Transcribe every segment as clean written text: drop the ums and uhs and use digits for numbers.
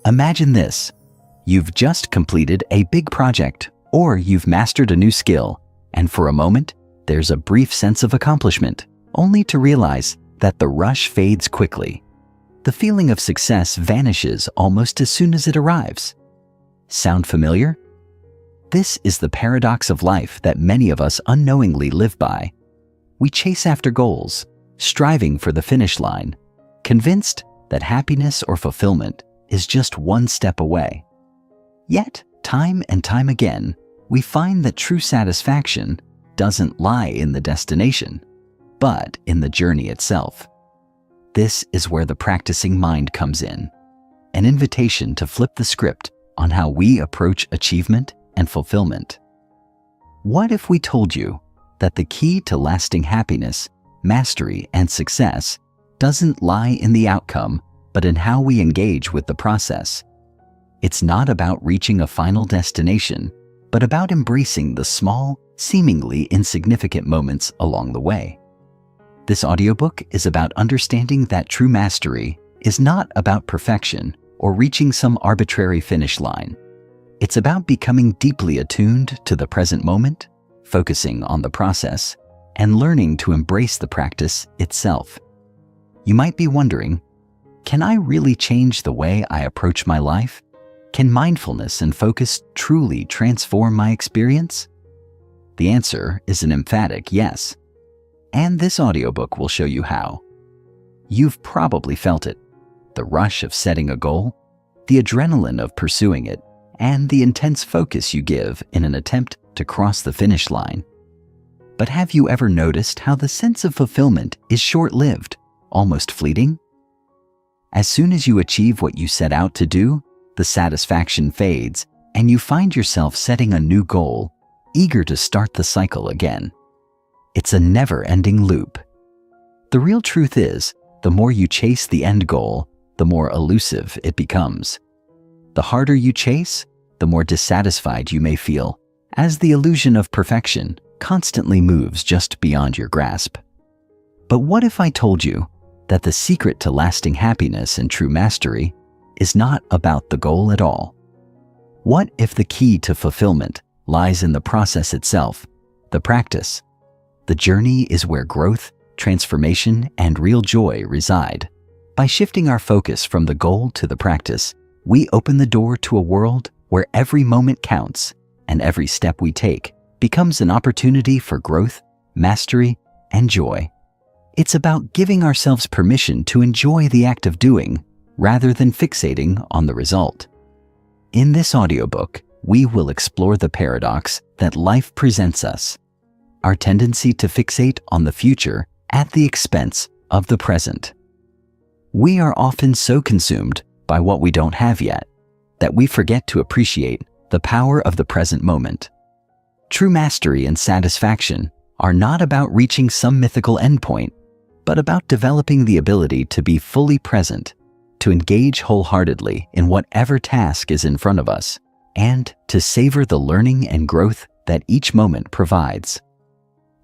Imagine this. You've just completed a big project, or you've mastered a new skill, and for a moment, there's a brief sense of accomplishment, only to realize that the rush fades quickly. The feeling of success vanishes almost as soon as it arrives. Sound familiar? This is the paradox of life that many of us unknowingly live by. We chase after goals, striving for the finish line, convinced that happiness or fulfillment is just one step away. Yet, time and time again, we find that true satisfaction doesn't lie in the destination, but in the journey itself. This is where the practicing mind comes in, an invitation to flip the script on how we approach achievement and fulfillment. What if we told you that the key to lasting happiness, mastery, and success doesn't lie in the outcome, but in how we engage with the process? It's not about reaching a final destination, but about embracing the small, seemingly insignificant moments along the way. This audiobook is about understanding that true mastery is not about perfection or reaching some arbitrary finish line. It's about becoming deeply attuned to the present moment, focusing on the process, and learning to embrace the practice itself. You might be wondering, can I really change the way I approach my life? Can mindfulness and focus truly transform my experience? The answer is an emphatic yes. And this audiobook will show you how. You've probably felt it, the rush of setting a goal, the adrenaline of pursuing it, and the intense focus you give in an attempt to cross the finish line. But have you ever noticed how the sense of fulfillment is short-lived, almost fleeting? As soon as you achieve what you set out to do, the satisfaction fades, and you find yourself setting a new goal, eager to start the cycle again. It's a never-ending loop. The real truth is, the more you chase the end goal, the more elusive it becomes. The harder you chase, the more dissatisfied you may feel, as the illusion of perfection constantly moves just beyond your grasp. But what if I told you that the secret to lasting happiness and true mastery is not about the goal at all? What if the key to fulfillment lies in the process itself, the practice? The journey is where growth, transformation, and real joy reside. By shifting our focus from the goal to the practice, we open the door to a world where every moment counts and every step we take becomes an opportunity for growth, mastery, and joy. It's about giving ourselves permission to enjoy the act of doing rather than fixating on the result. In this audiobook, we will explore the paradox that life presents us, our tendency to fixate on the future at the expense of the present. We are often so consumed by what we don't have yet that we forget to appreciate the power of the present moment. True mastery and satisfaction are not about reaching some mythical endpoint, but about developing the ability to be fully present, to engage wholeheartedly in whatever task is in front of us, and to savor the learning and growth that each moment provides.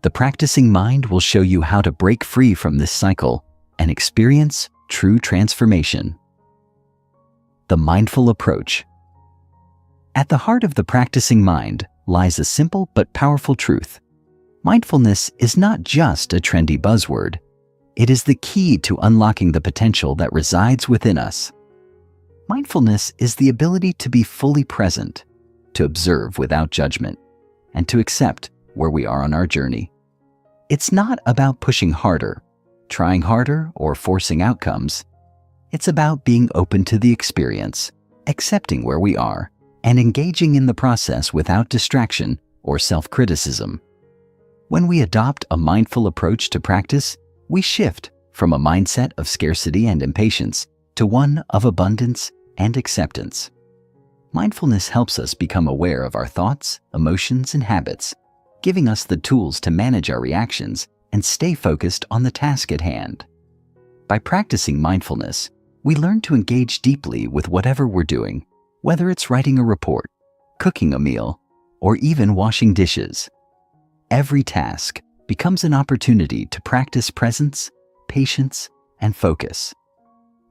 The practicing mind will show you how to break free from this cycle and experience true transformation. The mindful approach. At the heart of the practicing mind lies a simple but powerful truth. Mindfulness is not just a trendy buzzword. It is the key to unlocking the potential that resides within us. Mindfulness is the ability to be fully present, to observe without judgment, and to accept where we are on our journey. It's not about pushing harder, trying harder, or forcing outcomes. It's about being open to the experience, accepting where we are, and engaging in the process without distraction or self-criticism. When we adopt a mindful approach to practice, we shift from a mindset of scarcity and impatience to one of abundance and acceptance. Mindfulness helps us become aware of our thoughts, emotions, and habits, giving us the tools to manage our reactions and stay focused on the task at hand. By practicing mindfulness, we learn to engage deeply with whatever we're doing, whether it's writing a report, cooking a meal, or even washing dishes. Every task becomes an opportunity to practice presence, patience, and focus.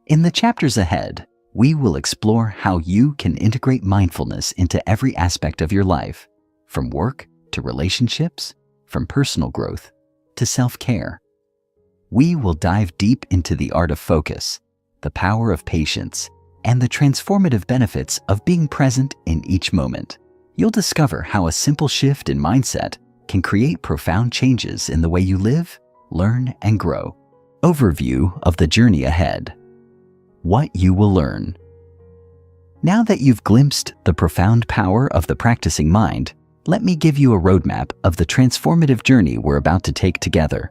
In the chapters ahead, we will explore how you can integrate mindfulness into every aspect of your life, from work to relationships, from personal growth to self-care. We will dive deep into the art of focus, the power of patience, and the transformative benefits of being present in each moment. You'll discover how a simple shift in mindset can create profound changes in the way you live, learn, and grow. Overview of the journey ahead. What you will learn. Now that you've glimpsed the profound power of the practicing mind, let me give you a roadmap of the transformative journey we're about to take together.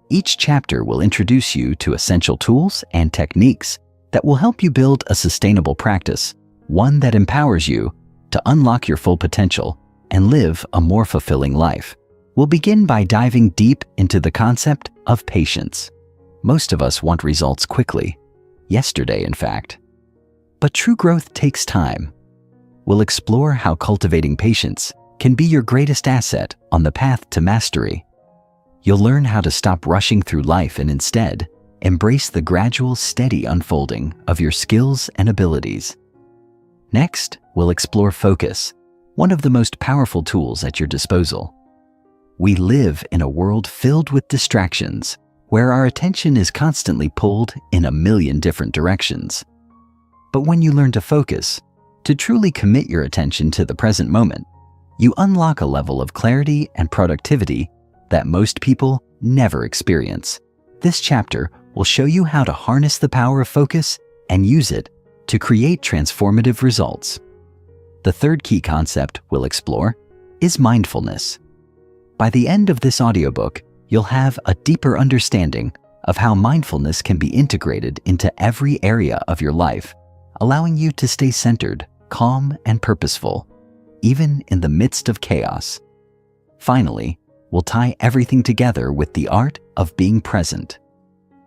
Each chapter will introduce you to essential tools and techniques that will help you build a sustainable practice, one that empowers you to unlock your full potential and live a more fulfilling life. We'll begin by diving deep into the concept of patience. Most of us want results quickly, yesterday in fact. But true growth takes time. We'll explore how cultivating patience can be your greatest asset on the path to mastery. You'll learn how to stop rushing through life and instead embrace the gradual, steady unfolding of your skills and abilities. Next, we'll explore focus, one of the most powerful tools at your disposal. We live in a world filled with distractions, where our attention is constantly pulled in a million different directions. But when you learn to focus, to truly commit your attention to the present moment, you unlock a level of clarity and productivity that most people never experience. This chapter will show you how to harness the power of focus and use it to create transformative results. The third key concept we'll explore is mindfulness. By the end of this audiobook, you'll have a deeper understanding of how mindfulness can be integrated into every area of your life, allowing you to stay centered, calm, and purposeful, even in the midst of chaos. Finally, we'll tie everything together with the art of being present.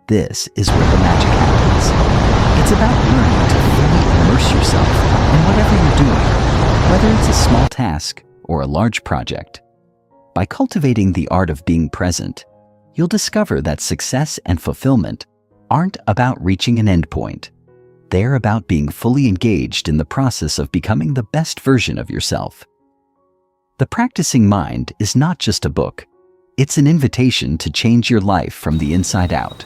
This is where the magic happens. It's about learning to fully immerse yourself in whatever you're doing, whether it's a small task or a large project. By cultivating the art of being present, you'll discover that success and fulfillment aren't about reaching an endpoint. They're about being fully engaged in the process of becoming the best version of yourself. The Practicing Mind is not just a book. It's an invitation to change your life from the inside out.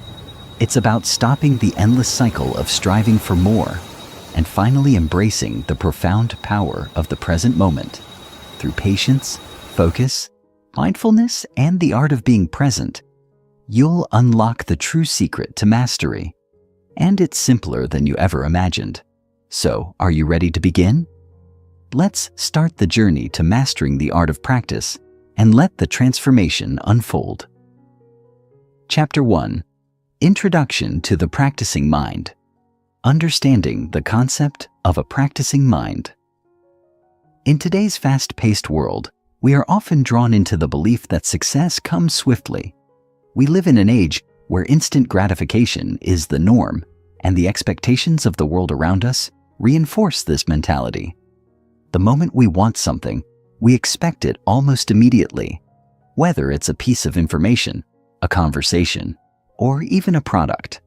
It's about stopping the endless cycle of striving for more and finally embracing the profound power of the present moment. Through patience, focus, mindfulness, and the art of being present, you'll unlock the true secret to mastery. And it's simpler than you ever imagined. So, are you ready to begin? Let's start the journey to mastering the art of practice and let the transformation unfold. Chapter 1. Introduction to the Practicing Mind. Understanding the concept of a practicing mind. In today's fast-paced world, we are often drawn into the belief that success comes swiftly. We live in an age where instant gratification is the norm, and the expectations of the world around us reinforce this mentality. The moment we want something, we expect it almost immediately, whether it's a piece of information, a conversation, or even a product.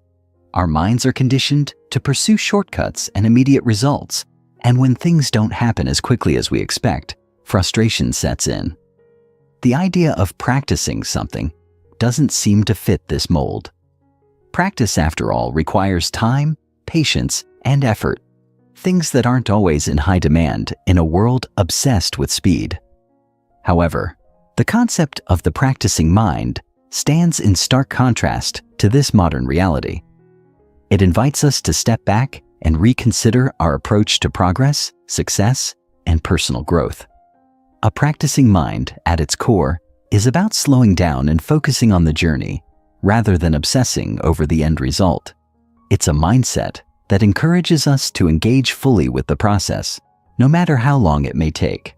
Our minds are conditioned to pursue shortcuts and immediate results, and when things don't happen as quickly as we expect, frustration sets in. The idea of practicing something doesn't seem to fit this mold. Practice, after all, requires time, patience, and effort, things that aren't always in high demand in a world obsessed with speed. However, the concept of the practicing mind stands in stark contrast to this modern reality. It invites us to step back and reconsider our approach to progress, success, and personal growth. A practicing mind, at its core, is about slowing down and focusing on the journey, rather than obsessing over the end result. It's a mindset that encourages us to engage fully with the process, no matter how long it may take.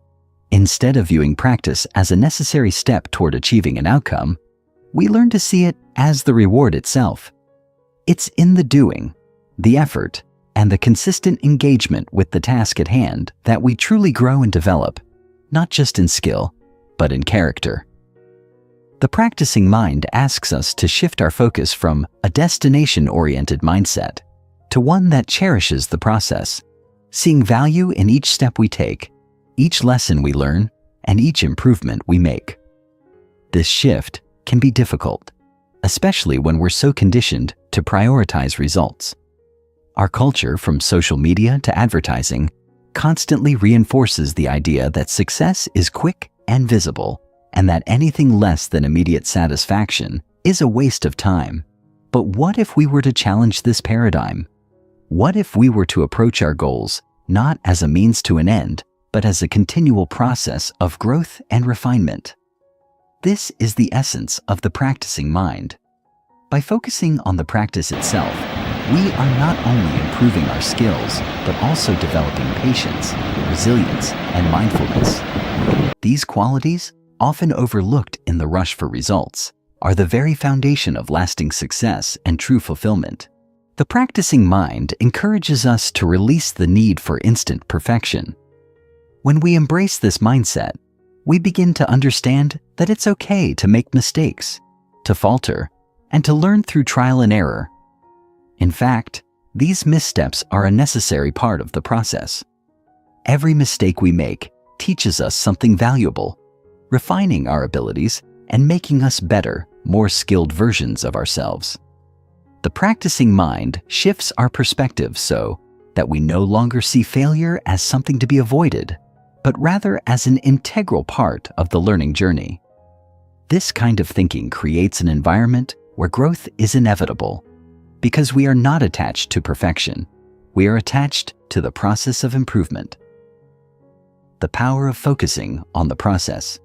Instead of viewing practice as a necessary step toward achieving an outcome, we learn to see it as the reward itself. It's in the doing, the effort, and the consistent engagement with the task at hand that we truly grow and develop, not just in skill, but in character. The practicing mind asks us to shift our focus from a destination-oriented mindset to one that cherishes the process, seeing value in each step we take, each lesson we learn, and each improvement we make. This shift can be difficult, especially when we're so conditioned to prioritize results. Our culture, from social media to advertising, constantly reinforces the idea that success is quick and visible, and that anything less than immediate satisfaction is a waste of time. But what if we were to challenge this paradigm? What if we were to approach our goals not as a means to an end, but as a continual process of growth and refinement? This is the essence of the practicing mind. By focusing on the practice itself, we are not only improving our skills, but also developing patience, resilience, and mindfulness. These qualities, often overlooked in the rush for results, are the very foundation of lasting success and true fulfillment. The practicing mind encourages us to release the need for instant perfection. When we embrace this mindset, we begin to understand that it's okay to make mistakes, to falter, and to learn through trial and error. In fact, these missteps are a necessary part of the process. Every mistake we make teaches us something valuable, refining our abilities and making us better, more skilled versions of ourselves. The practicing mind shifts our perspective so that we no longer see failure as something to be avoided, but rather as an integral part of the learning journey. This kind of thinking creates an environment where growth is inevitable, because we are not attached to perfection, we are attached to the process of improvement. The power of focusing on the process.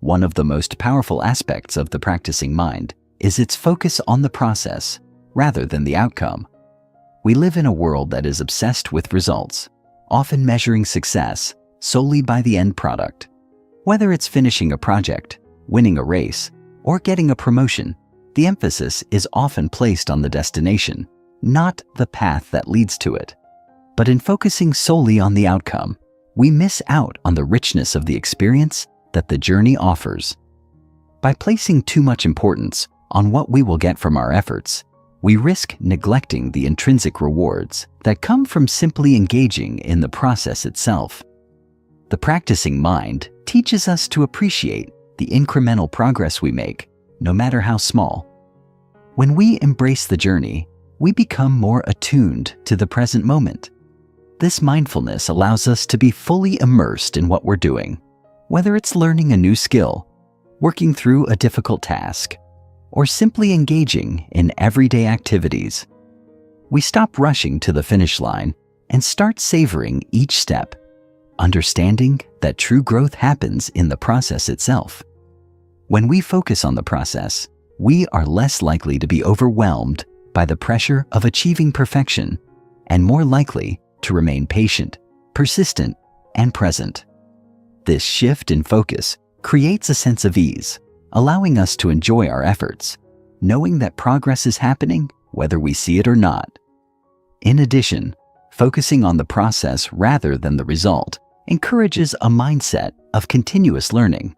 One of the most powerful aspects of the practicing mind is its focus on the process rather than the outcome. We live in a world that is obsessed with results, often measuring success solely by the end product. Whether it's finishing a project, winning a race, or getting a promotion, the emphasis is often placed on the destination, not the path that leads to it. But in focusing solely on the outcome, we miss out on the richness of the experience that the journey offers. By placing too much importance on what we will get from our efforts, we risk neglecting the intrinsic rewards that come from simply engaging in the process itself. The practicing mind teaches us to appreciate the incremental progress we make, no matter how small. When we embrace the journey, we become more attuned to the present moment. This mindfulness allows us to be fully immersed in what we're doing, whether it's learning a new skill, working through a difficult task, or simply engaging in everyday activities. We stop rushing to the finish line and start savoring each step, understanding that true growth happens in the process itself. When we focus on the process, we are less likely to be overwhelmed by the pressure of achieving perfection and more likely to remain patient, persistent, and present. This shift in focus creates a sense of ease, allowing us to enjoy our efforts, knowing that progress is happening whether we see it or not. In addition, focusing on the process rather than the result encourages a mindset of continuous learning.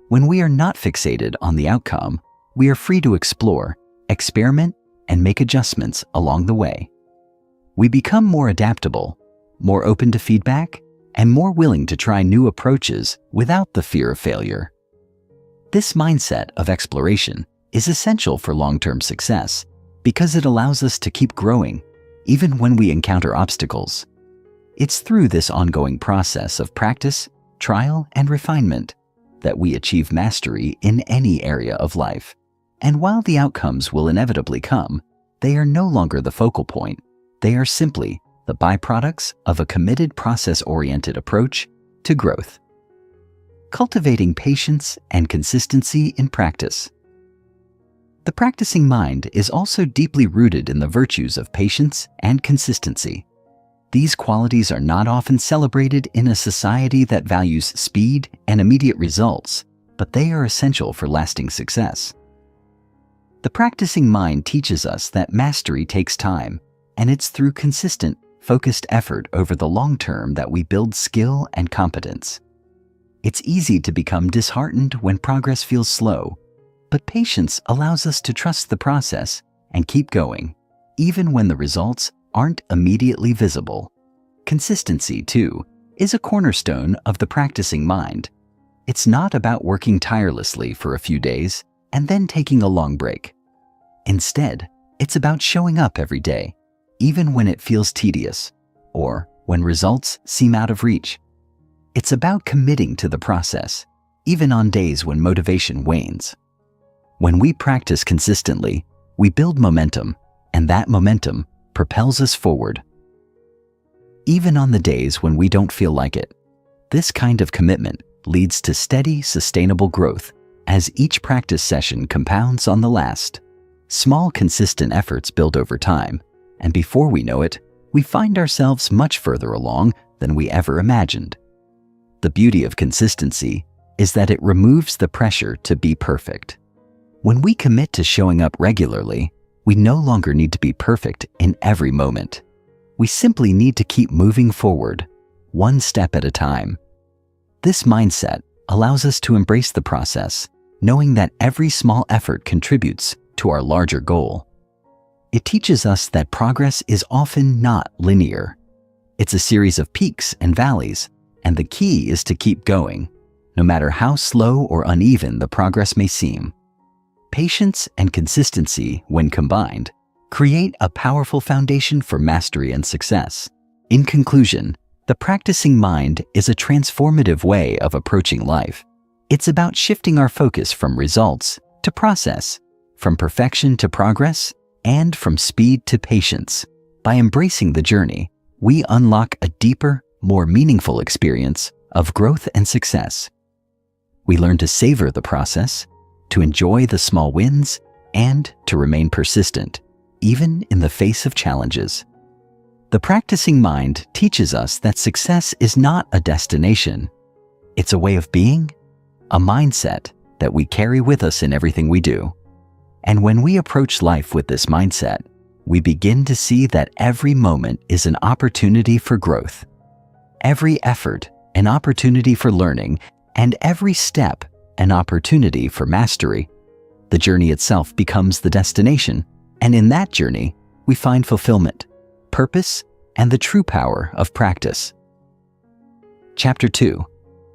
When we are not fixated on the outcome, we are free to explore, experiment, and make adjustments along the way. We become more adaptable, more open to feedback, and more willing to try new approaches without the fear of failure. This mindset of exploration is essential for long-term success because it allows us to keep growing even when we encounter obstacles. It's through this ongoing process of practice, trial, and refinement that we achieve mastery in any area of life. And while the outcomes will inevitably come, they are no longer the focal point. They are simply the byproducts of a committed process-oriented approach to growth. Cultivating patience and consistency in practice. The practicing mind is also deeply rooted in the virtues of patience and consistency. These qualities are not often celebrated in a society that values speed and immediate results, but they are essential for lasting success. The practicing mind teaches us that mastery takes time, and it's through consistent, focused effort over the long term that we build skill and competence. It's easy to become disheartened when progress feels slow, but patience allows us to trust the process and keep going, even when the results aren't immediately visible. Consistency, too, is a cornerstone of the practicing mind. It's not about working tirelessly for a few days and then taking a long break. Instead, it's about showing up every day, even when it feels tedious or when results seem out of reach. It's about committing to the process, even on days when motivation wanes. When we practice consistently, we build momentum, and that momentum propels us forward. Even on the days when we don't feel like it, this kind of commitment leads to steady, sustainable growth as each practice session compounds on the last. Small, consistent efforts build over time, and before we know it, we find ourselves much further along than we ever imagined. The beauty of consistency is that it removes the pressure to be perfect. When we commit to showing up regularly, we no longer need to be perfect in every moment. We simply need to keep moving forward, one step at a time. This mindset allows us to embrace the process, knowing that every small effort contributes to our larger goal. It teaches us that progress is often not linear. It's a series of peaks and valleys, and the key is to keep going, no matter how slow or uneven the progress may seem. Patience and consistency, when combined, create a powerful foundation for mastery and success. In conclusion, the practicing mind is a transformative way of approaching life. It's about shifting our focus from results to process, from perfection to progress, and from speed to patience. By embracing the journey, we unlock a deeper, more meaningful experience of growth and success. We learn to savor the process, to enjoy the small wins, and to remain persistent, even in the face of challenges. The practicing mind teaches us that success is not a destination. It's a way of being, a mindset that we carry with us in everything we do. And when we approach life with this mindset, we begin to see that every moment is an opportunity for growth. Every effort, an opportunity for learning, and every step, an opportunity for mastery. The journey itself becomes the destination, and in that journey, we find fulfillment, purpose, and the true power of practice. Chapter 2.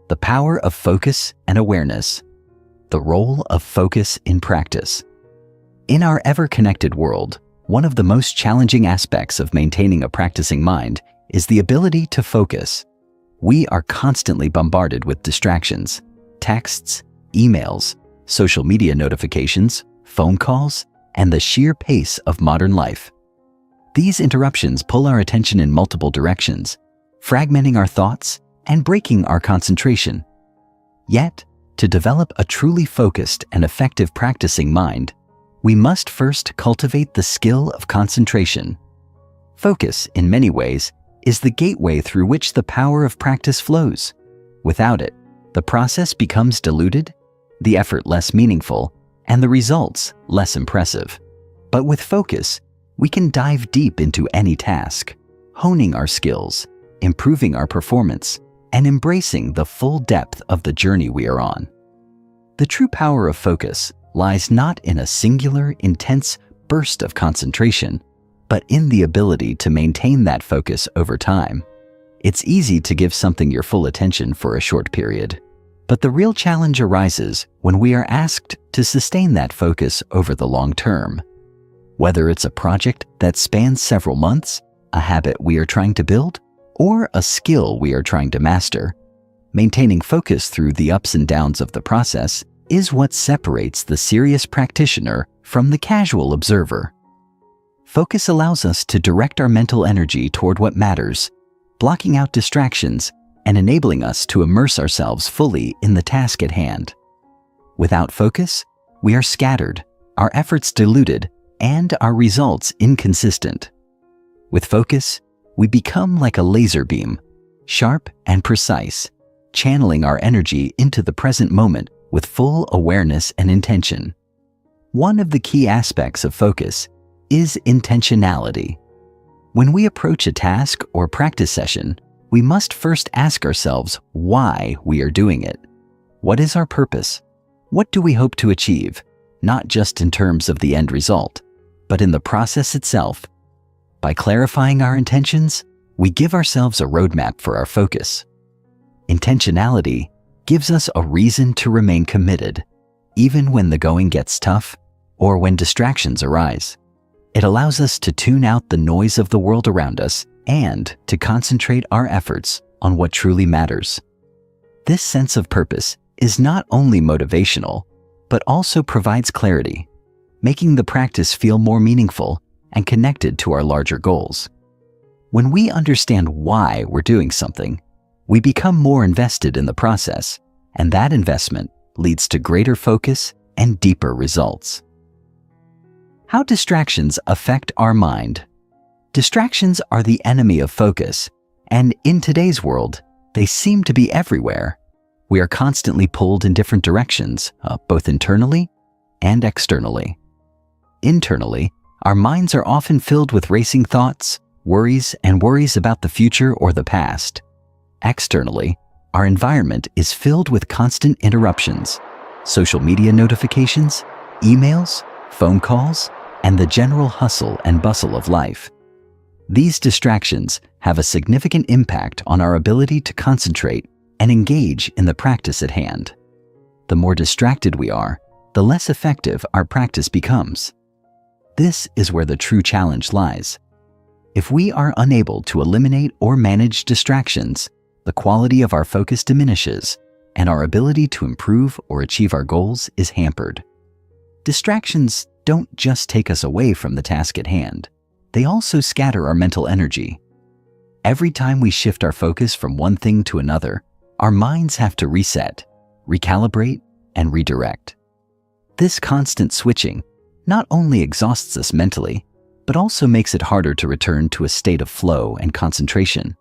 The Power of Focus and Awareness. The Role of Focus in Practice. In our ever-connected world, one of the most challenging aspects of maintaining a practicing mind is the ability to focus. We are constantly bombarded with distractions, texts, emails, social media notifications, phone calls, and the sheer pace of modern life. These interruptions pull our attention in multiple directions, fragmenting our thoughts and breaking our concentration. Yet, to develop a truly focused and effective practicing mind, we must first cultivate the skill of concentration. Focus, in many ways, is the gateway through which the power of practice flows. Without it, the process becomes diluted, the effort less meaningful, and the results less impressive. But with focus, we can dive deep into any task, honing our skills, improving our performance, and embracing the full depth of the journey we are on. The true power of focus lies not in a singular, intense burst of concentration, but in the ability to maintain that focus over time. It's easy to give something your full attention for a short period, but the real challenge arises when we are asked to sustain that focus over the long term. Whether it's a project that spans several months, a habit we are trying to build, or a skill we are trying to master, maintaining focus through the ups and downs of the process is what separates the serious practitioner from the casual observer. Focus allows us to direct our mental energy toward what matters, blocking out distractions and enabling us to immerse ourselves fully in the task at hand. Without focus, we are scattered, our efforts diluted, and our results inconsistent. With focus, we become like a laser beam, sharp and precise, channeling our energy into the present moment with full awareness and intention. One of the key aspects of focus is intentionality. When we approach a task or practice session, we must first ask ourselves why we are doing it. What is our purpose? What do we hope to achieve, not just in terms of the end result, but in the process itself By clarifying our intentions, we give ourselves a roadmap for our focus. Intentionality gives us a reason to remain committed, even when the going gets tough or when distractions arise. It allows us to tune out the noise of the world around us and to concentrate our efforts on what truly matters. This sense of purpose is not only motivational, but also provides clarity, making the practice feel more meaningful and connected to our larger goals. When we understand why we're doing something, we become more invested in the process, and that investment leads to greater focus and deeper results. How distractions affect our mind. Distractions are the enemy of focus, and in today's world, they seem to be everywhere. We are constantly pulled in different directions, both internally and externally. Internally, our minds are often filled with racing thoughts, worries about the future or the past. Externally, our environment is filled with constant interruptions, social media notifications, emails, phone calls, and the general hustle and bustle of life. These distractions have a significant impact on our ability to concentrate and engage in the practice at hand. The more distracted we are, the less effective our practice becomes. This is where the true challenge lies. If we are unable to eliminate or manage distractions, the quality of our focus diminishes, and our ability to improve or achieve our goals is hampered. Distractions don't just take us away from the task at hand, they also scatter our mental energy. Every time we shift our focus from one thing to another, our minds have to reset, recalibrate, and redirect. This constant switching not only exhausts us mentally, but also makes it harder to return to a state of flow and concentration.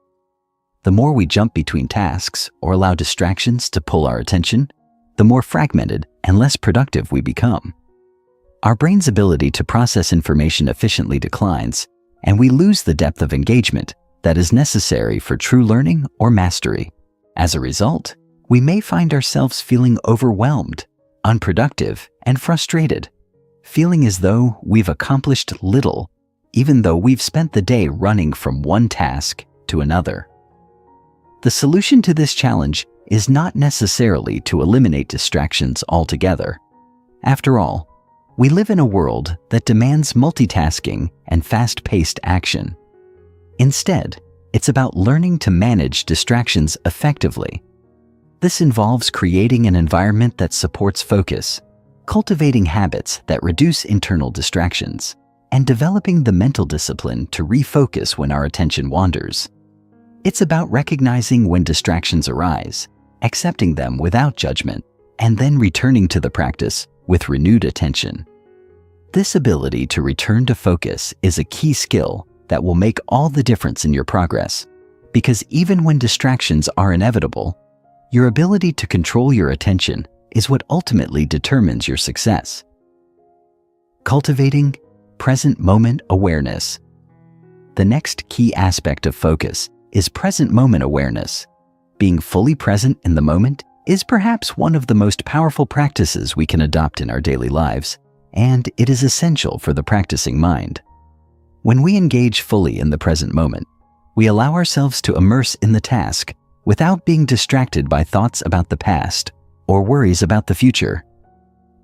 The more we jump between tasks or allow distractions to pull our attention, the more fragmented and less productive we become. Our brain's ability to process information efficiently declines, and we lose the depth of engagement that is necessary for true learning or mastery. As a result, we may find ourselves feeling overwhelmed, unproductive, and frustrated, feeling as though we've accomplished little, even though we've spent the day running from one task to another. The solution to this challenge is not necessarily to eliminate distractions altogether. After all, we live in a world that demands multitasking and fast-paced action. Instead, it's about learning to manage distractions effectively. This involves creating an environment that supports focus, cultivating habits that reduce internal distractions, and developing the mental discipline to refocus when our attention wanders. It's about recognizing when distractions arise, accepting them without judgment, and then returning to the practice with renewed attention. This ability to return to focus is a key skill that will make all the difference in your progress, because even when distractions are inevitable, your ability to control your attention is what ultimately determines your success. Cultivating present moment awareness. The next key aspect of focus is present moment awareness. Being fully present in the moment is perhaps one of the most powerful practices we can adopt in our daily lives, and it is essential for the practicing mind. When we engage fully in the present moment, we allow ourselves to immerse in the task without being distracted by thoughts about the past or worries about the future.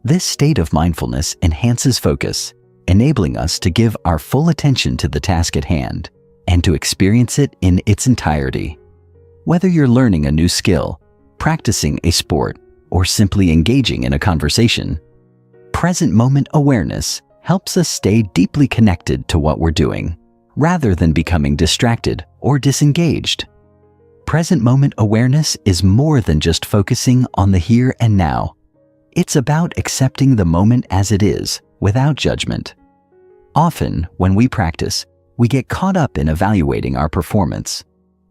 This state of mindfulness enhances focus, enabling us to give our full attention to the task at hand and to experience it in its entirety. Whether you're learning a new skill, practicing a sport, or simply engaging in a conversation, present moment awareness helps us stay deeply connected to what we're doing, rather than becoming distracted or disengaged. Present moment awareness is more than just focusing on the here and now. It's about accepting the moment as it is, without judgment. Often, when we practice, we get caught up in evaluating our performance.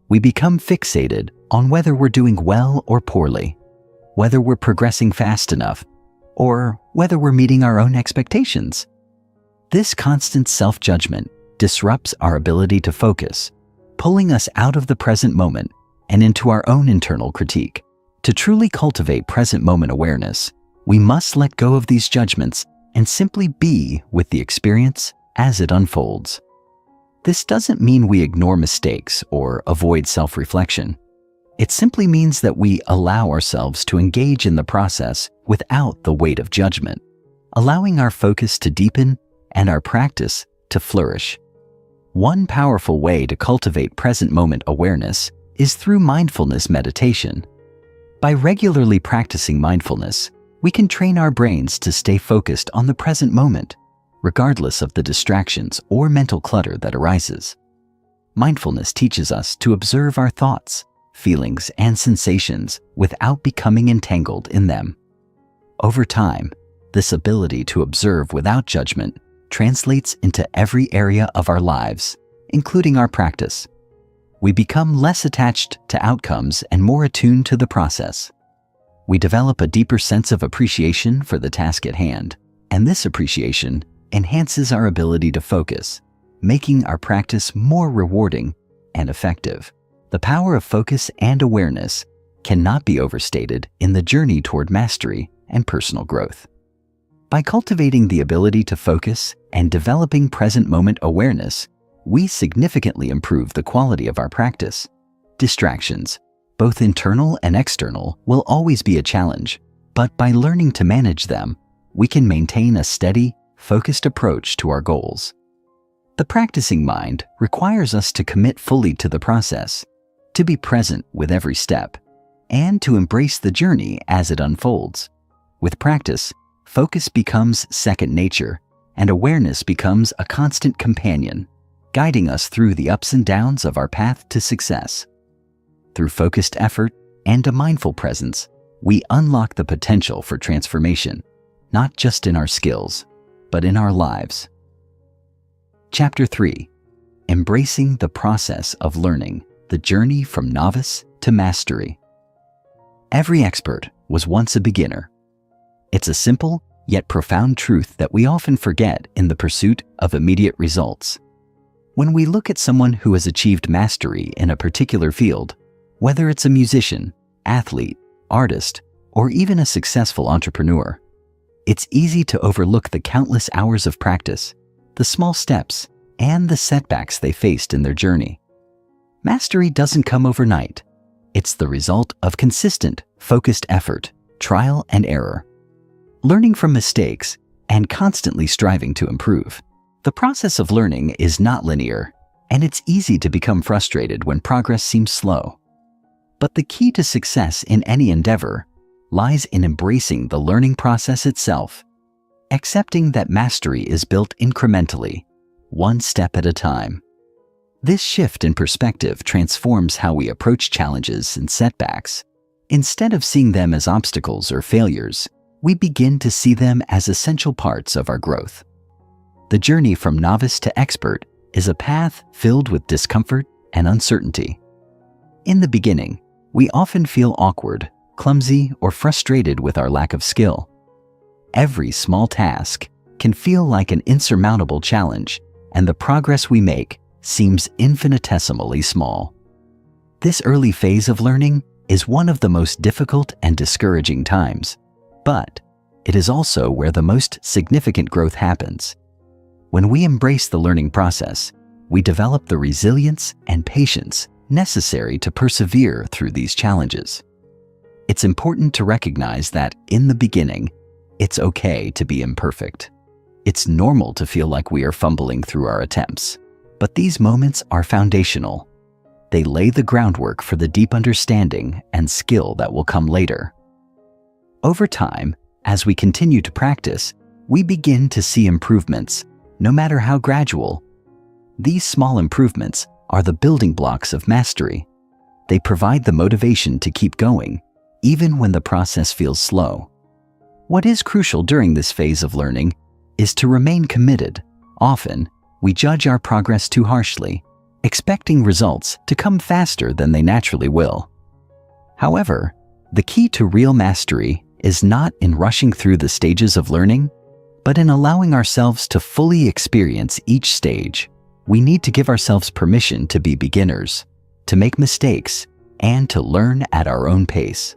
We become fixated on whether we're doing well or poorly, whether we're progressing fast enough, or whether we're meeting our own expectations. This constant self-judgment disrupts our ability to focus, pulling us out of the present moment and into our own internal critique. To truly cultivate present moment awareness, we must let go of these judgments and simply be with the experience as it unfolds. This doesn't mean we ignore mistakes or avoid self-reflection. It simply means that we allow ourselves to engage in the process without the weight of judgment, allowing our focus to deepen and our practice to flourish. One powerful way to cultivate present moment awareness is through mindfulness meditation. By regularly practicing mindfulness, we can train our brains to stay focused on the present moment, regardless of the distractions or mental clutter that arises. Mindfulness teaches us to observe our thoughts, feelings, and sensations without becoming entangled in them. Over time, this ability to observe without judgment translates into every area of our lives, including our practice. We become less attached to outcomes and more attuned to the process. We develop a deeper sense of appreciation for the task at hand, and this appreciation enhances our ability to focus, making our practice more rewarding and effective. The power of focus and awareness cannot be overstated in the journey toward mastery and personal growth. By cultivating the ability to focus and developing present moment awareness, we significantly improve the quality of our practice. Distractions, both internal and external, will always be a challenge, but by learning to manage them, we can maintain a steady, focused approach to our goals. The practicing mind requires us to commit fully to the process, to be present with every step, and to embrace the journey as it unfolds. With practice, focus becomes second nature, and awareness becomes a constant companion, guiding us through the ups and downs of our path to success. Through focused effort and a mindful presence, we unlock the potential for transformation, not just in our skills, but in our lives. Chapter 3. Embracing the process of learning, the journey from novice to mastery. Every expert was once a beginner. It's a simple yet profound truth that we often forget in the pursuit of immediate results. When we look at someone who has achieved mastery in a particular field, whether it's a musician, athlete, artist, or even a successful entrepreneur, it's easy to overlook the countless hours of practice, the small steps, and the setbacks they faced in their journey. Mastery doesn't come overnight. It's the result of consistent, focused effort, trial and error, learning from mistakes, and constantly striving to improve. The process of learning is not linear, and it's easy to become frustrated when progress seems slow. But the key to success in any endeavor lies in embracing the learning process itself, accepting that mastery is built incrementally, one step at a time. This shift in perspective transforms how we approach challenges and setbacks. Instead of seeing them as obstacles or failures, we begin to see them as essential parts of our growth. The journey from novice to expert is a path filled with discomfort and uncertainty. In the beginning, we often feel awkward, clumsy, or frustrated with our lack of skill. Every small task can feel like an insurmountable challenge, and the progress we make seems infinitesimally small. This early phase of learning is one of the most difficult and discouraging times, but it is also where the most significant growth happens. When we embrace the learning process, we develop the resilience and patience necessary to persevere through these challenges. It's important to recognize that in the beginning, it's okay to be imperfect. It's normal to feel like we are fumbling through our attempts, but these moments are foundational. They lay the groundwork for the deep understanding and skill that will come later. Over time, as we continue to practice, we begin to see improvements, no matter how gradual. These small improvements are the building blocks of mastery. They provide the motivation to keep going, even when the process feels slow. What is crucial during this phase of learning is to remain committed. Often, we judge our progress too harshly, expecting results to come faster than they naturally will. However, the key to real mastery is not in rushing through the stages of learning, but in allowing ourselves to fully experience each stage. We need to give ourselves permission to be beginners, to make mistakes, and to learn at our own pace.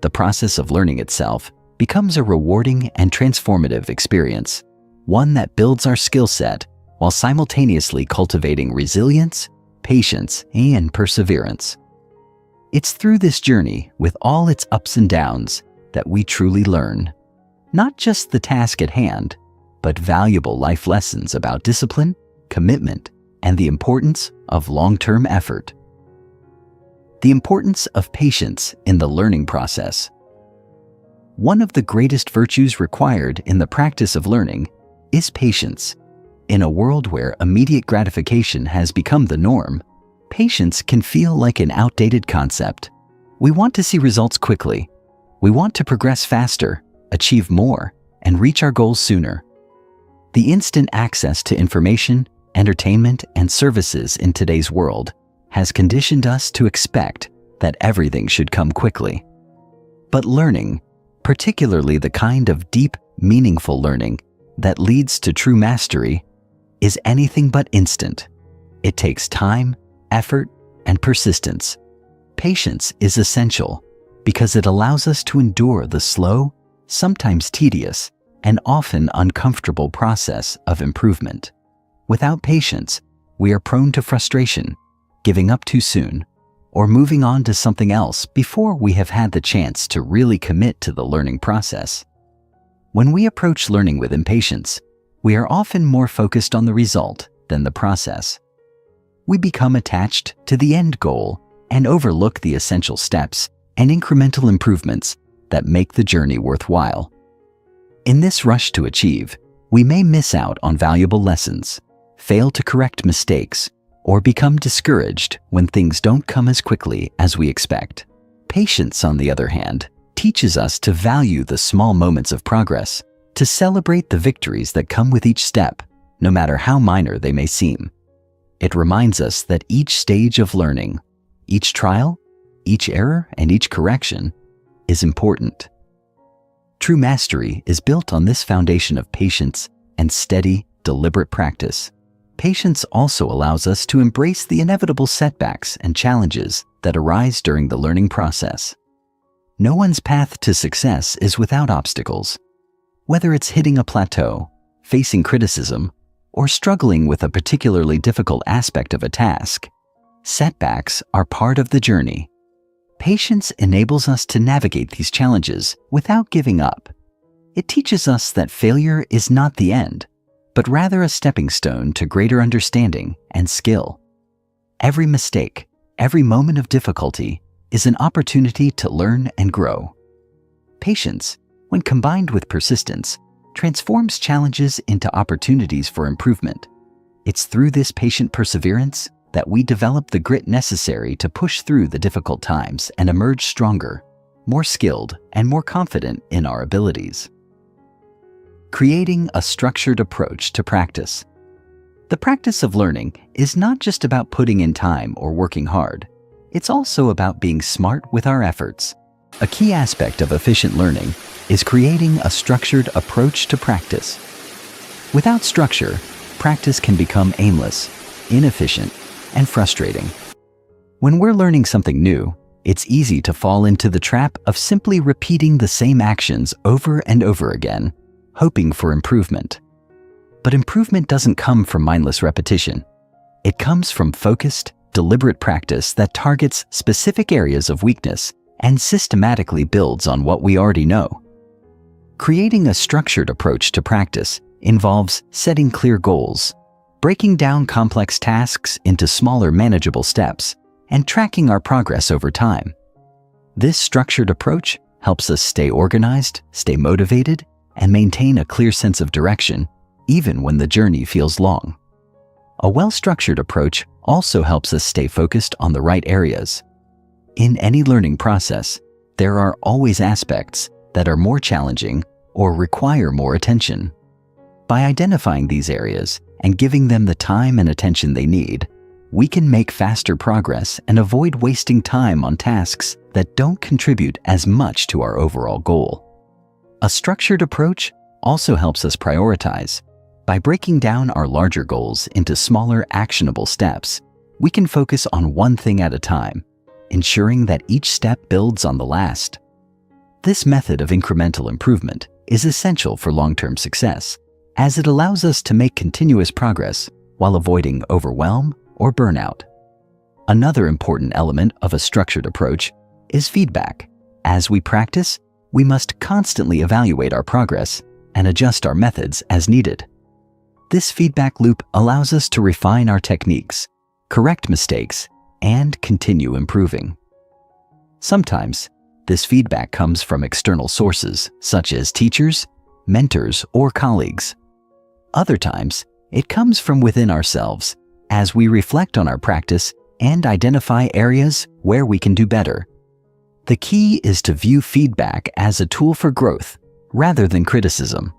The process of learning itself becomes a rewarding and transformative experience, one that builds our skill set while simultaneously cultivating resilience, patience, and perseverance. It's through this journey, with all its ups and downs, that we truly learn, not just the task at hand, but valuable life lessons about discipline, commitment, and the importance of long-term effort. The importance of patience in the learning process. One of the greatest virtues required in the practice of learning is patience. In a world where immediate gratification has become the norm, patience can feel like an outdated concept. We want to see results quickly. We want to progress faster, achieve more, and reach our goals sooner. The instant access to information, entertainment, and services in today's world has conditioned us to expect that everything should come quickly. But learning, particularly the kind of deep, meaningful learning that leads to true mastery, is anything but instant. It takes time, effort, and persistence. Patience is essential because it allows us to endure the slow, sometimes tedious, and often uncomfortable process of improvement. Without patience, we are prone to frustration, giving up too soon, or moving on to something else before we have had the chance to really commit to the learning process. When we approach learning with impatience, we are often more focused on the result than the process. We become attached to the end goal and overlook the essential steps and incremental improvements that make the journey worthwhile. In this rush to achieve, we may miss out on valuable lessons, fail to correct mistakes, or become discouraged when things don't come as quickly as we expect. Patience, on the other hand, teaches us to value the small moments of progress, to celebrate the victories that come with each step, no matter how minor they may seem. It reminds us that each stage of learning, each trial, each error, and each correction is important. True mastery is built on this foundation of patience and steady, deliberate practice. Patience also allows us to embrace the inevitable setbacks and challenges that arise during the learning process. No one's path to success is without obstacles. Whether it's hitting a plateau, facing criticism, or struggling with a particularly difficult aspect of a task, setbacks are part of the journey. Patience enables us to navigate these challenges without giving up. It teaches us that failure is not the end, but rather a stepping stone to greater understanding and skill. Every mistake, every moment of difficulty, is an opportunity to learn and grow. Patience, when combined with persistence, transforms challenges into opportunities for improvement. It's through this patient perseverance that we develop the grit necessary to push through the difficult times and emerge stronger, more skilled, and more confident in our abilities. Creating a structured approach to practice. The practice of learning is not just about putting in time or working hard. It's also about being smart with our efforts. A key aspect of efficient learning is creating a structured approach to practice. Without structure, practice can become aimless, inefficient, and frustrating. When we're learning something new, it's easy to fall into the trap of simply repeating the same actions over and over again, hoping for improvement. But improvement doesn't come from mindless repetition. It comes from focused, deliberate practice that targets specific areas of weakness and systematically builds on what we already know. Creating a structured approach to practice involves setting clear goals, breaking down complex tasks into smaller, manageable steps, and tracking our progress over time. This structured approach helps us stay organized, stay motivated, and maintain a clear sense of direction, even when the journey feels long. A well-structured approach also helps us stay focused on the right areas. In any learning process, there are always aspects that are more challenging or require more attention. By identifying these areas and giving them the time and attention they need, we can make faster progress and avoid wasting time on tasks that don't contribute as much to our overall goal. A structured approach also helps us prioritize. By breaking down our larger goals into smaller, actionable steps, we can focus on one thing at a time, ensuring that each step builds on the last. This method of incremental improvement is essential for long-term success, as it allows us to make continuous progress while avoiding overwhelm or burnout. Another important element of a structured approach is feedback. As we practice, we must constantly evaluate our progress and adjust our methods as needed. This feedback loop allows us to refine our techniques, correct mistakes, and continue improving. Sometimes, this feedback comes from external sources such as teachers, mentors, or colleagues. Other times, it comes from within ourselves as we reflect on our practice and identify areas where we can do better. The key is to view feedback as a tool for growth rather than criticism.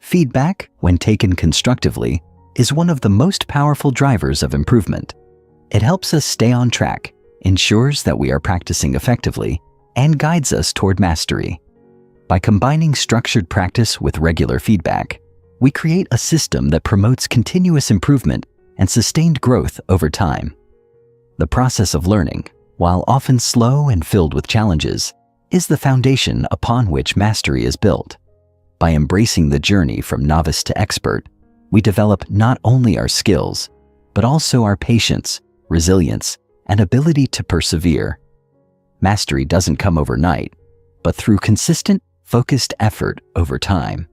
Feedback, when taken constructively, is one of the most powerful drivers of improvement. It helps us stay on track, ensures that we are practicing effectively, and guides us toward mastery. By combining structured practice with regular feedback, we create a system that promotes continuous improvement and sustained growth over time. The process of learning, while often slow and filled with challenges, is the foundation upon which mastery is built. By embracing the journey from novice to expert, we develop not only our skills, but also our patience, resilience, and ability to persevere. Mastery doesn't come overnight, but through consistent, focused effort over time.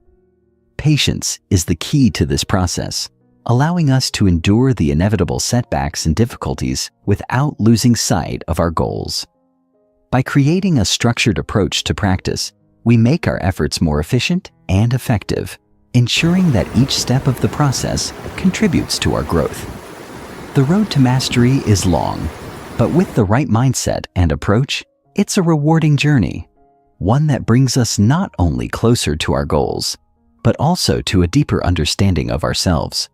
Patience is the key to this process, allowing us to endure the inevitable setbacks and difficulties without losing sight of our goals. By creating a structured approach to practice, we make our efforts more efficient and effective, ensuring that each step of the process contributes to our growth. The road to mastery is long, but with the right mindset and approach, it's a rewarding journey, one that brings us not only closer to our goals, but also to a deeper understanding of ourselves.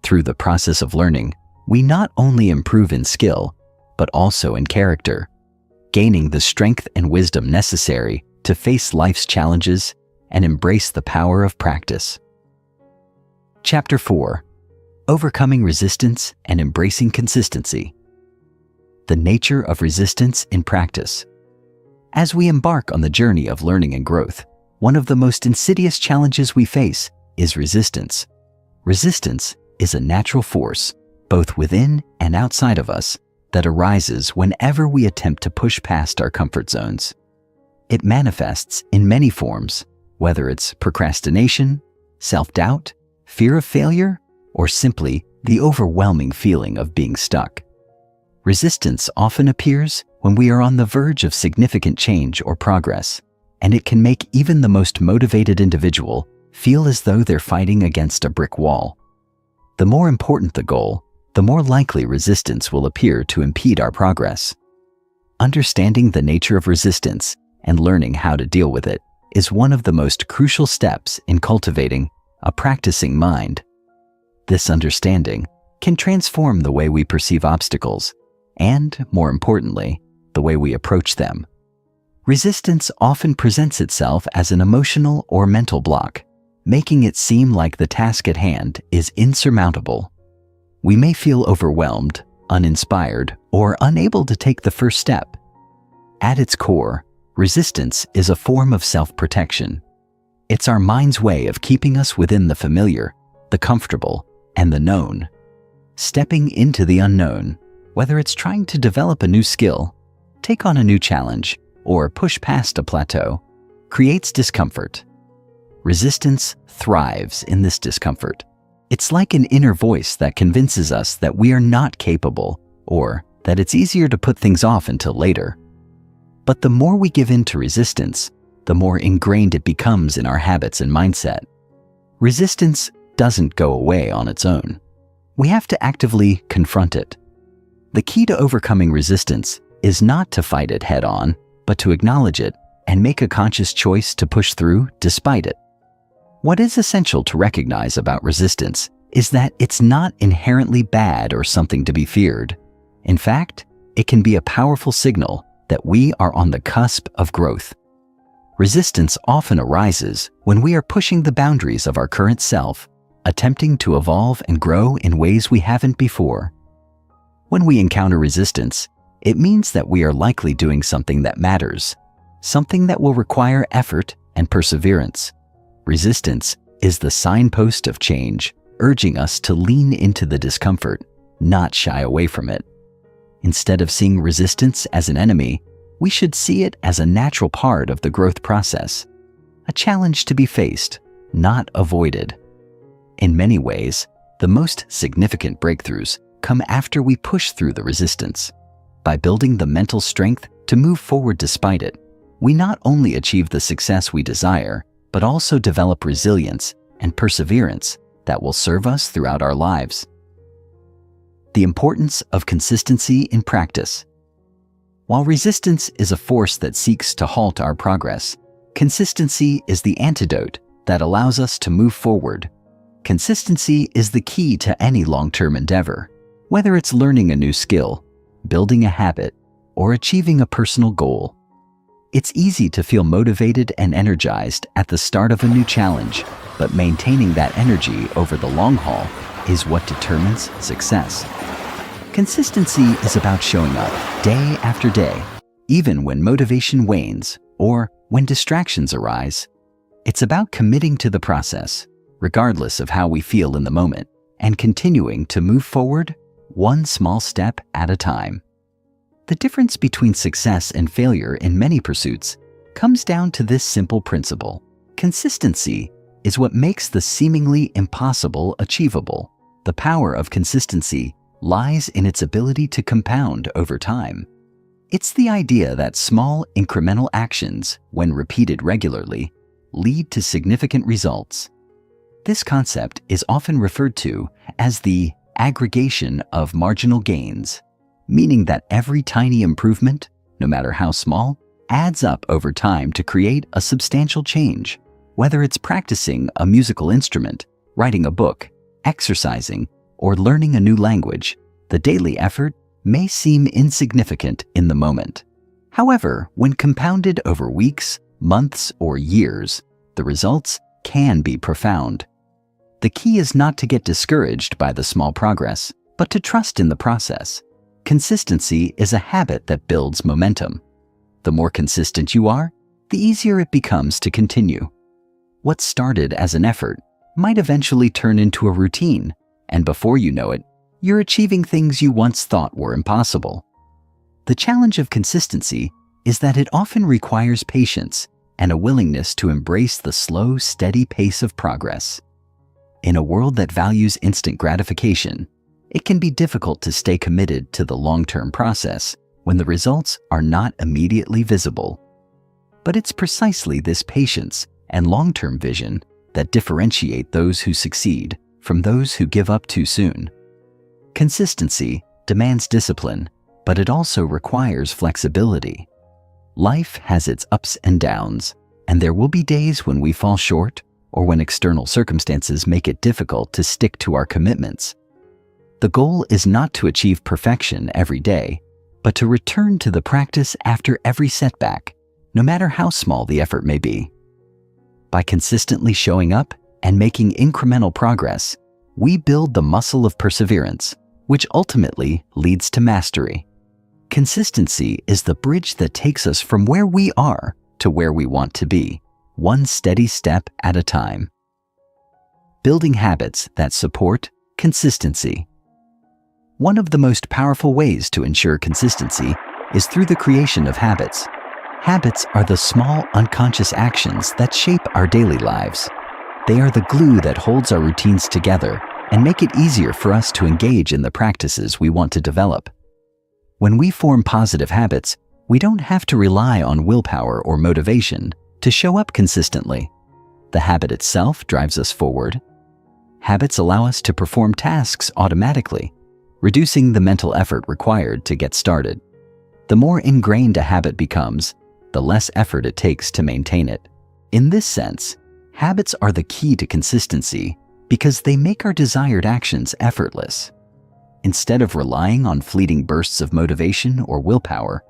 Through the process of learning, we not only improve in skill, but also in character, gaining the strength and wisdom necessary to face life's challenges and embrace the power of practice. Chapter 4: Overcoming Resistance and Embracing Consistency. The nature of resistance in practice. As we embark on the journey of learning and growth, one of the most insidious challenges we face is resistance. Resistance is a natural force, both within and outside of us, that arises whenever we attempt to push past our comfort zones. It manifests in many forms, whether it's procrastination, self-doubt, fear of failure, or simply the overwhelming feeling of being stuck. Resistance often appears when we are on the verge of significant change or progress, and it can make even the most motivated individual feel as though they're fighting against a brick wall. The more important the goal, the more likely resistance will appear to impede our progress. Understanding the nature of resistance and learning how to deal with it is one of the most crucial steps in cultivating a practicing mind. This understanding can transform the way we perceive obstacles and, more importantly, the way we approach them. Resistance often presents itself as an emotional or mental block, making it seem like the task at hand is insurmountable. We may feel overwhelmed, uninspired, or unable to take the first step. At its core, resistance is a form of self-protection. It's our mind's way of keeping us within the familiar, the comfortable, and the known. Stepping into the unknown, whether it's trying to develop a new skill, take on a new challenge, or push past a plateau, creates discomfort. Resistance thrives in this discomfort. It's like an inner voice that convinces us that we are not capable, or that it's easier to put things off until later. But the more we give in to resistance, the more ingrained it becomes in our habits and mindset. Resistance doesn't go away on its own. We have to actively confront it. The key to overcoming resistance is not to fight it head on, but to acknowledge it and make a conscious choice to push through despite it. What is essential to recognize about resistance is that it's not inherently bad or something to be feared. In fact, it can be a powerful signal that we are on the cusp of growth. Resistance often arises when we are pushing the boundaries of our current self, attempting to evolve and grow in ways we haven't before. When we encounter resistance, it means that we are likely doing something that matters, something that will require effort and perseverance. Resistance is the signpost of change, urging us to lean into the discomfort, not shy away from it. Instead of seeing resistance as an enemy, we should see it as a natural part of the growth process, a challenge to be faced, not avoided. In many ways, the most significant breakthroughs come after we push through the resistance. By building the mental strength to move forward despite it, we not only achieve the success we desire, but also develop resilience and perseverance that will serve us throughout our lives. The importance of consistency in practice. While resistance is a force that seeks to halt our progress, consistency is the antidote that allows us to move forward. Consistency is the key to any long-term endeavor, whether it's learning a new skill, building a habit, or achieving a personal goal. It's easy to feel motivated and energized at the start of a new challenge, but maintaining that energy over the long haul is what determines success. Consistency is about showing up day after day, even when motivation wanes or when distractions arise. It's about committing to the process, regardless of how we feel in the moment, and continuing to move forward one small step at a time. The difference between success and failure in many pursuits comes down to this simple principle. Consistency is what makes the seemingly impossible achievable. The power of consistency lies in its ability to compound over time. It's the idea that small, incremental actions, when repeated regularly, lead to significant results. This concept is often referred to as the aggregation of marginal gains, meaning that every tiny improvement, no matter how small, adds up over time to create a substantial change. Whether it's practicing a musical instrument, writing a book, exercising, or learning a new language, the daily effort may seem insignificant in the moment. However, when compounded over weeks, months, or years, the results can be profound. The key is not to get discouraged by the small progress, but to trust in the process. Consistency is a habit that builds momentum. The more consistent you are, the easier it becomes to continue. What started as an effort might eventually turn into a routine, and before you know it, you're achieving things you once thought were impossible. The challenge of consistency is that it often requires patience and a willingness to embrace the slow, steady pace of progress. In a world that values instant gratification, it can be difficult to stay committed to the long-term process when the results are not immediately visible. But it's precisely this patience and long-term vision that differentiate those who succeed from those who give up too soon. Consistency demands discipline, but it also requires flexibility. Life has its ups and downs, and there will be days when we fall short or when external circumstances make it difficult to stick to our commitments. The goal is not to achieve perfection every day, but to return to the practice after every setback, no matter how small the effort may be. By consistently showing up and making incremental progress, we build the muscle of perseverance, which ultimately leads to mastery. Consistency is the bridge that takes us from where we are to where we want to be, one steady step at a time. Building habits that support consistency. One of the most powerful ways to ensure consistency is through the creation of habits. Habits are the small, unconscious actions that shape our daily lives. They are the glue that holds our routines together and make it easier for us to engage in the practices we want to develop. When we form positive habits, we don't have to rely on willpower or motivation to show up consistently. The habit itself drives us forward. Habits allow us to perform tasks automatically, reducing the mental effort required to get started. The more ingrained a habit becomes, the less effort it takes to maintain it. In this sense, habits are the key to consistency because they make our desired actions effortless. Instead of relying on fleeting bursts of motivation or willpower,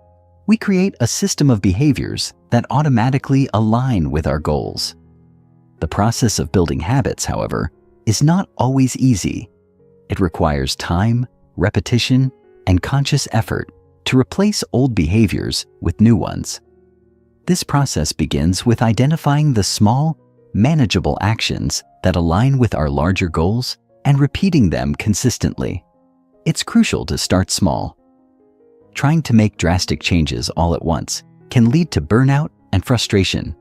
we create a system of behaviors that automatically align with our goals. The process of building habits, however, is not always easy. It requires time, repetition, and conscious effort to replace old behaviors with new ones. This process begins with identifying the small, manageable actions that that align with our larger goals and repeating them consistently. It's crucial to start small. Trying to make drastic changes all at once can lead to burnout and frustration.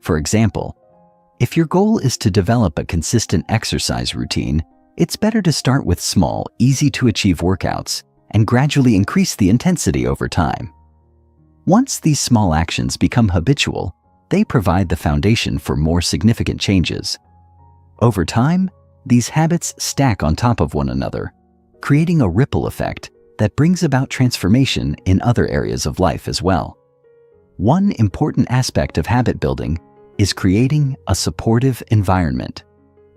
For example, if your goal is to develop a consistent exercise routine, it's better to start with small, easy-to-achieve workouts and gradually increase the intensity over time. Once these small actions become habitual, they provide the foundation for more significant changes. Over time, these habits stack on top of one another, creating a ripple effect that brings about transformation in other areas of life as well. One important aspect of habit building is creating a supportive environment.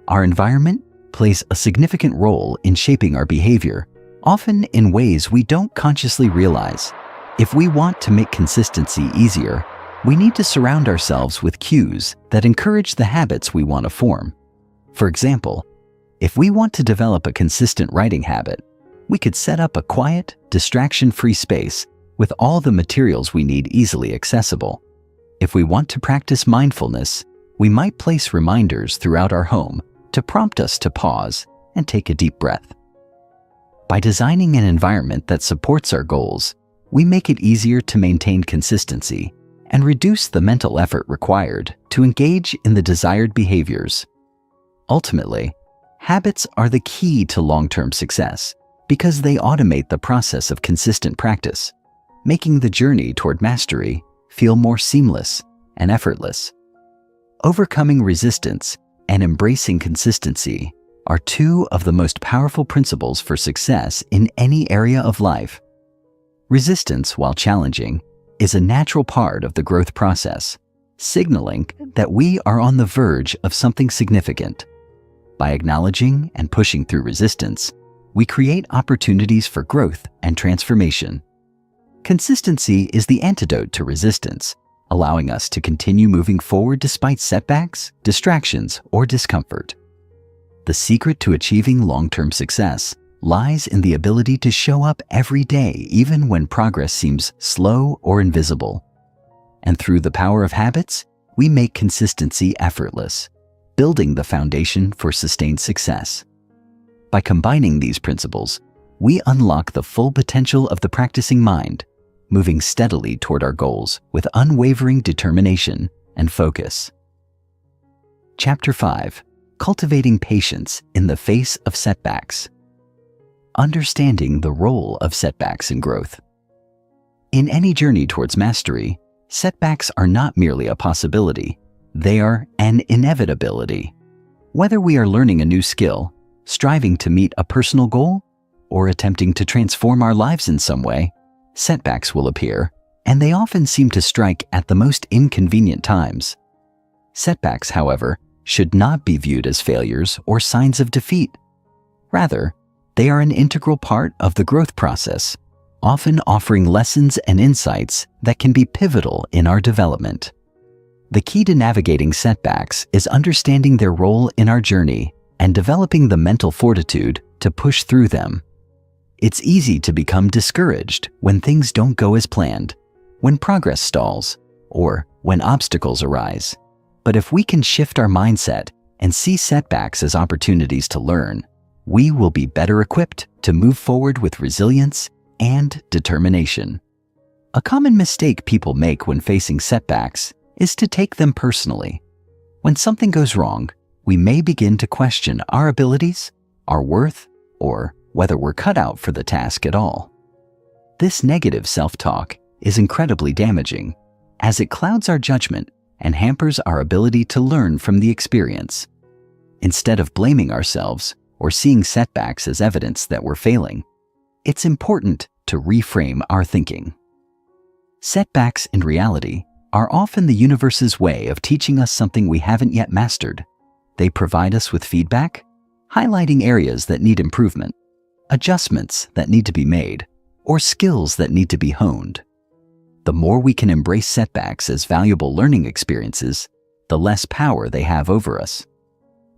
Our environment plays a significant role in shaping our behavior, often in ways we don't consciously realize. If we want to make consistency easier, we need to surround ourselves with cues that encourage the habits we want to form. For example, if we want to develop a consistent writing habit, we could set up a quiet, distraction-free space with all the materials we need easily accessible. If we want to practice mindfulness, we might place reminders throughout our home to prompt us to pause and take a deep breath. By designing an environment that supports our goals, we make it easier to maintain consistency and reduce the mental effort required to engage in the desired behaviors. Ultimately, habits are the key to long-term success because they automate the process of consistent practice, making the journey toward mastery feel more seamless and effortless. Overcoming resistance and embracing consistency are two of the most powerful principles for success in any area of life. Resistance, while challenging, is a natural part of the growth process, signaling that we are on the verge of something significant. By acknowledging and pushing through resistance, we create opportunities for growth and transformation. Consistency is the antidote to resistance, allowing us to continue moving forward despite setbacks, distractions, or discomfort. The secret to achieving long-term success lies in the ability to show up every day even when progress seems slow or invisible. And through the power of habits, we make consistency effortless, building the foundation for sustained success. By combining these principles, we unlock the full potential of the practicing mind, moving steadily toward our goals with unwavering determination and focus. Chapter 5: Cultivating Patience in the Face of Setbacks. Understanding the role of setbacks in growth. In any journey towards mastery, setbacks are not merely a possibility, they are an inevitability. Whether we are learning a new skill, striving to meet a personal goal, or attempting to transform our lives in some way, setbacks will appear, and they often seem to strike at the most inconvenient times. Setbacks, however, should not be viewed as failures or signs of defeat. Rather, they are an integral part of the growth process, often offering lessons and insights that can be pivotal in our development. The key to navigating setbacks is understanding their role in our journey and developing the mental fortitude to push through them. It's easy to become discouraged when things don't go as planned, when progress stalls, or when obstacles arise. But if we can shift our mindset and see setbacks as opportunities to learn, we will be better equipped to move forward with resilience and determination. A common mistake people make when facing setbacks is to take them personally. When something goes wrong, we may begin to question our abilities, our worth, or whether we're cut out for the task at all. This negative self-talk is incredibly damaging, as it clouds our judgment and hampers our ability to learn from the experience. Instead of blaming ourselves or seeing setbacks as evidence that we're failing, it's important to reframe our thinking. Setbacks, in reality, are often the universe's way of teaching us something we haven't yet mastered. They provide us with feedback, highlighting areas that need improvement, adjustments that need to be made, or skills that need to be honed. The more we can embrace setbacks as valuable learning experiences, the less power they have over us.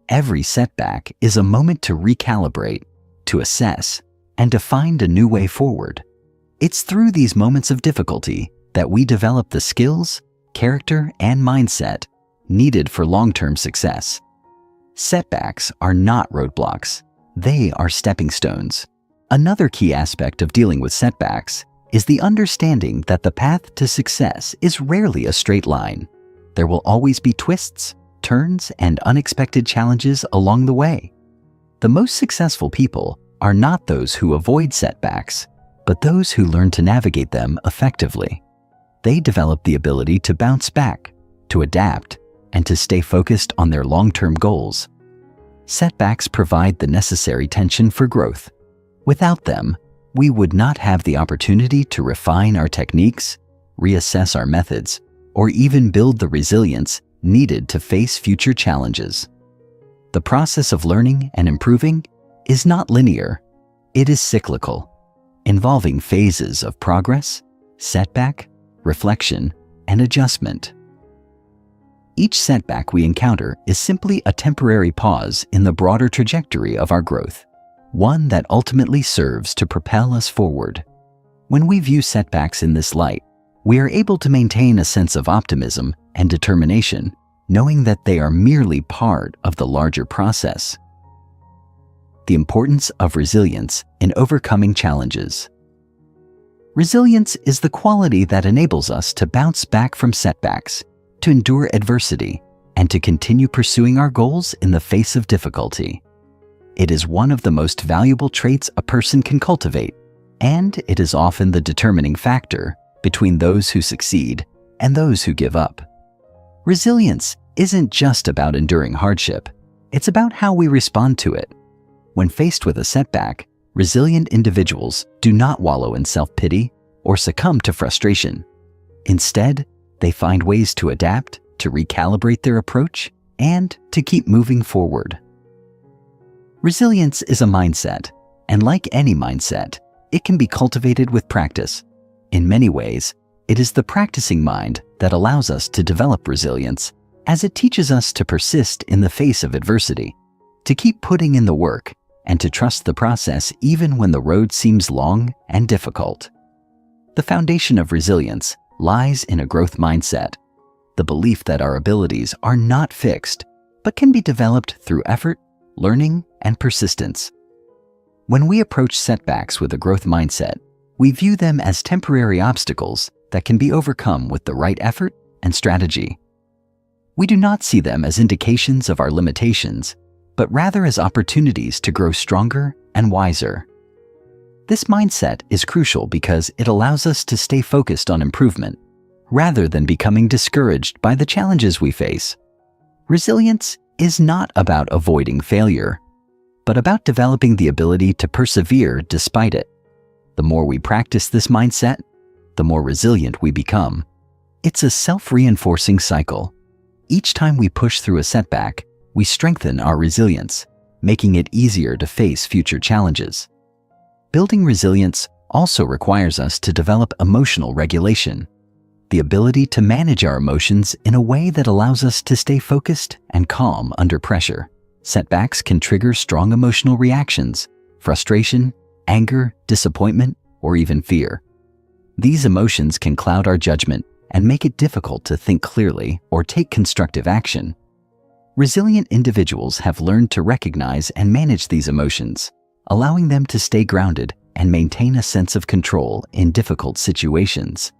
Every setback is a moment to recalibrate, to assess, and to find a new way forward. It's through these moments of difficulty that we develop the skills, character, and mindset needed for long-term success. Setbacks are not roadblocks. They are stepping stones. Another key aspect of dealing with setbacks is the understanding that the path to success is rarely a straight line. There will always be twists, turns, and unexpected challenges along the way. The most successful people are not those who avoid setbacks, but those who learn to navigate them effectively. They develop the ability to bounce back, to adapt, and to stay focused on their long-term goals. Setbacks provide the necessary tension for growth. Without them, we would not have the opportunity to refine our techniques, reassess our methods, or even build the resilience needed to face future challenges. The process of learning and improving is not linear. It is cyclical, involving phases of progress, setback, reflection, and adjustment. Each setback we encounter is simply a temporary pause in the broader trajectory of our growth, one that ultimately serves to propel us forward. When we view setbacks in this light, we are able to maintain a sense of optimism and determination, knowing that they are merely part of the larger process. The importance of resilience in overcoming challenges. Resilience is the quality that enables us to bounce back from setbacks, to endure adversity, and to continue pursuing our goals in the face of difficulty. It is one of the most valuable traits a person can cultivate, and it is often the determining factor between those who succeed and those who give up. Resilience isn't just about enduring hardship, it's about how we respond to it. When faced with a setback, resilient individuals do not wallow in self-pity or succumb to frustration. Instead, they find ways to adapt, to recalibrate their approach, and to keep moving forward. Resilience is a mindset, and like any mindset, it can be cultivated with practice. In many ways, it is the practicing mind that allows us to develop resilience, as it teaches us to persist in the face of adversity, to keep putting in the work, and to trust the process even when the road seems long and difficult. The foundation of resilience lies in a growth mindset, the belief that our abilities are not fixed, but can be developed through effort, learning, and persistence. When we approach setbacks with a growth mindset, we view them as temporary obstacles that can be overcome with the right effort and strategy. We do not see them as indications of our limitations, but rather as opportunities to grow stronger and wiser. This mindset is crucial because it allows us to stay focused on improvement, rather than becoming discouraged by the challenges we face. Resilience is not about avoiding failure, but about developing the ability to persevere despite it. The more we practice this mindset, the more resilient we become. It's a self-reinforcing cycle. Each time we push through a setback, we strengthen our resilience, making it easier to face future challenges. Building resilience also requires us to develop emotional regulation, the ability to manage our emotions in a way that allows us to stay focused and calm under pressure. Setbacks can trigger strong emotional reactions, frustration, anger, disappointment, or even fear. These emotions can cloud our judgment and make it difficult to think clearly or take constructive action. Resilient individuals have learned to recognize and manage these emotions, allowing them to stay grounded and maintain a sense of control in difficult situations.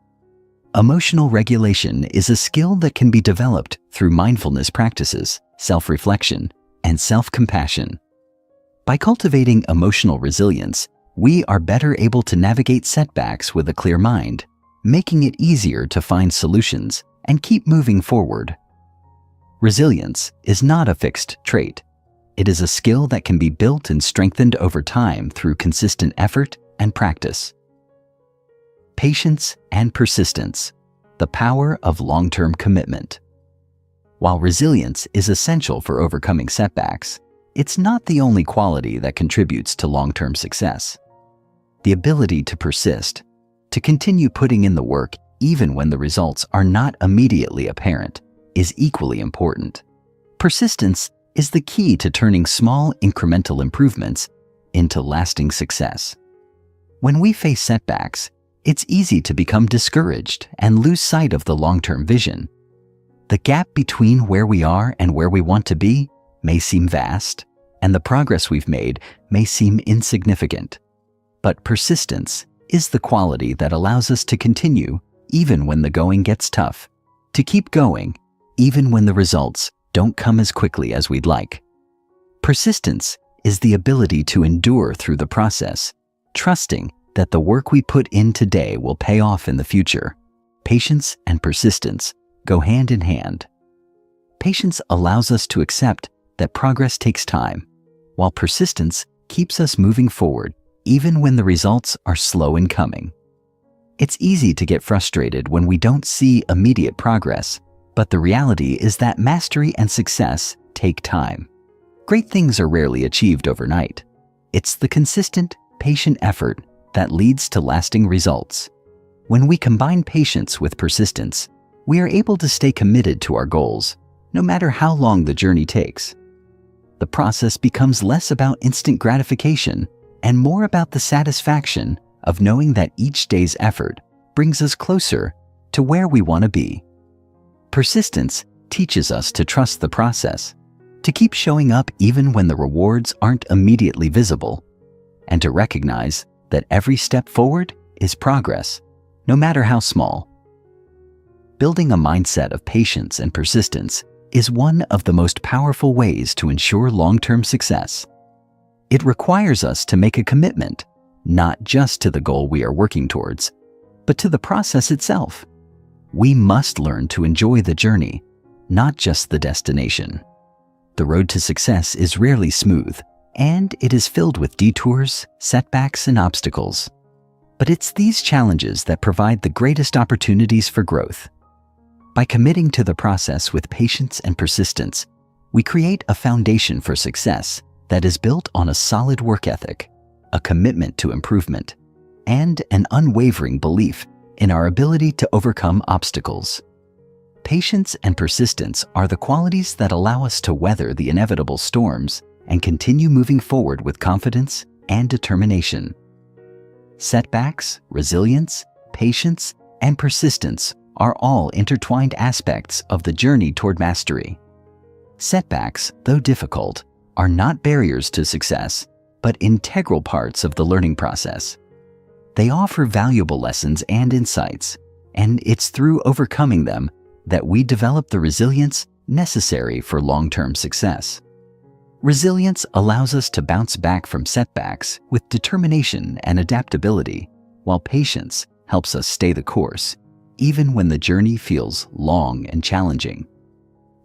Emotional regulation is a skill that can be developed through mindfulness practices, self-reflection, and self-compassion. By cultivating emotional resilience, we are better able to navigate setbacks with a clear mind, making it easier to find solutions and keep moving forward. Resilience is not a fixed trait. It is a skill that can be built and strengthened over time through consistent effort and practice. Patience and persistence, the power of long-term commitment. While resilience is essential for overcoming setbacks, it's not the only quality that contributes to long-term success. The ability to persist, to continue putting in the work even when the results are not immediately apparent, is equally important. Persistence is the key to turning small incremental improvements into lasting success. When we face setbacks, it's easy to become discouraged and lose sight of the long-term vision. The gap between where we are and where we want to be may seem vast, and the progress we've made may seem insignificant. But persistence is the quality that allows us to continue even when the going gets tough, to keep going even when the results don't come as quickly as we'd like. Persistence is the ability to endure through the process, trusting that the work we put in today will pay off in the future. Patience and persistence go hand in hand. Patience allows us to accept that progress takes time, while persistence keeps us moving forward even when the results are slow in coming. It's easy to get frustrated when we don't see immediate progress, but the reality is that mastery and success take time. Great things are rarely achieved overnight. It's the consistent, patient effort that leads to lasting results. When we combine patience with persistence, we are able to stay committed to our goals, no matter how long the journey takes. The process becomes less about instant gratification and more about the satisfaction of knowing that each day's effort brings us closer to where we want to be. Persistence teaches us to trust the process, to keep showing up even when the rewards aren't immediately visible, and to recognize that every step forward is progress, no matter how small. Building a mindset of patience and persistence is one of the most powerful ways to ensure long-term success. It requires us to make a commitment, not just to the goal we are working towards, but to the process itself. We must learn to enjoy the journey, not just the destination. The road to success is rarely smooth, and it is filled with detours, setbacks, and obstacles. But it's these challenges that provide the greatest opportunities for growth. By committing to the process with patience and persistence, we create a foundation for success that is built on a solid work ethic, a commitment to improvement, and an unwavering belief in our ability to overcome obstacles. Patience and persistence are the qualities that allow us to weather the inevitable storms and continue moving forward with confidence and determination. Setbacks, resilience, patience, and persistence are all intertwined aspects of the journey toward mastery. Setbacks, though difficult, are not barriers to success, but integral parts of the learning process. They offer valuable lessons and insights, and it's through overcoming them that we develop the resilience necessary for long-term success. Resilience allows us to bounce back from setbacks with determination and adaptability, while patience helps us stay the course, even when the journey feels long and challenging.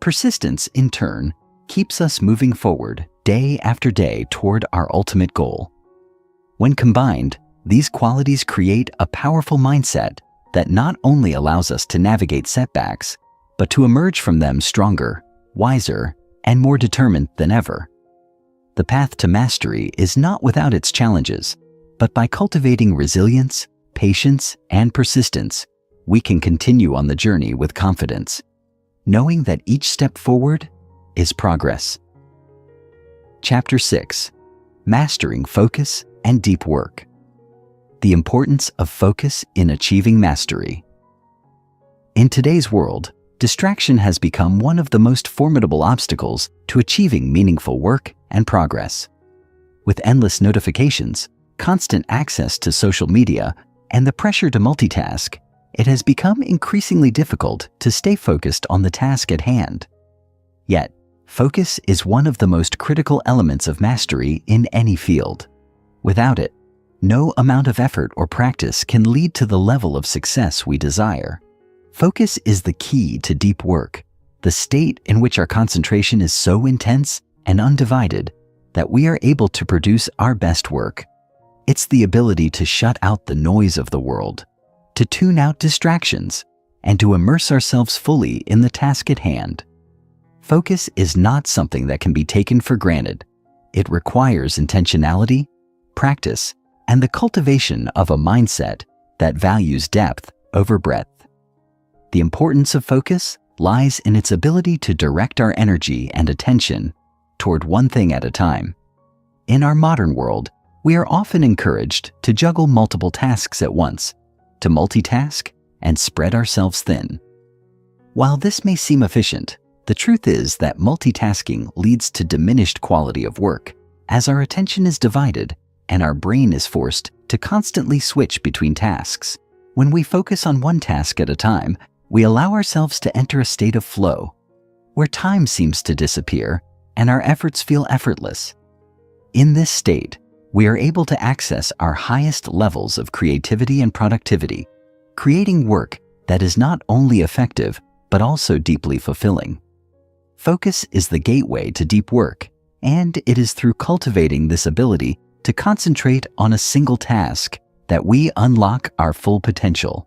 Persistence, in turn, keeps us moving forward day after day toward our ultimate goal. When combined, these qualities create a powerful mindset that not only allows us to navigate setbacks, but to emerge from them stronger, wiser, and more determined than ever. The path to mastery is not without its challenges, but by cultivating resilience, patience, and persistence, we can continue on the journey with confidence, knowing that each step forward is progress. Chapter 6: Mastering Focus and Deep Work. The importance of focus in achieving mastery. In today's world, distraction has become one of the most formidable obstacles to achieving meaningful work and progress. With endless notifications, constant access to social media, and the pressure to multitask, it has become increasingly difficult to stay focused on the task at hand. Yet, focus is one of the most critical elements of mastery in any field. Without it, no amount of effort or practice can lead to the level of success we desire. Focus is the key to deep work, the state in which our concentration is so intense and undivided that we are able to produce our best work. It's the ability to shut out the noise of the world, to tune out distractions, and to immerse ourselves fully in the task at hand. Focus is not something that can be taken for granted. It requires intentionality, practice, and the cultivation of a mindset that values depth over breadth. The importance of focus lies in its ability to direct our energy and attention toward one thing at a time. In our modern world, we are often encouraged to juggle multiple tasks at once, to multitask and spread ourselves thin. While this may seem efficient, The truth is that multitasking leads to diminished quality of work, as our attention is divided and our brain is forced to constantly switch between tasks. When we focus on one task at a time, we allow ourselves to enter a state of flow, where time seems to disappear and our efforts feel effortless. In this state, we are able to access our highest levels of creativity and productivity, creating work that is not only effective, but also deeply fulfilling. Focus is the gateway to deep work, and it is through cultivating this ability to concentrate on a single task that we unlock our full potential.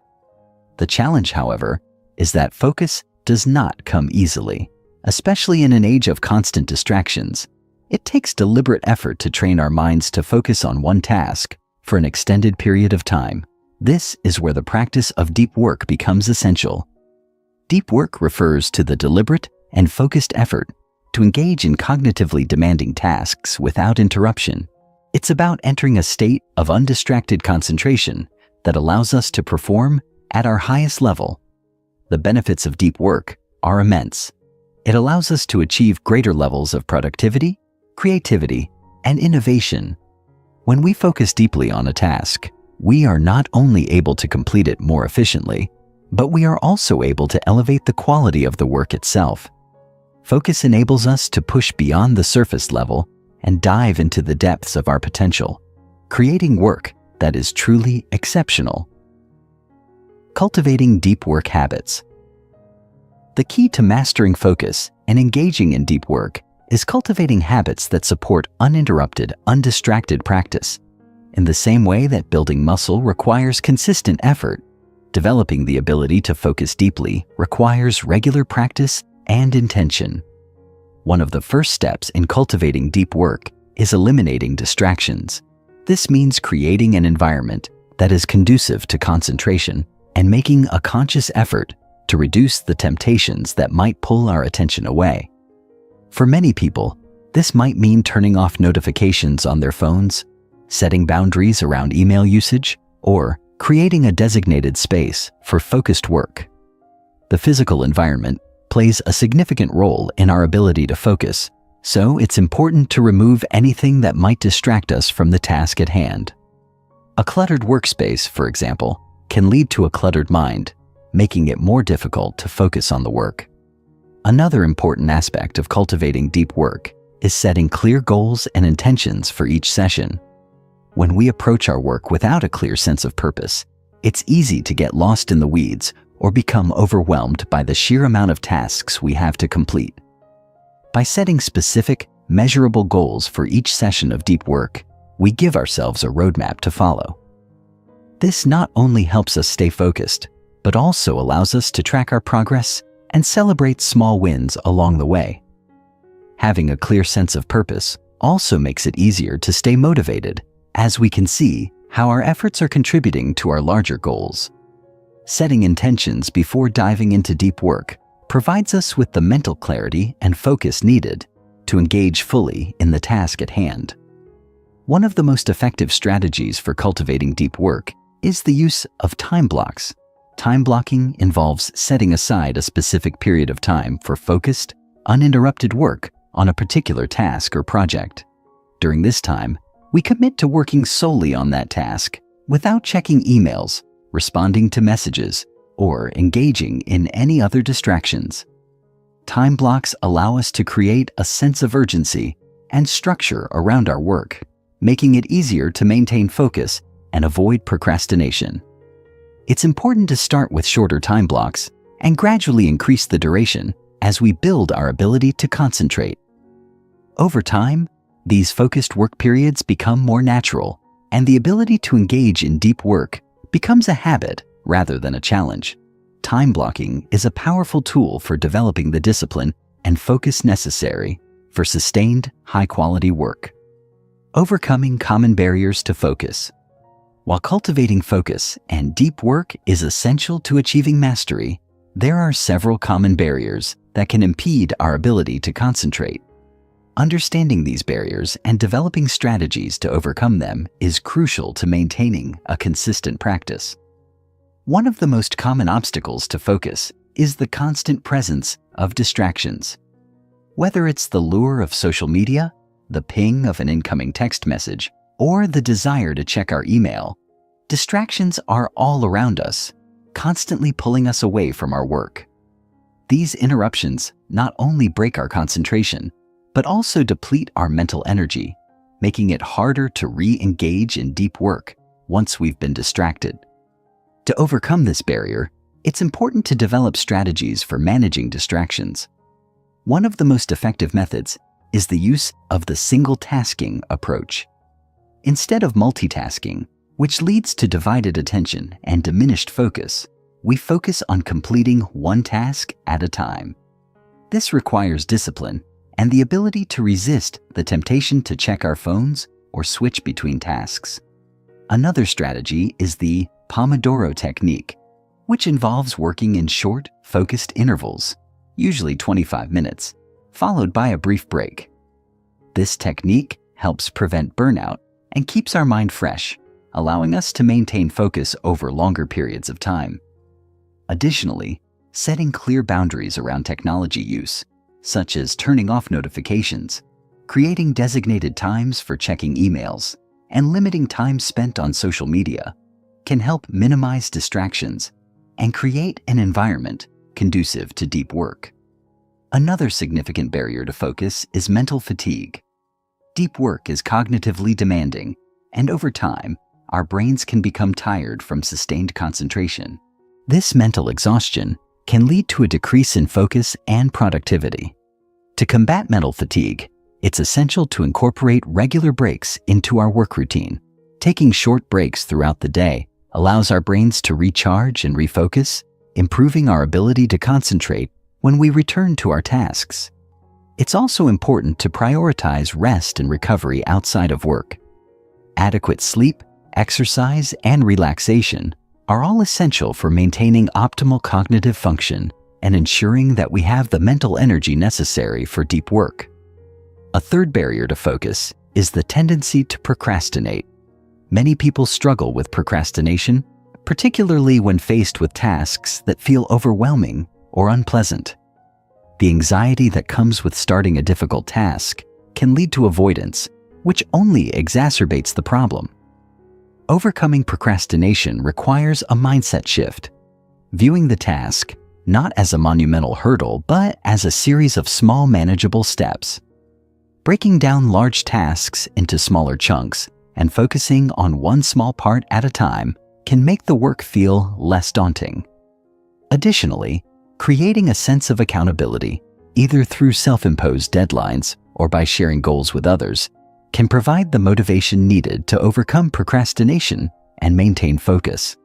The challenge, however, is that focus does not come easily, especially in an age of constant distractions. It takes deliberate effort to train our minds to focus on one task for an extended period of time. This is where the practice of deep work becomes essential. Deep work refers to the deliberate and focused effort to engage in cognitively demanding tasks without interruption. It's about entering a state of undistracted concentration that allows us to perform at our highest level. The benefits of deep work are immense. It allows us to achieve greater levels of productivity, creativity, and innovation. When we focus deeply on a task, we are not only able to complete it more efficiently, but we are also able to elevate the quality of the work itself. Focus enables us to push beyond the surface level and dive into the depths of our potential, creating work that is truly exceptional. Cultivating deep work habits. The key to mastering focus and engaging in deep work is cultivating habits that support uninterrupted, undistracted practice. In the same way that building muscle requires consistent effort, developing the ability to focus deeply requires regular practice and intention. One of the first steps in cultivating deep work is eliminating distractions. This means creating an environment that is conducive to concentration and making a conscious effort to reduce the temptations that might pull our attention away. For many people, this might mean turning off notifications on their phones, setting boundaries around email usage, or creating a designated space for focused work. The physical environment plays a significant role in our ability to focus, so it's important to remove anything that might distract us from the task at hand. A cluttered workspace, for example, can lead to a cluttered mind, making it more difficult to focus on the work. Another important aspect of cultivating deep work is setting clear goals and intentions for each session. When we approach our work without a clear sense of purpose, it's easy to get lost in the weeds or become overwhelmed by the sheer amount of tasks we have to complete. By setting specific, measurable goals for each session of deep work, we give ourselves a roadmap to follow. This not only helps us stay focused, but also allows us to track our progress and celebrate small wins along the way. Having a clear sense of purpose also makes it easier to stay motivated, as we can see how our efforts are contributing to our larger goals. Setting intentions before diving into deep work provides us with the mental clarity and focus needed to engage fully in the task at hand. One of the most effective strategies for cultivating deep work is the use of time blocks. Time blocking involves setting aside a specific period of time for focused, uninterrupted work on a particular task or project. During this time, we commit to working solely on that task without checking emails, responding to messages, or engaging in any other distractions. Time blocks allow us to create a sense of urgency and structure around our work, making it easier to maintain focus and avoid procrastination. It's important to start with shorter time blocks and gradually increase the duration as we build our ability to concentrate. Over time, these focused work periods become more natural, and the ability to engage in deep work becomes a habit rather than a challenge. Time blocking is a powerful tool for developing the discipline and focus necessary for sustained, high-quality work. Overcoming common barriers to focus. While cultivating focus and deep work is essential to achieving mastery, there are several common barriers that can impede our ability to concentrate. Understanding these barriers and developing strategies to overcome them is crucial to maintaining a consistent practice. One of the most common obstacles to focus is the constant presence of distractions. Whether it's the lure of social media, the ping of an incoming text message, or the desire to check our email, distractions are all around us, constantly pulling us away from our work. These interruptions not only break our concentration, but also deplete our mental energy, making it harder to re-engage in deep work once we've been distracted. To overcome this barrier, it's important to develop strategies for managing distractions. One of the most effective methods is the use of the single-tasking approach. Instead of multitasking, which leads to divided attention and diminished focus, we focus on completing one task at a time. This requires discipline and the ability to resist the temptation to check our phones or switch between tasks. Another strategy is the Pomodoro technique, which involves working in short, focused intervals, usually 25 minutes, followed by a brief break. This technique helps prevent burnout and keeps our mind fresh, allowing us to maintain focus over longer periods of time. Additionally, setting clear boundaries around technology use, such as turning off notifications, creating designated times for checking emails, and limiting time spent on social media, can help minimize distractions and create an environment conducive to deep work. Another significant barrier to focus is mental fatigue. Deep work is cognitively demanding, and over time, our brains can become tired from sustained concentration. This mental exhaustion can lead to a decrease in focus and productivity. To combat mental fatigue, it's essential to incorporate regular breaks into our work routine. Taking short breaks throughout the day allows our brains to recharge and refocus, improving our ability to concentrate when we return to our tasks. It's also important to prioritize rest and recovery outside of work. Adequate sleep, exercise, and relaxation are all essential for maintaining optimal cognitive function and ensuring that we have the mental energy necessary for deep work. A third barrier to focus is the tendency to procrastinate. Many people struggle with procrastination, particularly when faced with tasks that feel overwhelming or unpleasant. The anxiety that comes with starting a difficult task can lead to avoidance, which only exacerbates the problem. Overcoming procrastination requires a mindset shift, viewing the task not as a monumental hurdle, but as a series of small, manageable steps. Breaking down large tasks into smaller chunks and focusing on one small part at a time can make the work feel less daunting. Additionally, creating a sense of accountability, either through self-imposed deadlines or by sharing goals with others, can provide the motivation needed to overcome procrastination and maintain focus.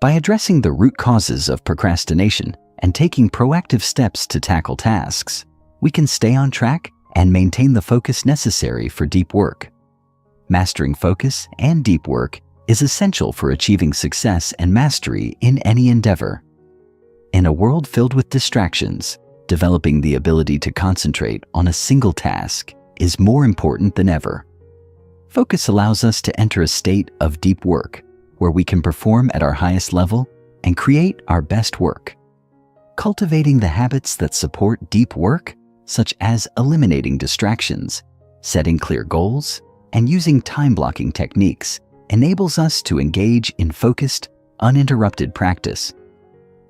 By addressing the root causes of procrastination and taking proactive steps to tackle tasks, we can stay on track and maintain the focus necessary for deep work. Mastering focus and deep work is essential for achieving success and mastery in any endeavor. In a world filled with distractions, developing the ability to concentrate on a single task is more important than ever. Focus allows us to enter a state of deep work where we can perform at our highest level and create our best work. Cultivating the habits that support deep work, such as eliminating distractions, setting clear goals, and using time-blocking techniques, enables us to engage in focused, uninterrupted practice.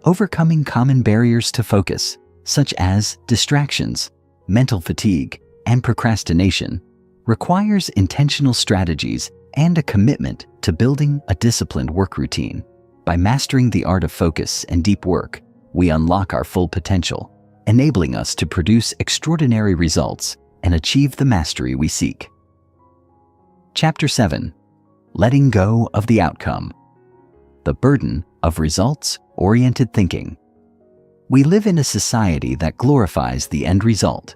Overcoming common barriers to focus, such as distractions, mental fatigue, and procrastination, requires intentional strategies and a commitment to building a disciplined work routine. By mastering the art of focus and deep work, we unlock our full potential, enabling us to produce extraordinary results and achieve the mastery we seek. Chapter 7. Letting go of the outcome. The burden of results-oriented thinking. We live in a society that glorifies the end result.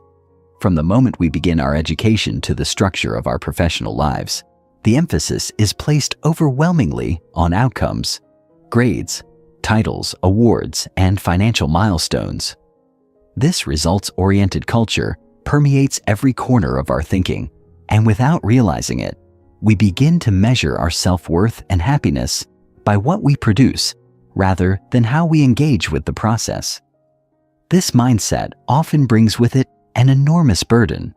From the moment we begin our education to the structure of our professional lives, the emphasis is placed overwhelmingly on outcomes, grades, titles, awards, and financial milestones. This results-oriented culture permeates every corner of our thinking, and without realizing it, we begin to measure our self-worth and happiness by what we produce rather than how we engage with the process. This mindset often brings with it an enormous burden.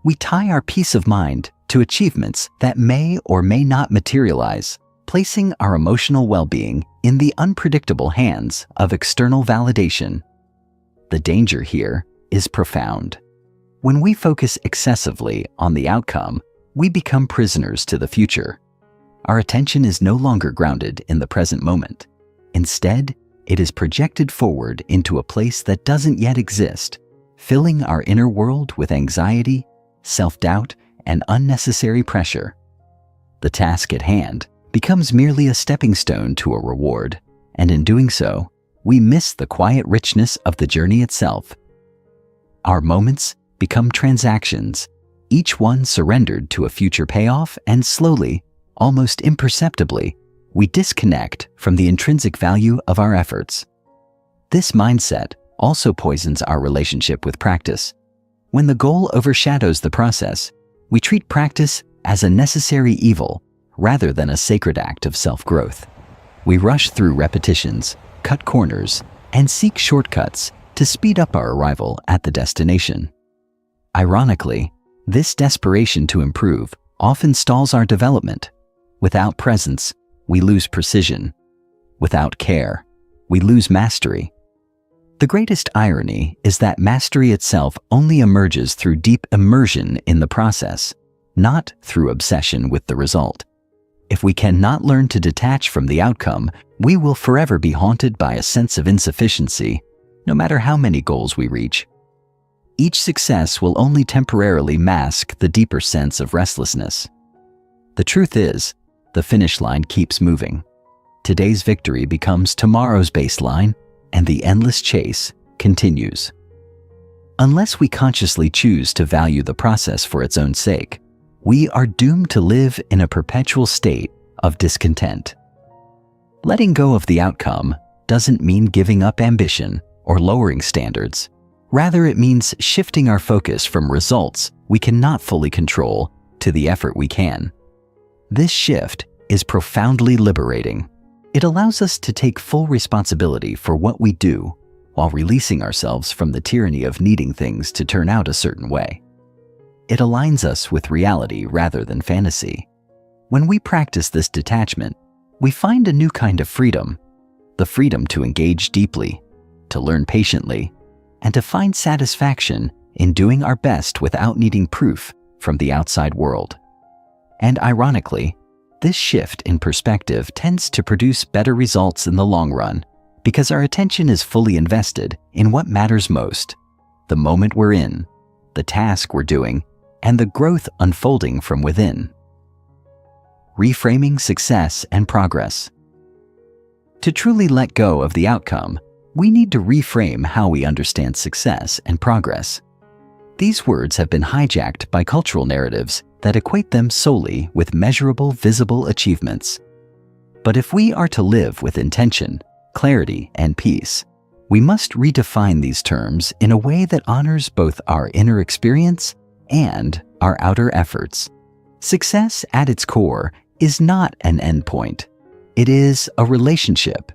We tie our peace of mind to achievements that may or may not materialize, placing our emotional well-being in the unpredictable hands of external validation. The danger here is profound. When we focus excessively on the outcome, we become prisoners to the future. Our attention is no longer grounded in the present moment. Instead, it is projected forward into a place that doesn't yet exist, filling our inner world with anxiety, self-doubt, and unnecessary pressure. The task at hand becomes merely a stepping stone to a reward, and in doing so, we miss the quiet richness of the journey itself. Our moments become transactions, each one surrendered to a future payoff, and slowly, almost imperceptibly, we disconnect from the intrinsic value of our efforts. This mindset also poisons our relationship with practice. When the goal overshadows the process, we treat practice as a necessary evil rather than a sacred act of self-growth. We rush through repetitions, cut corners, and seek shortcuts to speed up our arrival at the destination. Ironically, this desperation to improve often stalls our development. Without presence, we lose precision. Without care, we lose mastery. The greatest irony is that mastery itself only emerges through deep immersion in the process, not through obsession with the result. If we cannot learn to detach from the outcome, we will forever be haunted by a sense of insufficiency, no matter how many goals we reach. Each success will only temporarily mask the deeper sense of restlessness. The truth is, the finish line keeps moving. Today's victory becomes tomorrow's baseline, and the endless chase continues. Unless we consciously choose to value the process for its own sake, we are doomed to live in a perpetual state of discontent. Letting go of the outcome doesn't mean giving up ambition or lowering standards. Rather, it means shifting our focus from results we cannot fully control to the effort we can. This shift is profoundly liberating. It allows us to take full responsibility for what we do while releasing ourselves from the tyranny of needing things to turn out a certain way. It aligns us with reality rather than fantasy. When we practice this detachment, we find a new kind of freedom, the freedom to engage deeply, to learn patiently, and to find satisfaction in doing our best without needing proof from the outside world. And ironically, this shift in perspective tends to produce better results in the long run because our attention is fully invested in what matters most: the moment we're in, the task we're doing, and the growth unfolding from within. Reframing success and progress. To truly let go of the outcome, we need to reframe how we understand success and progress. These words have been hijacked by cultural narratives that equate them solely with measurable, visible achievements. But if we are to live with intention, clarity, and peace, we must redefine these terms in a way that honors both our inner experience and our outer efforts. Success at its core is not an endpoint. It is a relationship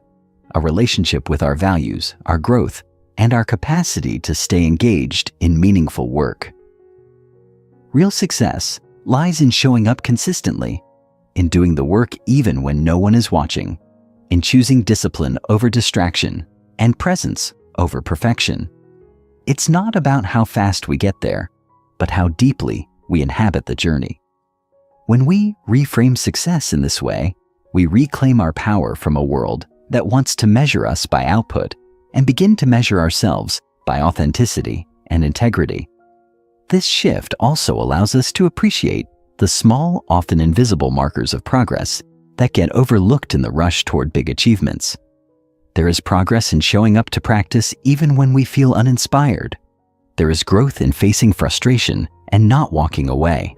with our values, our growth, and our capacity to stay engaged in meaningful work. Real success lies in showing up consistently, in doing the work even when no one is watching, in choosing discipline over distraction and presence over perfection. It's not about how fast we get there, but how deeply we inhabit the journey. When we reframe success in this way, we reclaim our power from a world that wants to measure us by output and begin to measure ourselves by authenticity and integrity. This shift also allows us to appreciate the small, often invisible markers of progress that get overlooked in the rush toward big achievements. There is progress in showing up to practice even when we feel uninspired. There is growth in facing frustration and not walking away.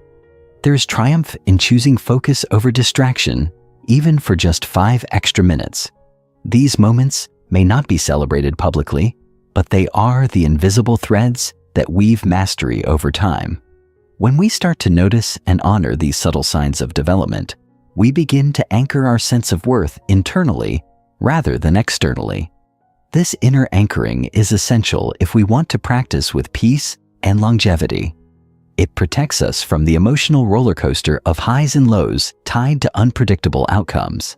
There is triumph in choosing focus over distraction, even for just 5 extra minutes. These moments may not be celebrated publicly, but they are the invisible threads that weave mastery over time. When we start to notice and honor these subtle signs of development, we begin to anchor our sense of worth internally rather than externally. This inner anchoring is essential if we want to practice with peace and longevity. It protects us from the emotional roller coaster of highs and lows tied to unpredictable outcomes.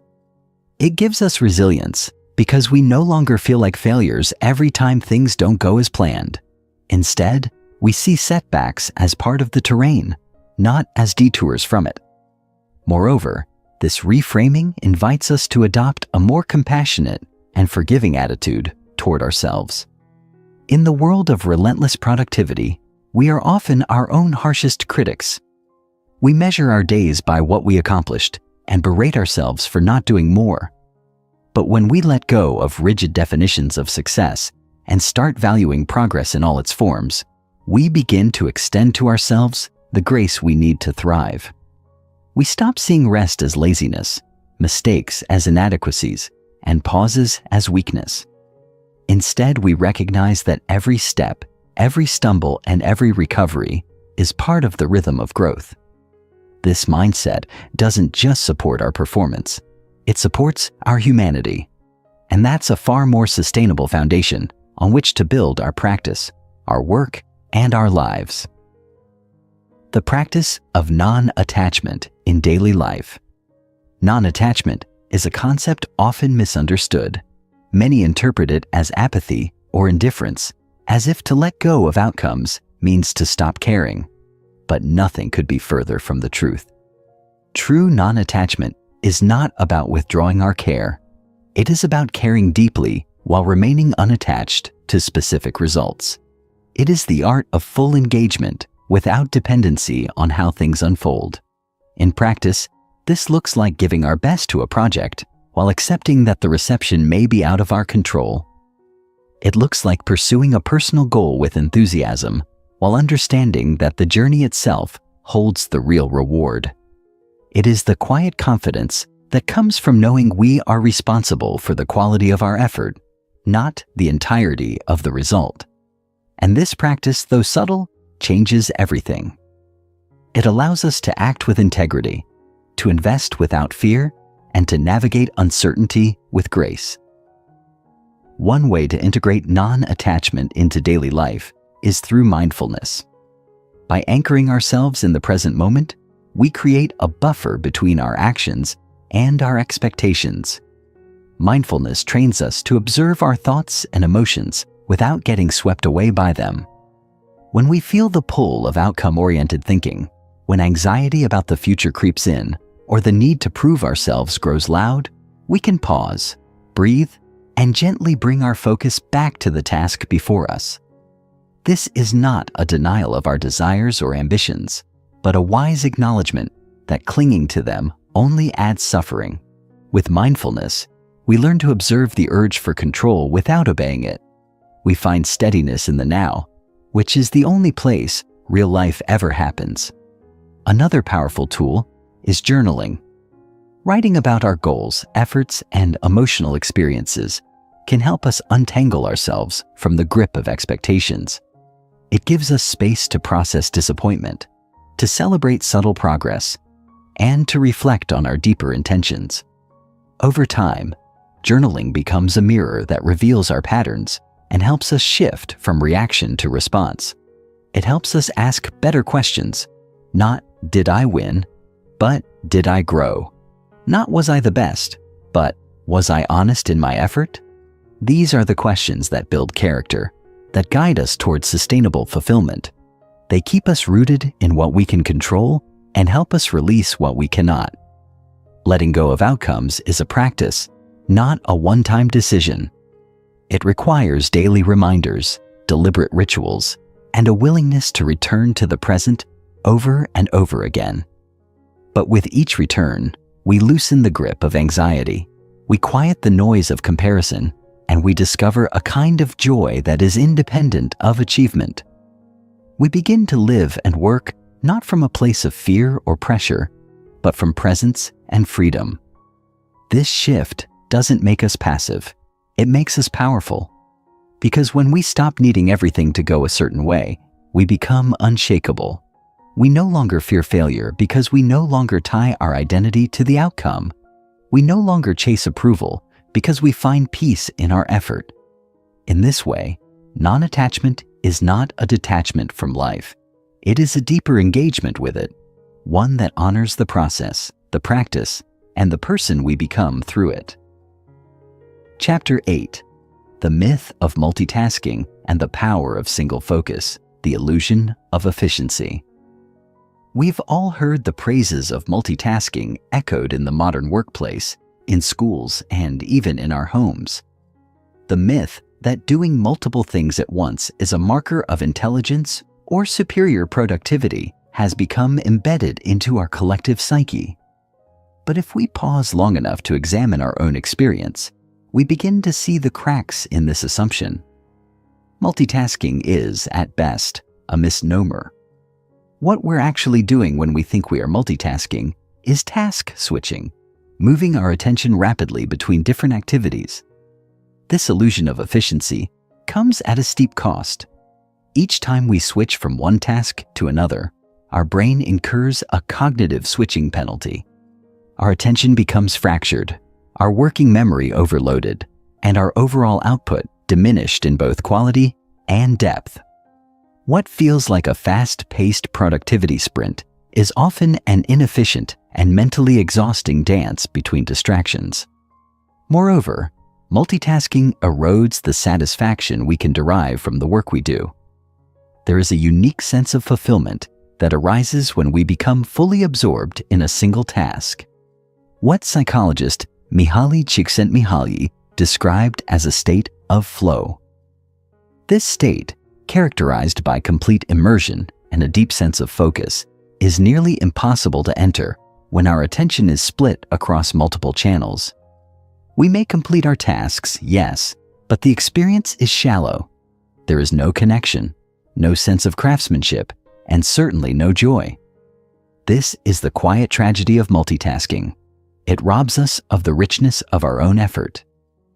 It gives us resilience because we no longer feel like failures every time things don't go as planned. Instead, we see setbacks as part of the terrain, not as detours from it. Moreover, this reframing invites us to adopt a more compassionate and forgiving attitude toward ourselves. In the world of relentless productivity, we are often our own harshest critics. We measure our days by what we accomplished and berate ourselves for not doing more. But when we let go of rigid definitions of success and start valuing progress in all its forms, we begin to extend to ourselves the grace we need to thrive. We stop seeing rest as laziness, mistakes as inadequacies, and pauses as weakness. Instead, we recognize that every step, every stumble, and every recovery is part of the rhythm of growth. This mindset doesn't just support our performance, it supports our humanity. And that's a far more sustainable foundation on which to build our practice, our work, and our lives. The practice of non-attachment in daily life. Non-attachment is a concept often misunderstood. Many interpret it as apathy or indifference, as if to let go of outcomes means to stop caring. But nothing could be further from the truth. True non-attachment is not about withdrawing our care. It is about caring deeply while remaining unattached to specific results. It is the art of full engagement without dependency on how things unfold. In practice, this looks like giving our best to a project while accepting that the reception may be out of our control. It looks like pursuing a personal goal with enthusiasm while understanding that the journey itself holds the real reward. It is the quiet confidence that comes from knowing we are responsible for the quality of our effort, not the entirety of the result. And this practice, though subtle, changes everything. It allows us to act with integrity, to invest without fear, and to navigate uncertainty with grace. One way to integrate non-attachment into daily life is through mindfulness. By anchoring ourselves in the present moment, we create a buffer between our actions and our expectations. Mindfulness trains us to observe our thoughts and emotions without getting swept away by them. When we feel the pull of outcome-oriented thinking, when anxiety about the future creeps in, or the need to prove ourselves grows loud, we can pause, breathe, and gently bring our focus back to the task before us. This is not a denial of our desires or ambitions, but a wise acknowledgement that clinging to them only adds suffering. With mindfulness, we learn to observe the urge for control without obeying it. We find steadiness in the now, which is the only place real life ever happens. Another powerful tool is journaling. Writing about our goals, efforts, and emotional experiences can help us untangle ourselves from the grip of expectations. It gives us space to process disappointment, to celebrate subtle progress, and to reflect on our deeper intentions. Over time, journaling becomes a mirror that reveals our patterns and helps us shift from reaction to response. It helps us ask better questions, not "Did I win?" but "Did I grow?" Not "Was I the best?" but "Was I honest in my effort?" These are the questions that build character, that guide us towards sustainable fulfillment. They keep us rooted in what we can control and help us release what we cannot. Letting go of outcomes is a practice, not a one-time decision. It requires daily reminders, deliberate rituals, and a willingness to return to the present over and over again. But with each return, we loosen the grip of anxiety, we quiet the noise of comparison, and we discover a kind of joy that is independent of achievement. We begin to live and work not from a place of fear or pressure, but from presence and freedom. This shift doesn't make us passive, it makes us powerful. Because when we stop needing everything to go a certain way, we become unshakable. We no longer fear failure because we no longer tie our identity to the outcome. We no longer chase approval because we find peace in our effort. In this way, non-attachment is not a detachment from life. It is a deeper engagement with it, one that honors the process, the practice, and the person we become through it. Chapter 8. The Myth of Multitasking and the Power of Single Focus, the Illusion of Efficiency. We've all heard the praises of multitasking echoed in the modern workplace, in schools, and even in our homes. The myth that doing multiple things at once is a marker of intelligence or superior productivity has become embedded into our collective psyche. But if we pause long enough to examine our own experience, we begin to see the cracks in this assumption. Multitasking is, at best, a misnomer. What we're actually doing when we think we are multitasking is task switching, moving our attention rapidly between different activities. This illusion of efficiency comes at a steep cost. Each time we switch from one task to another, our brain incurs a cognitive switching penalty. Our attention becomes fractured, our working memory overloaded, and our overall output diminished in both quality and depth. What feels like a fast-paced productivity sprint is often an inefficient and mentally exhausting dance between distractions. Moreover, multitasking erodes the satisfaction we can derive from the work we do. There is a unique sense of fulfillment that arises when we become fully absorbed in a single task. What psychologist Mihaly Csikszentmihalyi described as a state of flow. This state, characterized by complete immersion and a deep sense of focus, is nearly impossible to enter when our attention is split across multiple channels. We may complete our tasks, yes, but the experience is shallow. There is no connection, no sense of craftsmanship, and certainly no joy. This is the quiet tragedy of multitasking. It robs us of the richness of our own effort.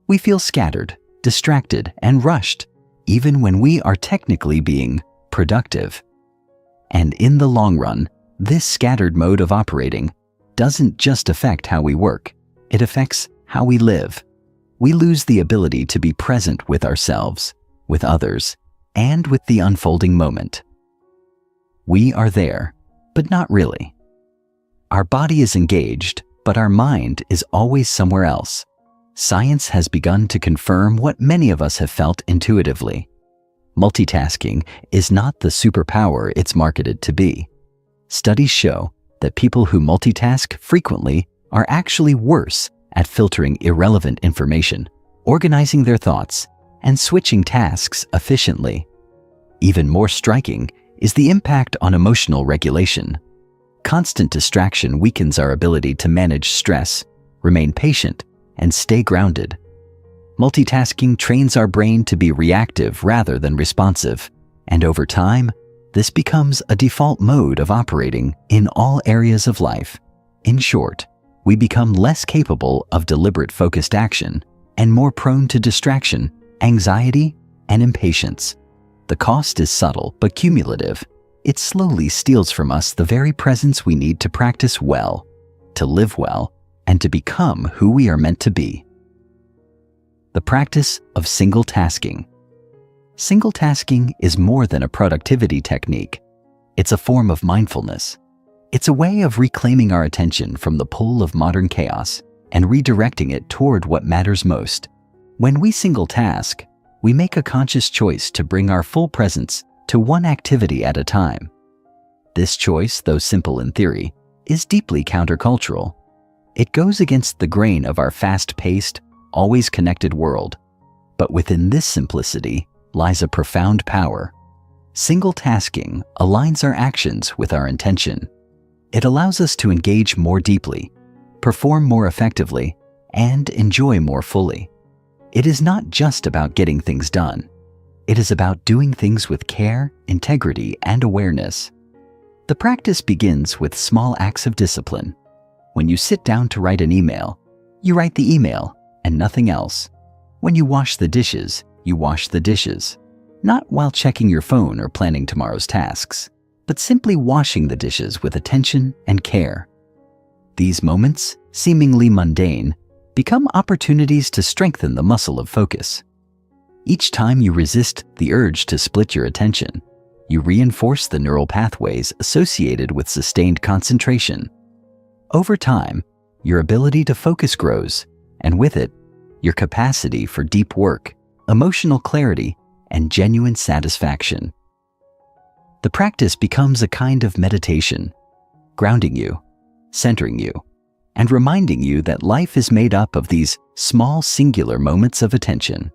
We feel scattered, distracted, and rushed, even when we are technically being productive. And in the long run, this scattered mode of operating doesn't just affect how we work, it affects how we live. We lose the ability to be present with ourselves, with others, and with the unfolding moment. We are there, but not really. Our body is engaged, but our mind is always somewhere else. Science has begun to confirm what many of us have felt intuitively. Multitasking is not the superpower it's marketed to be. Studies show that people who multitask frequently are actually worse at filtering irrelevant information, organizing their thoughts, and switching tasks efficiently. Even more striking is the impact on emotional regulation. Constant distraction weakens our ability to manage stress, remain patient, and stay grounded. Multitasking trains our brain to be reactive rather than responsive, and over time, this becomes a default mode of operating in all areas of life. In short, we become less capable of deliberate focused action and more prone to distraction, anxiety, and impatience. The cost is subtle but cumulative. It slowly steals from us the very presence we need to practice well, to live well, and to become who we are meant to be. The practice of single tasking. Single tasking is more than a productivity technique. It's a form of mindfulness. It's a way of reclaiming our attention from the pull of modern chaos and redirecting it toward what matters most. When we single task, we make a conscious choice to bring our full presence to one activity at a time. This choice, though simple in theory, is deeply countercultural. It goes against the grain of our fast-paced, always connected world. But within this simplicity lies a profound power. Single tasking aligns our actions with our intention. It allows us to engage more deeply, perform more effectively, and enjoy more fully. It is not just about getting things done. It is about doing things with care, integrity, and awareness. The practice begins with small acts of discipline. When you sit down to write an email, you write the email and nothing else. When you wash the dishes, you wash the dishes. Not while checking your phone or planning tomorrow's tasks, but simply washing the dishes with attention and care. These moments, seemingly mundane, become opportunities to strengthen the muscle of focus. Each time you resist the urge to split your attention, you reinforce the neural pathways associated with sustained concentration. Over time, your ability to focus grows, and with it, your capacity for deep work, emotional clarity, and genuine satisfaction. The practice becomes a kind of meditation, grounding you, centering you, and reminding you that life is made up of these small singular moments of attention.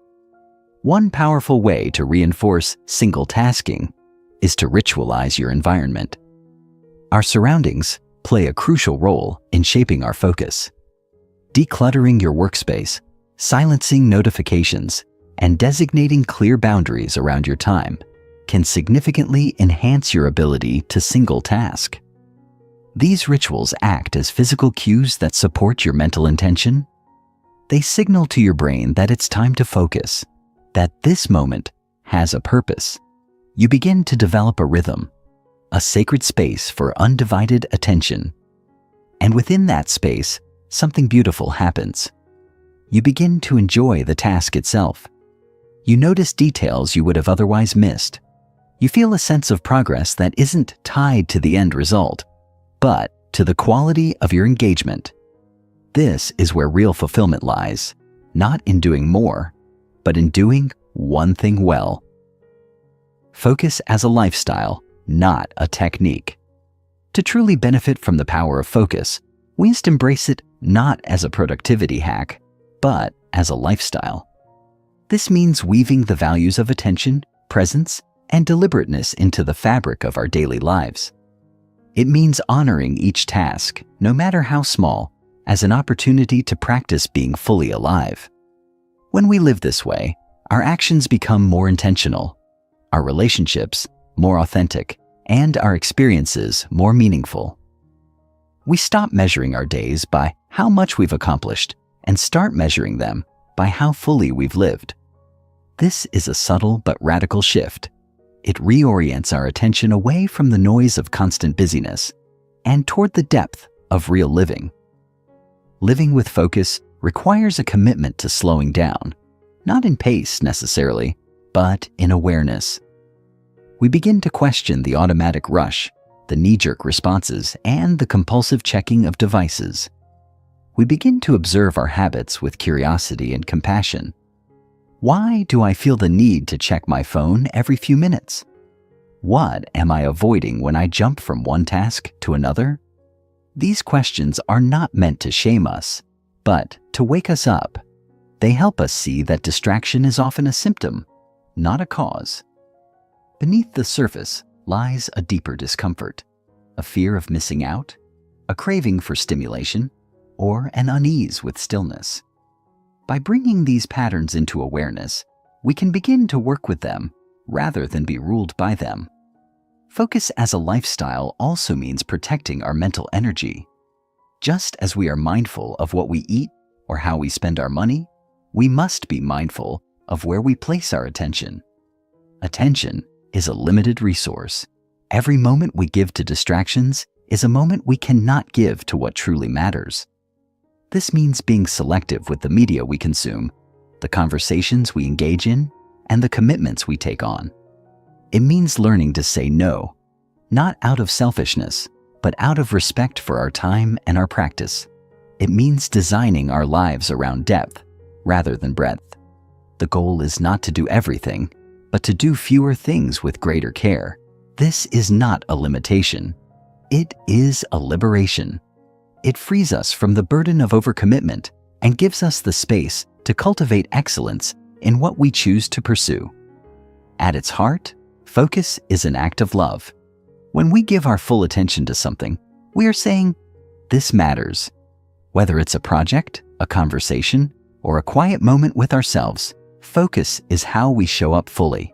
One powerful way to reinforce single tasking is to ritualize your environment. Our surroundings play a crucial role in shaping our focus. Decluttering your workspace, silencing notifications, and designating clear boundaries around your time can significantly enhance your ability to single task. These rituals act as physical cues that support your mental intention. They signal to your brain that it's time to focus, that this moment has a purpose. You begin to develop a rhythm, a sacred space for undivided attention. And within that space, something beautiful happens. You begin to enjoy the task itself. You notice details you would have otherwise missed. You feel a sense of progress that isn't tied to the end result, but to the quality of your engagement. This is where real fulfillment lies, not in doing more, but in doing one thing well. Focus as a lifestyle, not a technique. To truly benefit from the power of focus, we must embrace it not as a productivity hack, but as a lifestyle. This means weaving the values of attention, presence, and deliberateness into the fabric of our daily lives. It means honoring each task, no matter how small, as an opportunity to practice being fully alive. When we live this way, our actions become more intentional, our relationships more authentic, and our experiences more meaningful. We stop measuring our days by how much we've accomplished and start measuring them by how fully we've lived. This is a subtle but radical shift. It reorients our attention away from the noise of constant busyness and toward the depth of real living. Living with focus requires a commitment to slowing down, not in pace necessarily, but in awareness. We begin to question the automatic rush, the knee-jerk responses, and the compulsive checking of devices. We begin to observe our habits with curiosity and compassion. Why do I feel the need to check my phone every few minutes? What am I avoiding when I jump from one task to another? These questions are not meant to shame us, but to wake us up. They help us see that distraction is often a symptom, not a cause. Beneath the surface lies a deeper discomfort, a fear of missing out, a craving for stimulation, or an unease with stillness. By bringing these patterns into awareness, we can begin to work with them rather than be ruled by them. Focus as a lifestyle also means protecting our mental energy. Just as we are mindful of what we eat or how we spend our money, we must be mindful of where we place our attention. Attention is a limited resource. Every moment we give to distractions is a moment we cannot give to what truly matters. This means being selective with the media we consume, the conversations we engage in, and the commitments we take on. It means learning to say no, not out of selfishness, but out of respect for our time and our practice. It means designing our lives around depth rather than breadth. The goal is not to do everything, but to do fewer things with greater care. This is not a limitation. It is a liberation. It frees us from the burden of overcommitment and gives us the space to cultivate excellence in what we choose to pursue. At its heart, focus is an act of love. When we give our full attention to something, we are saying, "This matters." Whether it's a project, a conversation, or a quiet moment with ourselves, focus is how we show up fully.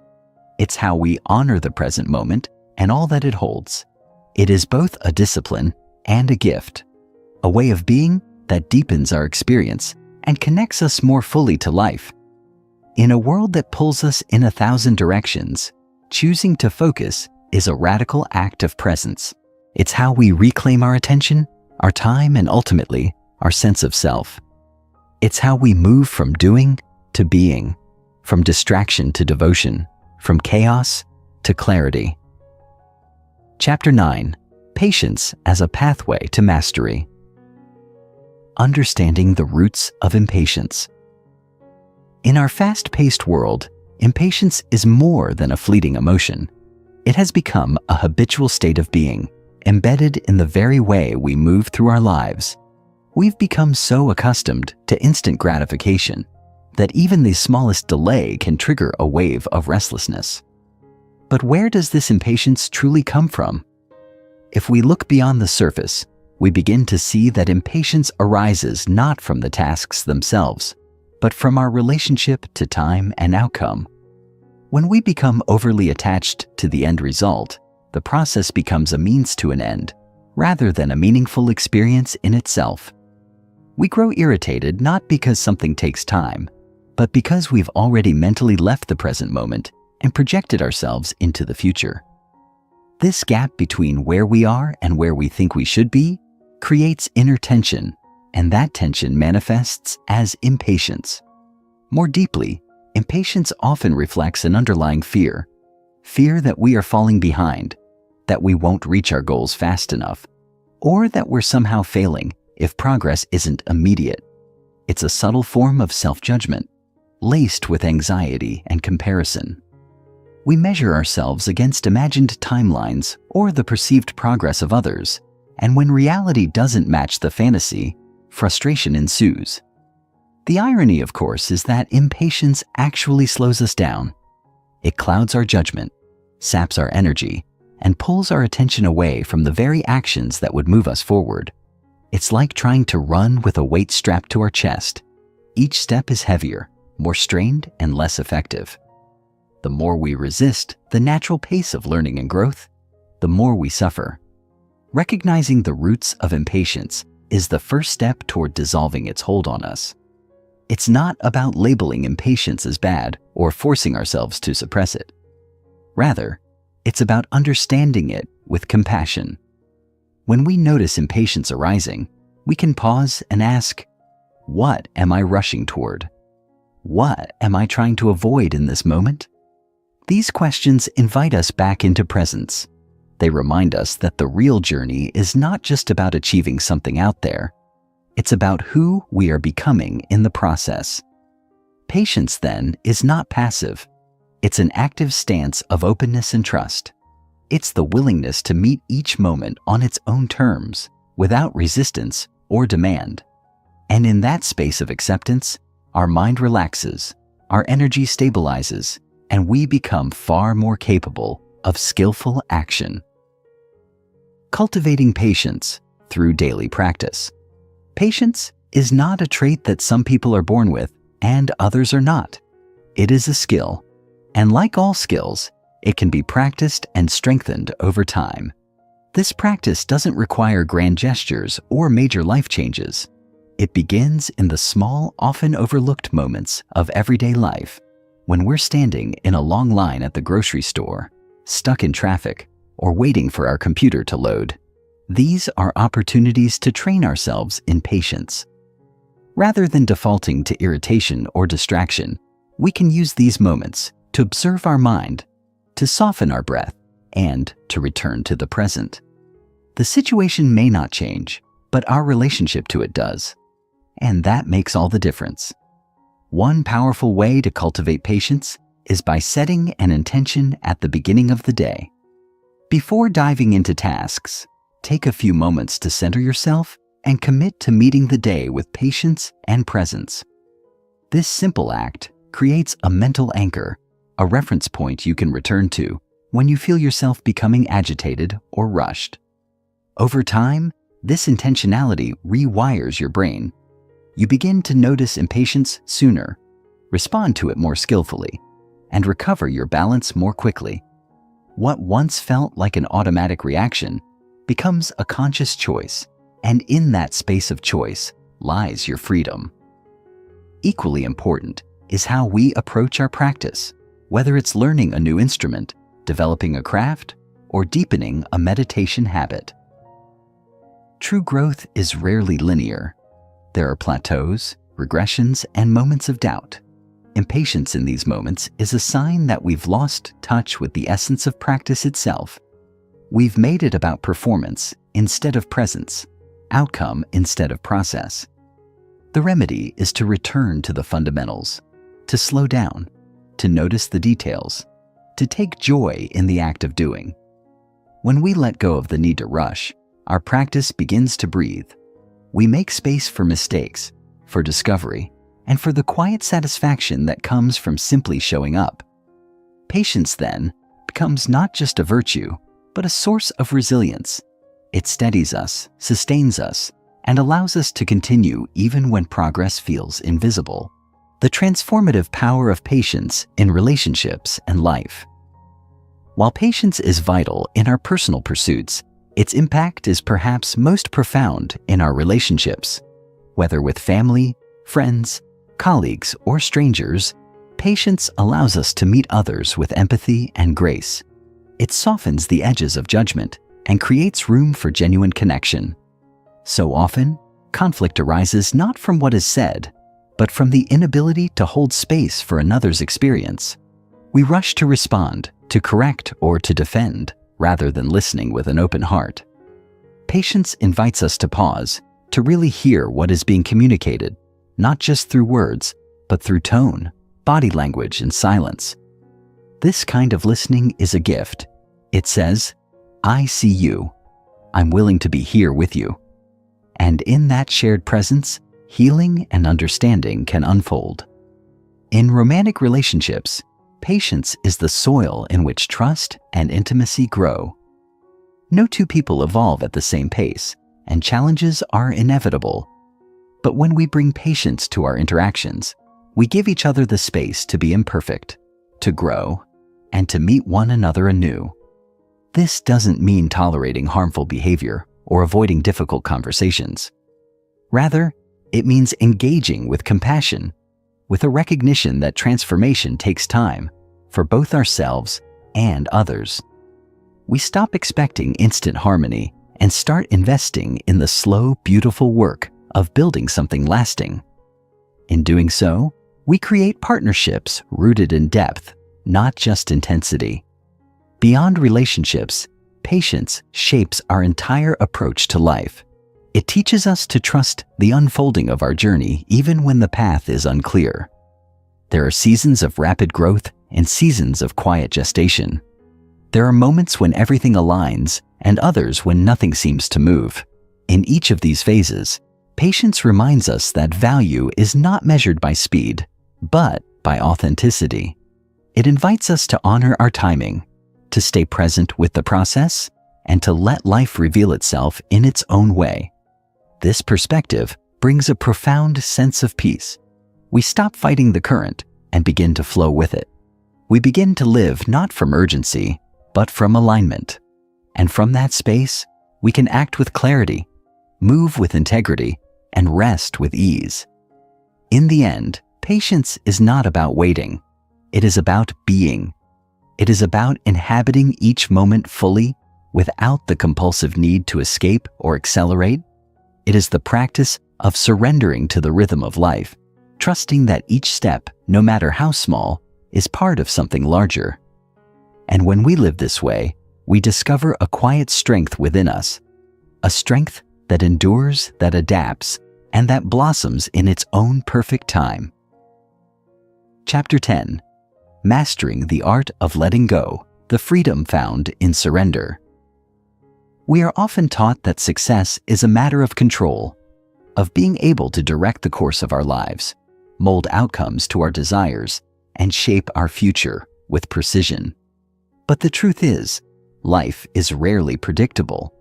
It's how we honor the present moment and all that it holds. It is both a discipline and a gift, a way of being that deepens our experience and connects us more fully to life. In a world that pulls us in 1,000 directions, choosing to focus is a radical act of presence. It's how we reclaim our attention, our time, and ultimately, our sense of self. It's how we move from doing to being, from distraction to devotion, from chaos to clarity. Chapter 9. Patience as a pathway to mastery. Understanding the roots of impatience. In our fast-paced world, impatience is more than a fleeting emotion. It has become a habitual state of being, embedded in the very way we move through our lives. We've become so accustomed to instant gratification that even the smallest delay can trigger a wave of restlessness. But where does this impatience truly come from? If we look beyond the surface, we begin to see that impatience arises not from the tasks themselves, but from our relationship to time and outcome. When we become overly attached to the end result, the process becomes a means to an end, rather than a meaningful experience in itself. We grow irritated not because something takes time, but because we've already mentally left the present moment and projected ourselves into the future. This gap between where we are and where we think we should be creates inner tension, and that tension manifests as impatience. More deeply, impatience often reflects an underlying fear that we are falling behind, that we won't reach our goals fast enough, or that we're somehow failing if progress isn't immediate. It's a subtle form of self-judgment, laced with anxiety and comparison. We measure ourselves against imagined timelines or the perceived progress of others, and when reality doesn't match the fantasy, frustration ensues. The irony, of course, is that impatience actually slows us down. It clouds our judgment, saps our energy, and pulls our attention away from the very actions that would move us forward. It's like trying to run with a weight strapped to our chest. Each step is heavier, more strained, and less effective. The more we resist the natural pace of learning and growth, the more we suffer. Recognizing the roots of impatience is the first step toward dissolving its hold on us. It's not about labeling impatience as bad or forcing ourselves to suppress it. Rather, it's about understanding it with compassion. When we notice impatience arising, we can pause and ask, what am I rushing toward? What am I trying to avoid in this moment? These questions invite us back into presence. They remind us that the real journey is not just about achieving something out there. It's about who we are becoming in the process. Patience, then, is not passive. It's an active stance of openness and trust. It's the willingness to meet each moment on its own terms, without resistance or demand. And in that space of acceptance, our mind relaxes, our energy stabilizes, and we become far more capable of skillful action. Cultivating patience through daily practice. Patience is not a trait that some people are born with and others are not. It is a skill, and like all skills, it can be practiced and strengthened over time. This practice doesn't require grand gestures or major life changes. It begins in the small, often overlooked moments of everyday life. When we're standing in a long line at the grocery store, stuck in traffic, or waiting for our computer to load, these are opportunities to train ourselves in patience. Rather than defaulting to irritation or distraction, we can use these moments to observe our mind, to soften our breath, and to return to the present. The situation may not change, but our relationship to it does. And that makes all the difference. One powerful way to cultivate patience is by setting an intention at the beginning of the day. Before diving into tasks, take a few moments to center yourself and commit to meeting the day with patience and presence. This simple act creates a mental anchor, a reference point you can return to when you feel yourself becoming agitated or rushed. Over time, this intentionality rewires your brain. You begin to notice impatience sooner, respond to it more skillfully, and recover your balance more quickly. What once felt like an automatic reaction becomes a conscious choice, and in that space of choice lies your freedom. Equally important is how we approach our practice, whether it's learning a new instrument, developing a craft, or deepening a meditation habit. True growth is rarely linear. There are plateaus, regressions, and moments of doubt. Impatience in these moments is a sign that we've lost touch with the essence of practice itself. We've made it about performance instead of presence, outcome instead of process. The remedy is to return to the fundamentals, to slow down, to notice the details, to take joy in the act of doing. When we let go of the need to rush, our practice begins to breathe. We make space for mistakes, for discovery, and for the quiet satisfaction that comes from simply showing up. Patience, then, becomes not just a virtue, but a source of resilience. It steadies us, sustains us, and allows us to continue even when progress feels invisible. The transformative power of patience in relationships and life. While patience is vital in our personal pursuits, its impact is perhaps most profound in our relationships. Whether with family, friends, colleagues, or strangers, patience allows us to meet others with empathy and grace. It softens the edges of judgment and creates room for genuine connection. So often, conflict arises not from what is said, but from the inability to hold space for another's experience. We rush to respond, to correct, or to defend, rather than listening with an open heart. Patience invites us to pause, to really hear what is being communicated, not just through words, but through tone, body language, and silence. This kind of listening is a gift. It says, "I see you. I'm willing to be here with you." And in that shared presence, healing and understanding can unfold. In romantic relationships, patience is the soil in which trust and intimacy grow. No two people evolve at the same pace, and challenges are inevitable. But when we bring patience to our interactions, we give each other the space to be imperfect, to grow, and to meet one another anew. This doesn't mean tolerating harmful behavior or avoiding difficult conversations. Rather, it means engaging with compassion, with a recognition that transformation takes time for both ourselves and others. We stop expecting instant harmony and start investing in the slow, beautiful work of building something lasting. In doing so, we create partnerships rooted in depth, not just intensity. Beyond relationships, patience shapes our entire approach to life. It teaches us to trust the unfolding of our journey even when the path is unclear. There are seasons of rapid growth and seasons of quiet gestation. There are moments when everything aligns and others when nothing seems to move. In each of these phases, patience reminds us that value is not measured by speed, but by authenticity. It invites us to honor our timing, to stay present with the process, and to let life reveal itself in its own way. This perspective brings a profound sense of peace. We stop fighting the current and begin to flow with it. We begin to live not from urgency, but from alignment. And from that space, we can act with clarity, move with integrity, and rest with ease. In the end, patience is not about waiting. It is about being. It is about inhabiting each moment fully without the compulsive need to escape or accelerate. It is the practice of surrendering to the rhythm of life, trusting that each step, no matter how small, is part of something larger. And when we live this way, we discover a quiet strength within us, a strength that endures, that adapts, and that blossoms in its own perfect time. Chapter 10. Mastering the Art of Letting Go, the Freedom Found in Surrender. We are often taught that success is a matter of control, of being able to direct the course of our lives, mold outcomes to our desires, and shape our future with precision. But the truth is, life is rarely predictable.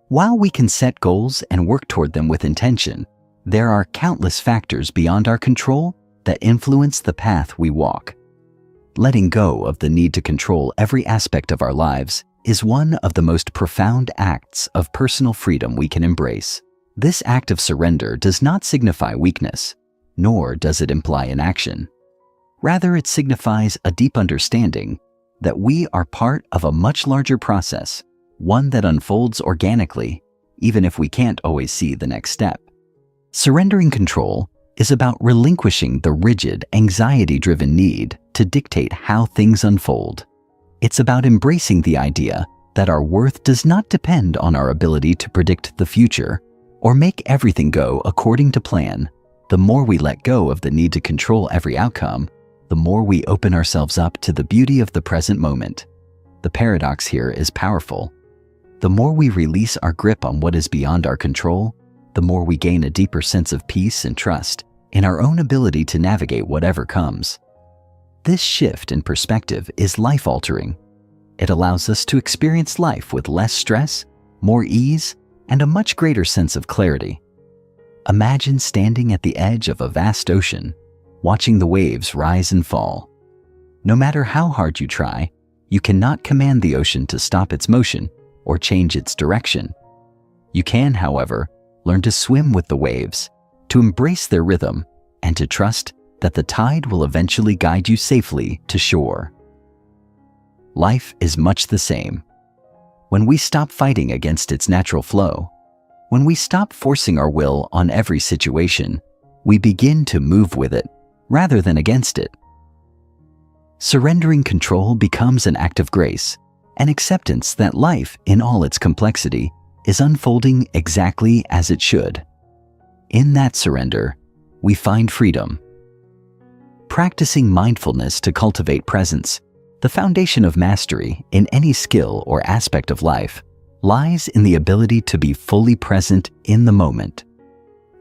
While we can set goals and work toward them with intention, there are countless factors beyond our control that influence the path we walk. Letting go of the need to control every aspect of our lives is one of the most profound acts of personal freedom we can embrace. This act of surrender does not signify weakness, nor does it imply inaction. Rather, it signifies a deep understanding that we are part of a much larger process, one that unfolds organically, even if we can't always see the next step. Surrendering control is about relinquishing the rigid, anxiety-driven need to dictate how things unfold. It's about embracing the idea that our worth does not depend on our ability to predict the future or make everything go according to plan. The more we let go of the need to control every outcome, the more we open ourselves up to the beauty of the present moment. The paradox here is powerful. The more we release our grip on what is beyond our control, the more we gain a deeper sense of peace and trust in our own ability to navigate whatever comes. This shift in perspective is life-altering. It allows us to experience life with less stress, more ease, and a much greater sense of clarity. Imagine standing at the edge of a vast ocean, watching the waves rise and fall. No matter how hard you try, you cannot command the ocean to stop its motion or change its direction. You can, however, learn to swim with the waves, to embrace their rhythm, and to trust that the tide will eventually guide you safely to shore. Life is much the same. When we stop fighting against its natural flow, when we stop forcing our will on every situation, we begin to move with it rather than against it. Surrendering control becomes an act of grace, an acceptance that life, in all its complexity, is unfolding exactly as it should. In that surrender, we find freedom. Practicing mindfulness to cultivate presence, the foundation of mastery in any skill or aspect of life, lies in the ability to be fully present in the moment.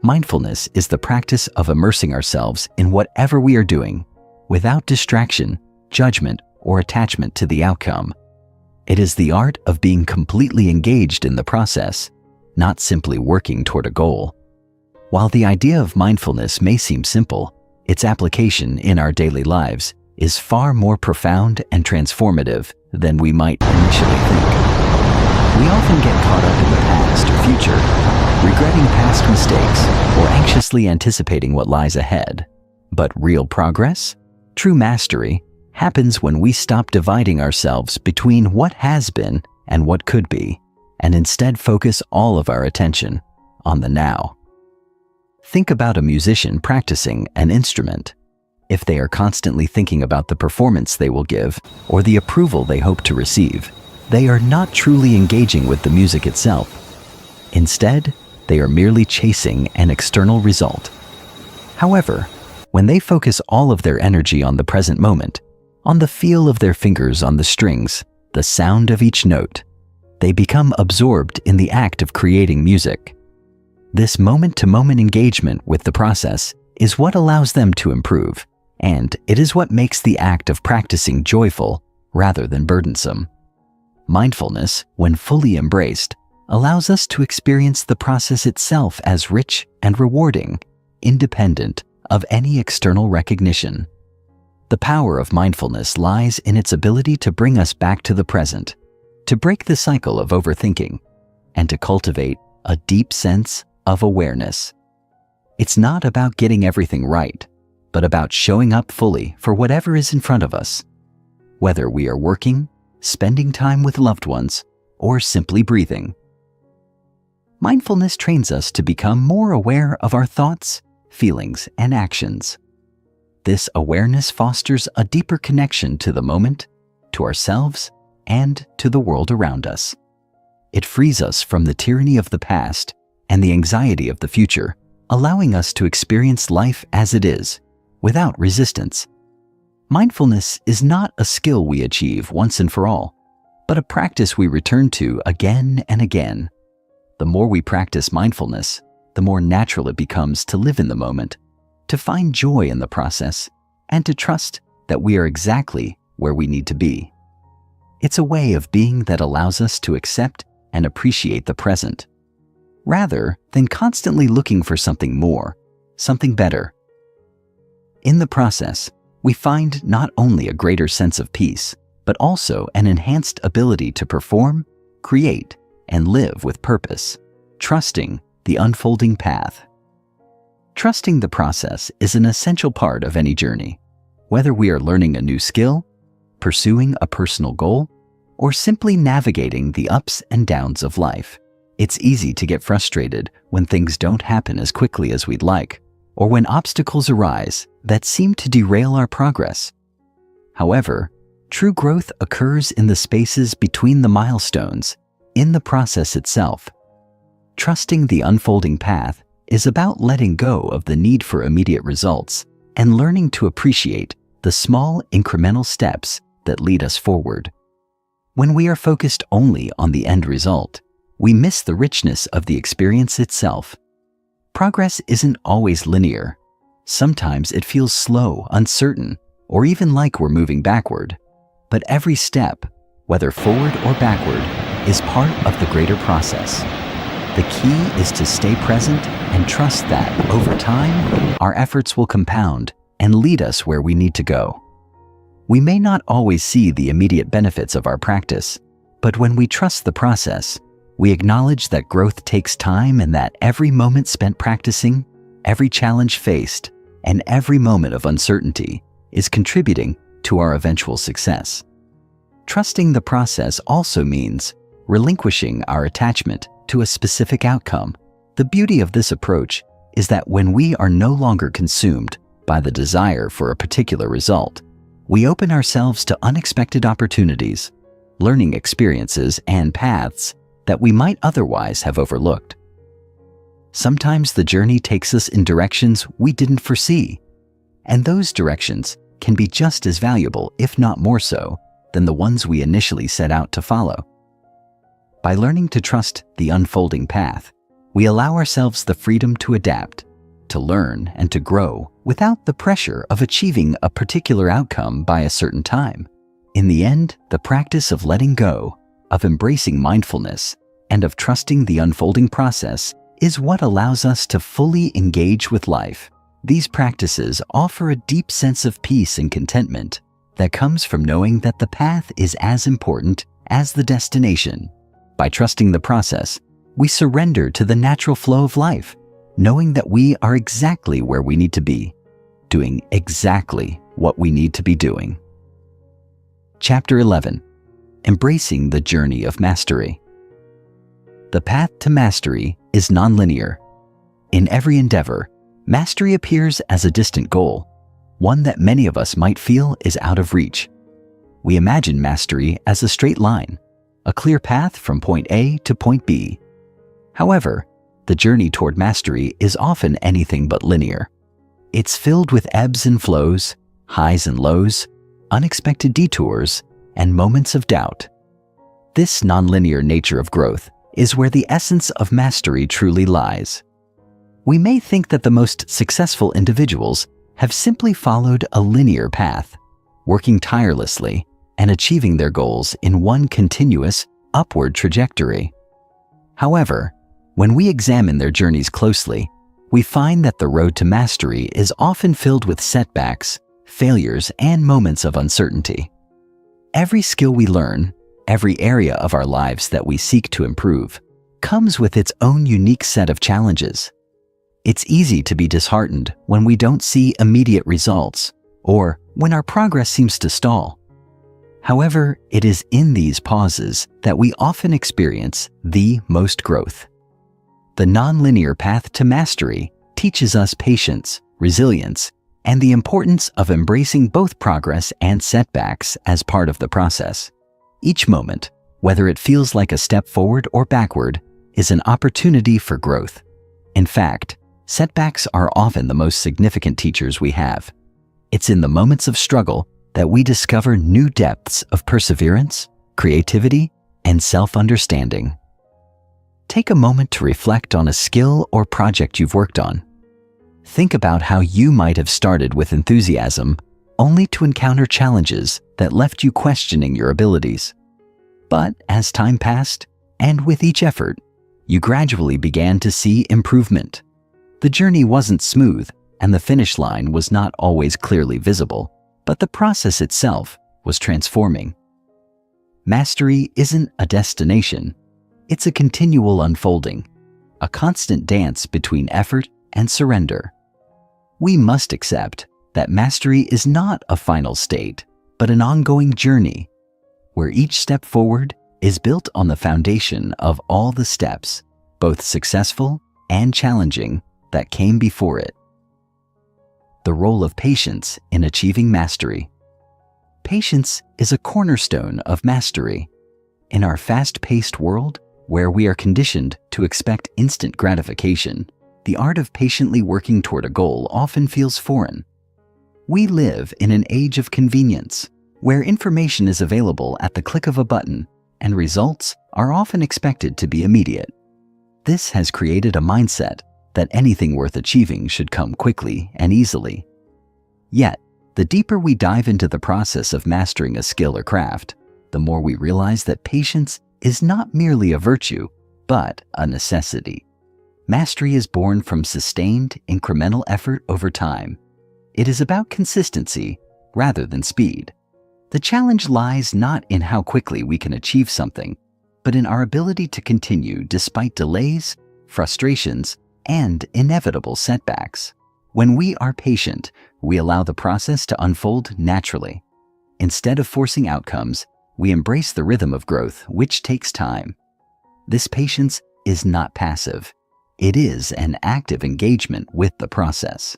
Mindfulness is the practice of immersing ourselves in whatever we are doing, without distraction, judgment, or attachment to the outcome. It is the art of being completely engaged in the process, not simply working toward a goal. While the idea of mindfulness may seem simple, its application in our daily lives is far more profound and transformative than we might initially think. We often get caught up in the past or future, regretting past mistakes or anxiously anticipating what lies ahead. But real progress, true mastery, happens when we stop dividing ourselves between what has been and what could be, and instead focus all of our attention on the now. Think about a musician practicing an instrument. If they are constantly thinking about the performance they will give or the approval they hope to receive, they are not truly engaging with the music itself. Instead, they are merely chasing an external result. However, when they focus all of their energy on the present moment, on the feel of their fingers on the strings, the sound of each note, they become absorbed in the act of creating music. This moment-to-moment engagement with the process is what allows them to improve, and it is what makes the act of practicing joyful rather than burdensome. Mindfulness, when fully embraced, allows us to experience the process itself as rich and rewarding, independent of any external recognition. The power of mindfulness lies in its ability to bring us back to the present, to break the cycle of overthinking, and to cultivate a deep sense of awareness. It's not about getting everything right, but about showing up fully for whatever is in front of us. Whether we are working, spending time with loved ones, or simply breathing. Mindfulness trains us to become more aware of our thoughts, feelings, and actions. This awareness fosters a deeper connection to the moment, to ourselves, and to the world around us. It frees us from the tyranny of the past and the anxiety of the future, allowing us to experience life as it is, without resistance. Mindfulness is not a skill we achieve once and for all, but a practice we return to again and again. The more we practice mindfulness, the more natural it becomes to live in the moment, to find joy in the process, and to trust that we are exactly where we need to be. It's a way of being that allows us to accept and appreciate the present, rather than constantly looking for something more, something better. In the process, we find not only a greater sense of peace, but also an enhanced ability to perform, create, and live with purpose, trusting the unfolding path. Trusting the process is an essential part of any journey, whether we are learning a new skill, pursuing a personal goal, or simply navigating the ups and downs of life. It's easy to get frustrated when things don't happen as quickly as we'd like, or when obstacles arise that seem to derail our progress. However, true growth occurs in the spaces between the milestones, in the process itself. Trusting the unfolding path is about letting go of the need for immediate results and learning to appreciate the small incremental steps that lead us forward. When we are focused only on the end result, we miss the richness of the experience itself. Progress isn't always linear. Sometimes it feels slow, uncertain, or even like we're moving backward. But every step, whether forward or backward, is part of the greater process. The key is to stay present and trust that, over time, our efforts will compound and lead us where we need to go. We may not always see the immediate benefits of our practice, but when we trust the process, we acknowledge that growth takes time and that every moment spent practicing, every challenge faced, and every moment of uncertainty is contributing to our eventual success. Trusting the process also means relinquishing our attachment to a specific outcome. The beauty of this approach is that when we are no longer consumed by the desire for a particular result, we open ourselves to unexpected opportunities, learning experiences, and paths that we might otherwise have overlooked. Sometimes the journey takes us in directions we didn't foresee, and those directions can be just as valuable, if not more so, than the ones we initially set out to follow. By learning to trust the unfolding path, we allow ourselves the freedom to adapt, to learn, and to grow without the pressure of achieving a particular outcome by a certain time. In the end, the practice of letting go, of embracing mindfulness, and of trusting the unfolding process is what allows us to fully engage with life. These practices offer a deep sense of peace and contentment that comes from knowing that the path is as important as the destination. By trusting the process, we surrender to the natural flow of life, knowing that we are exactly where we need to be, doing exactly what we need to be doing. Chapter 11. Embracing the Journey of Mastery. The path to mastery is nonlinear. In every endeavor, mastery appears as a distant goal, one that many of us might feel is out of reach. We imagine mastery as a straight line, a clear path from point A to point B. However, the journey toward mastery is often anything but linear. It's filled with ebbs and flows, highs and lows, unexpected detours, and moments of doubt. This nonlinear nature of growth is where the essence of mastery truly lies. We may think that the most successful individuals have simply followed a linear path, working tirelessly and achieving their goals in one continuous, upward trajectory. However, when we examine their journeys closely, we find that the road to mastery is often filled with setbacks, failures, and moments of uncertainty. Every skill we learn, every area of our lives that we seek to improve, comes with its own unique set of challenges. It's easy to be disheartened when we don't see immediate results, or when our progress seems to stall. However, it is in these pauses that we often experience the most growth. The nonlinear path to mastery teaches us patience, resilience, and the importance of embracing both progress and setbacks as part of the process. Each moment, whether it feels like a step forward or backward, is an opportunity for growth. In fact, setbacks are often the most significant teachers we have. It's in the moments of struggle that we discover new depths of perseverance, creativity, and self-understanding. Take a moment to reflect on a skill or project you've worked on. Think about how you might have started with enthusiasm, only to encounter challenges that left you questioning your abilities. But as time passed, and with each effort, you gradually began to see improvement. The journey wasn't smooth, and the finish line was not always clearly visible, but the process itself was transforming. Mastery isn't a destination. It's a continual unfolding, a constant dance between effort and surrender. We must accept that mastery is not a final state, but an ongoing journey, where each step forward is built on the foundation of all the steps, both successful and challenging, that came before it. the role of patience in achieving mastery. Patience is a cornerstone of mastery. In our fast-paced world, where we are conditioned to expect instant gratification, the art of patiently working toward a goal often feels foreign. We live in an age of convenience, where information is available at the click of a button and results are often expected to be immediate. This has created a mindset that anything worth achieving should come quickly and easily. Yet, the deeper we dive into the process of mastering a skill or craft, the more we realize that patience is not merely a virtue, but a necessity. Mastery is born from sustained, incremental effort over time. It is about consistency rather than speed. The challenge lies not in how quickly we can achieve something, but in our ability to continue despite delays, frustrations, and inevitable setbacks. When we are patient, we allow the process to unfold naturally. Instead of forcing outcomes, we embrace the rhythm of growth, which takes time. This patience is not passive. It is an active engagement with the process.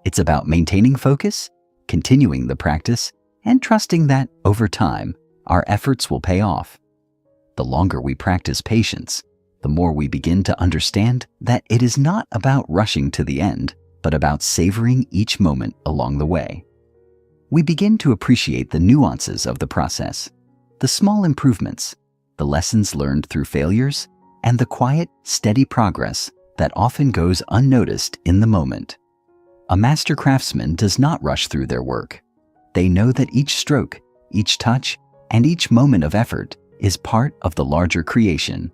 It's about maintaining focus, continuing the practice, and trusting that, over time, our efforts will pay off. The longer we practice patience, the more we begin to understand that it is not about rushing to the end, but about savoring each moment along the way. We begin to appreciate the nuances of the process, the small improvements, the lessons learned through failures, and the quiet, steady progress that often goes unnoticed in the moment. A master craftsman does not rush through their work. They know that each stroke, each touch, and each moment of effort is part of the larger creation.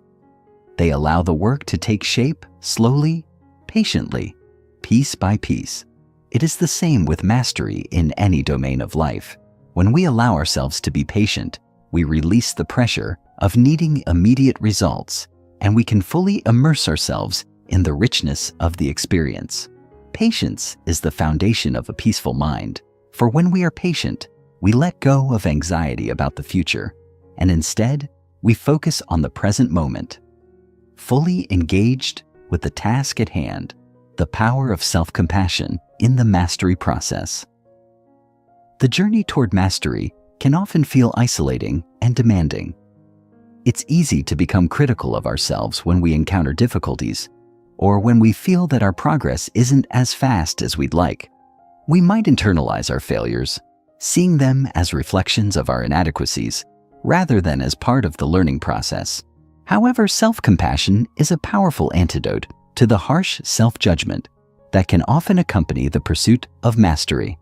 They allow the work to take shape slowly, patiently, piece by piece. It is the same with mastery in any domain of life. When we allow ourselves to be patient, we release the pressure of needing immediate results, and we can fully immerse ourselves in the richness of the experience. Patience is the foundation of a peaceful mind, for when we are patient, we let go of anxiety about the future, and instead, we focus on the present moment. Fully engaged with the task at hand, the power of self-compassion in the mastery process. The journey toward mastery can often feel isolating and demanding. It's easy to become critical of ourselves when we encounter difficulties, or when we feel that our progress isn't as fast as we'd like. We might internalize our failures, seeing them as reflections of our inadequacies, rather than as part of the learning process. However, self-compassion is a powerful antidote to the harsh self-judgment that can often accompany the pursuit of mastery.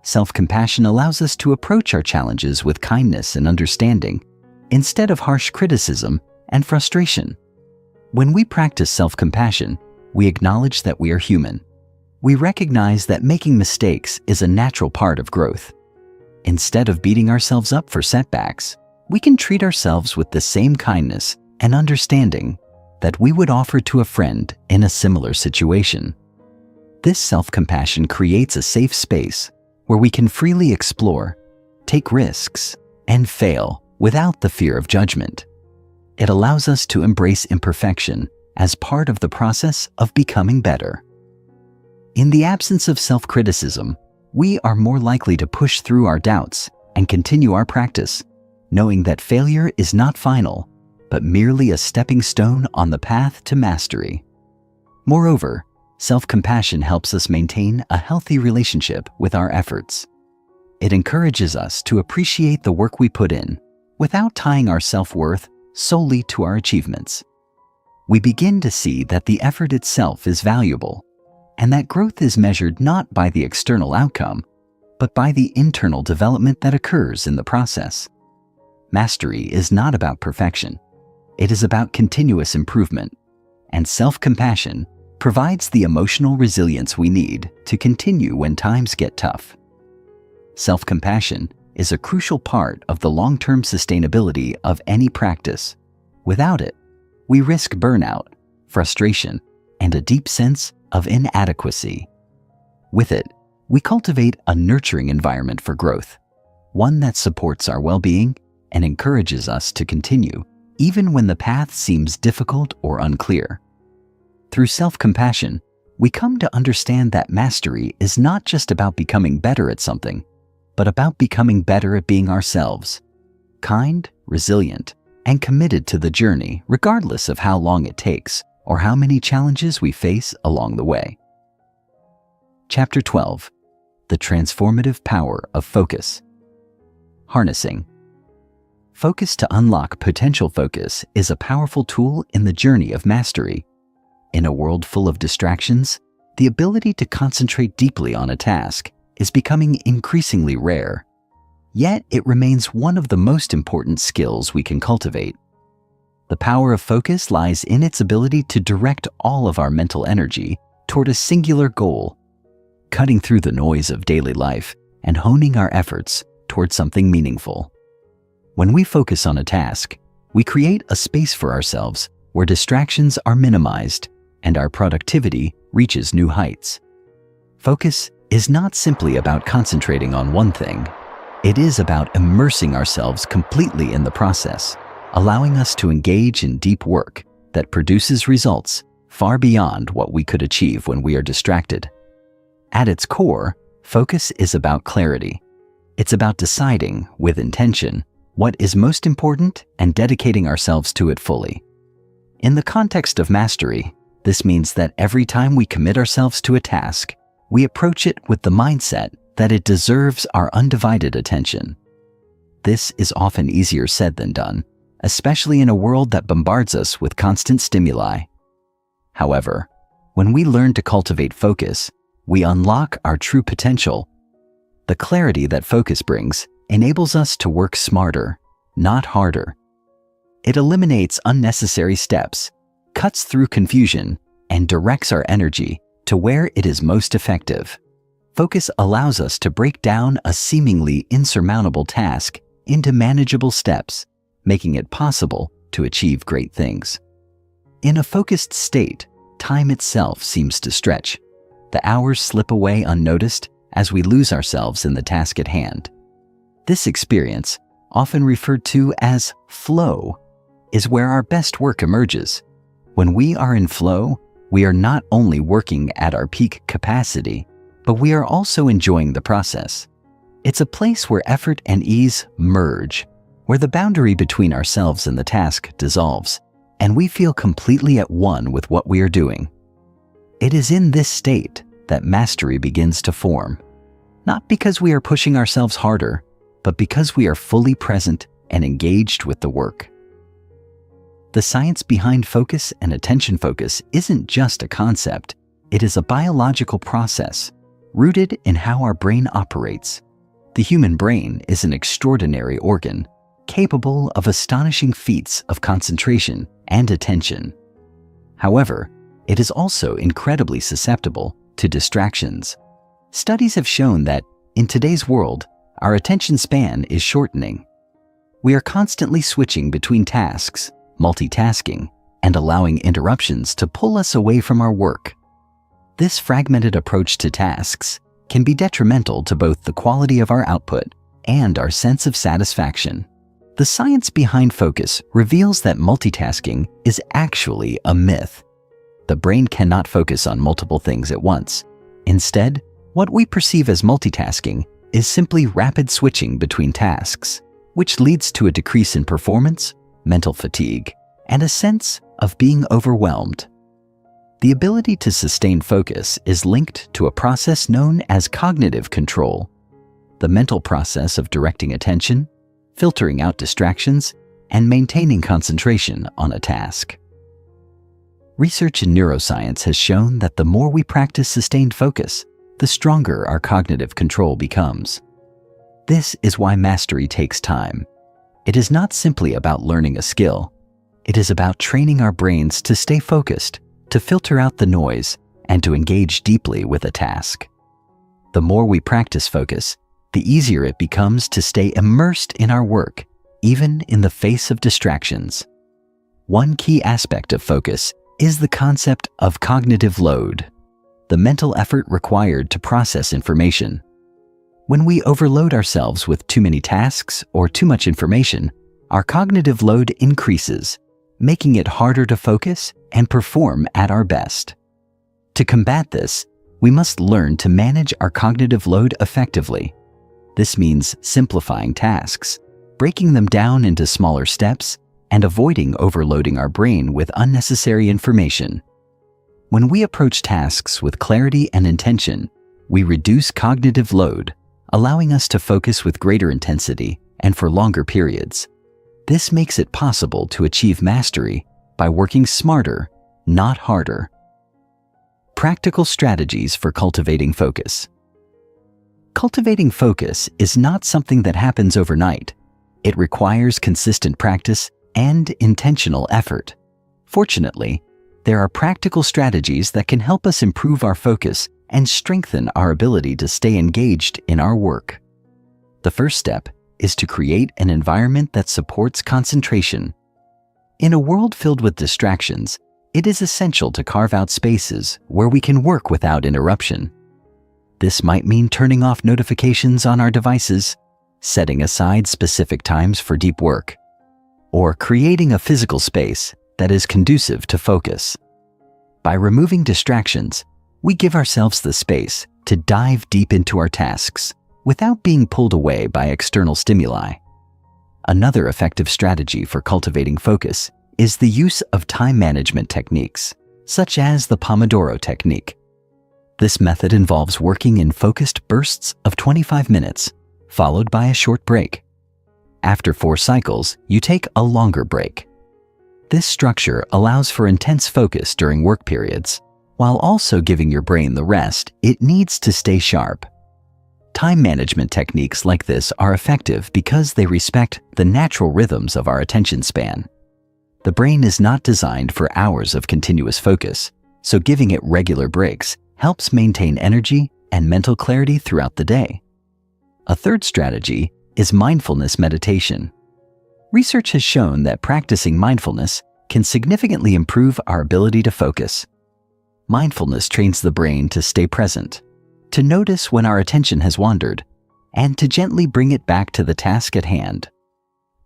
Self-compassion allows us to approach our challenges with kindness and understanding, instead of harsh criticism and frustration. When we practice self-compassion, we acknowledge that we are human. We recognize that making mistakes is a natural part of growth. Instead of beating ourselves up for setbacks, we can treat ourselves with the same kindness and understanding that we would offer to a friend in a similar situation. This self-compassion creates a safe space where we can freely explore, take risks, and fail without the fear of judgment. It allows us to embrace imperfection as part of the process of becoming better. In the absence of self-criticism, we are more likely to push through our doubts and continue our practice, knowing that failure is not final, but merely a stepping stone on the path to mastery. Moreover, self-compassion helps us maintain a healthy relationship with our efforts. It encourages us to appreciate the work we put in, without tying our self-worth solely to our achievements. We begin to see that the effort itself is valuable, and that growth is measured not by the external outcome, but by the internal development that occurs in the process. Mastery is not about perfection. It is about continuous improvement, and self-compassion provides the emotional resilience we need to continue when times get tough. Self-compassion is a crucial part of the long-term sustainability of any practice. Without it, we risk burnout, frustration, and a deep sense of inadequacy. With it, we cultivate a nurturing environment for growth, one that supports our well-being and encourages us to continue even when the path seems difficult or unclear. Through self-compassion, we come to understand that mastery is not just about becoming better at something, but about becoming better at being ourselves, kind, resilient, and committed to the journey regardless of how long it takes or how many challenges we face along the way. Chapter 12. The Transformative Power of Focus. Harnessing. Focus to unlock potential. Focus is a powerful tool in the journey of mastery. In a world full of distractions, the ability to concentrate deeply on a task is becoming increasingly rare. Yet it remains one of the most important skills we can cultivate. The power of focus lies in its ability to direct all of our mental energy toward a singular goal, cutting through the noise of daily life and honing our efforts toward something meaningful. When we focus on a task, we create a space for ourselves where distractions are minimized and our productivity reaches new heights. Focus is not simply about concentrating on one thing. It is about immersing ourselves completely in the process, allowing us to engage in deep work that produces results far beyond what we could achieve when we are distracted. At its core, focus is about clarity. It's about deciding, with intention, what is most important and dedicating ourselves to it fully. In the context of mastery, this means that every time we commit ourselves to a task, we approach it with the mindset that it deserves our undivided attention. This is often easier said than done, especially in a world that bombards us with constant stimuli. However, when we learn to cultivate focus, we unlock our true potential. The clarity that focus brings enables us to work smarter, not harder. It eliminates unnecessary steps, cuts through confusion, and directs our energy to where it is most effective. Focus allows us to break down a seemingly insurmountable task into manageable steps, making it possible to achieve great things. In a focused state, time itself seems to stretch. The hours slip away unnoticed as we lose ourselves in the task at hand. This experience, often referred to as flow, is where our best work emerges. When we are in flow, we are not only working at our peak capacity, but we are also enjoying the process. It's a place where effort and ease merge, where the boundary between ourselves and the task dissolves, and we feel completely at one with what we are doing. It is in this state that mastery begins to form, not because we are pushing ourselves harder, but because we are fully present and engaged with the work. The science behind focus and attention focus isn't just a concept, it is a biological process rooted in how our brain operates. The human brain is an extraordinary organ, capable of astonishing feats of concentration and attention. However, it is also incredibly susceptible to distractions. Studies have shown that, in today's world, our attention span is shortening. We are constantly switching between tasks, multitasking, and allowing interruptions to pull us away from our work. This fragmented approach to tasks can be detrimental to both the quality of our output and our sense of satisfaction. The science behind focus reveals that multitasking is actually a myth. The brain cannot focus on multiple things at once. Instead, what we perceive as multitasking is simply rapid switching between tasks, which leads to a decrease in performance, mental fatigue, and a sense of being overwhelmed. The ability to sustain focus is linked to a process known as cognitive control, the mental process of directing attention, filtering out distractions, and maintaining concentration on a task. Research in neuroscience has shown that the more we practice sustained focus, the stronger our cognitive control becomes. This is why mastery takes time. It is not simply about learning a skill. It is about training our brains to stay focused, to filter out the noise, and to engage deeply with a task. The more we practice focus, the easier it becomes to stay immersed in our work, even in the face of distractions. One key aspect of focus is the concept of cognitive load, the mental effort required to process information. When we overload ourselves with too many tasks or too much information, our cognitive load increases, making it harder to focus and perform at our best. To combat this, we must learn to manage our cognitive load effectively. This means simplifying tasks, breaking them down into smaller steps, and avoiding overloading our brain with unnecessary information. When we approach tasks with clarity and intention, we reduce cognitive load, allowing us to focus with greater intensity and for longer periods. This makes it possible to achieve mastery by working smarter, not harder. Practical strategies for cultivating focus. Cultivating focus is not something that happens overnight. It requires consistent practice and intentional effort. Fortunately, there are practical strategies that can help us improve our focus and strengthen our ability to stay engaged in our work. The first step is to create an environment that supports concentration. In a world filled with distractions, it is essential to carve out spaces where we can work without interruption. This might mean turning off notifications on our devices, setting aside specific times for deep work, or creating a physical space that is conducive to focus. By removing distractions, we give ourselves the space to dive deep into our tasks without being pulled away by external stimuli. Another effective strategy for cultivating focus is the use of time management techniques, such as the Pomodoro technique. This method involves working in focused bursts of 25 minutes, followed by a short break. After 4 cycles, you take a longer break. This structure allows for intense focus during work periods, while also giving your brain the rest it needs to stay sharp. Time management techniques like this are effective because they respect the natural rhythms of our attention span. The brain is not designed for hours of continuous focus, so giving it regular breaks helps maintain energy and mental clarity throughout the day. A third strategy is mindfulness meditation. Research has shown that practicing mindfulness can significantly improve our ability to focus. Mindfulness trains the brain to stay present, to notice when our attention has wandered, and to gently bring it back to the task at hand.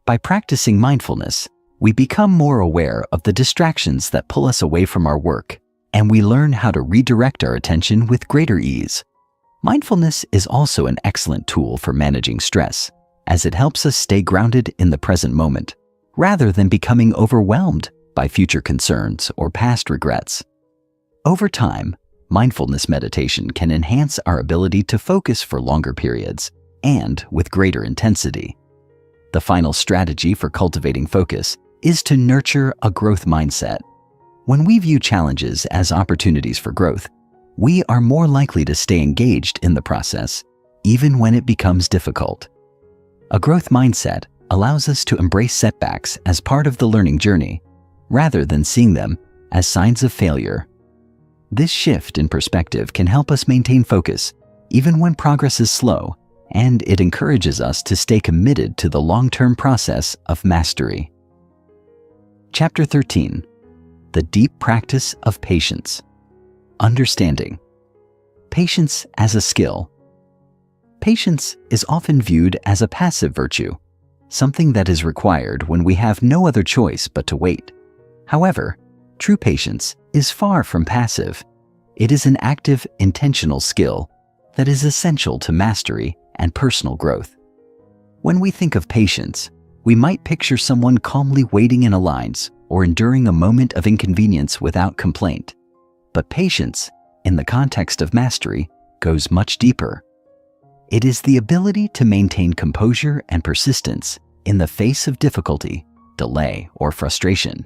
By practicing mindfulness, we become more aware of the distractions that pull us away from our work, and we learn how to redirect our attention with greater ease. Mindfulness is also an excellent tool for managing stress, as it helps us stay grounded in the present moment, rather than becoming overwhelmed by future concerns or past regrets. Over time, mindfulness meditation can enhance our ability to focus for longer periods and with greater intensity. The final strategy for cultivating focus is to nurture a growth mindset. When we view challenges as opportunities for growth, we are more likely to stay engaged in the process, even when it becomes difficult. A growth mindset allows us to embrace setbacks as part of the learning journey, rather than seeing them as signs of failure. This shift in perspective can help us maintain focus, even when progress is slow, and it encourages us to stay committed to the long-term process of mastery. Chapter 13. The Deep Practice of Patience. Understanding. Patience as a skill. Patience is often viewed as a passive virtue, something that is required when we have no other choice but to wait. However, true patience is far from passive. It is an active, intentional skill that is essential to mastery and personal growth. When we think of patience, we might picture someone calmly waiting in a lines or enduring a moment of inconvenience without complaint. But patience, in the context of mastery, goes much deeper. It is the ability to maintain composure and persistence in the face of difficulty, delay, or frustration.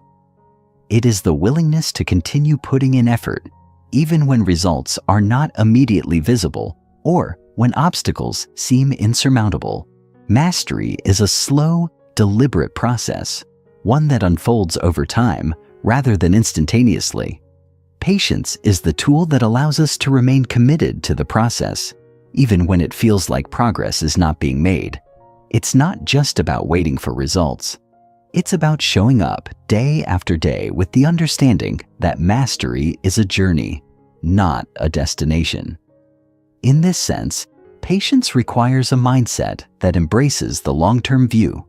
It is the willingness to continue putting in effort, even when results are not immediately visible or when obstacles seem insurmountable. Mastery is a slow, deliberate process, one that unfolds over time rather than instantaneously. Patience is the tool that allows us to remain committed to the process, even when it feels like progress is not being made. It's not just about waiting for results. It's about showing up day after day with the understanding that mastery is a journey, not a destination. In this sense, patience requires a mindset that embraces the long-term view.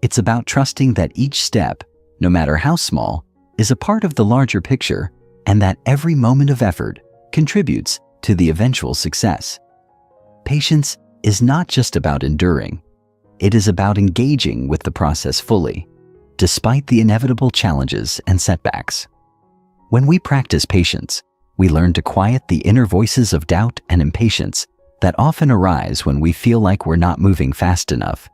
It's about trusting that each step, no matter how small, is a part of the larger picture and that every moment of effort contributes to the eventual success. Patience is not just about enduring. It is about engaging with the process fully, despite the inevitable challenges and setbacks. When we practice patience, we learn to quiet the inner voices of doubt and impatience that often arise when we feel like we're not moving fast enough.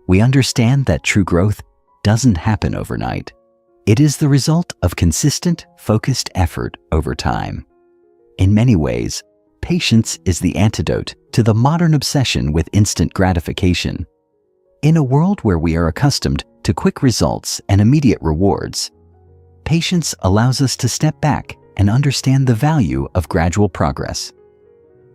We understand that true growth doesn't happen overnight. It is the result of consistent, focused effort over time. In many ways, patience is the antidote to the modern obsession with instant gratification. In a world where we are accustomed to quick results and immediate rewards, patience allows us to step back and understand the value of gradual progress.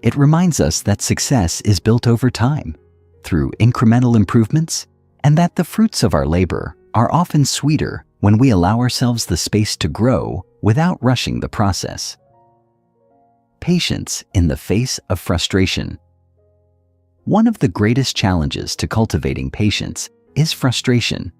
It reminds us that success is built over time, through incremental improvements, and that the fruits of our labor are often sweeter when we allow ourselves the space to grow without rushing the process. Patience in the face of frustration. One of the greatest challenges to cultivating patience is frustration.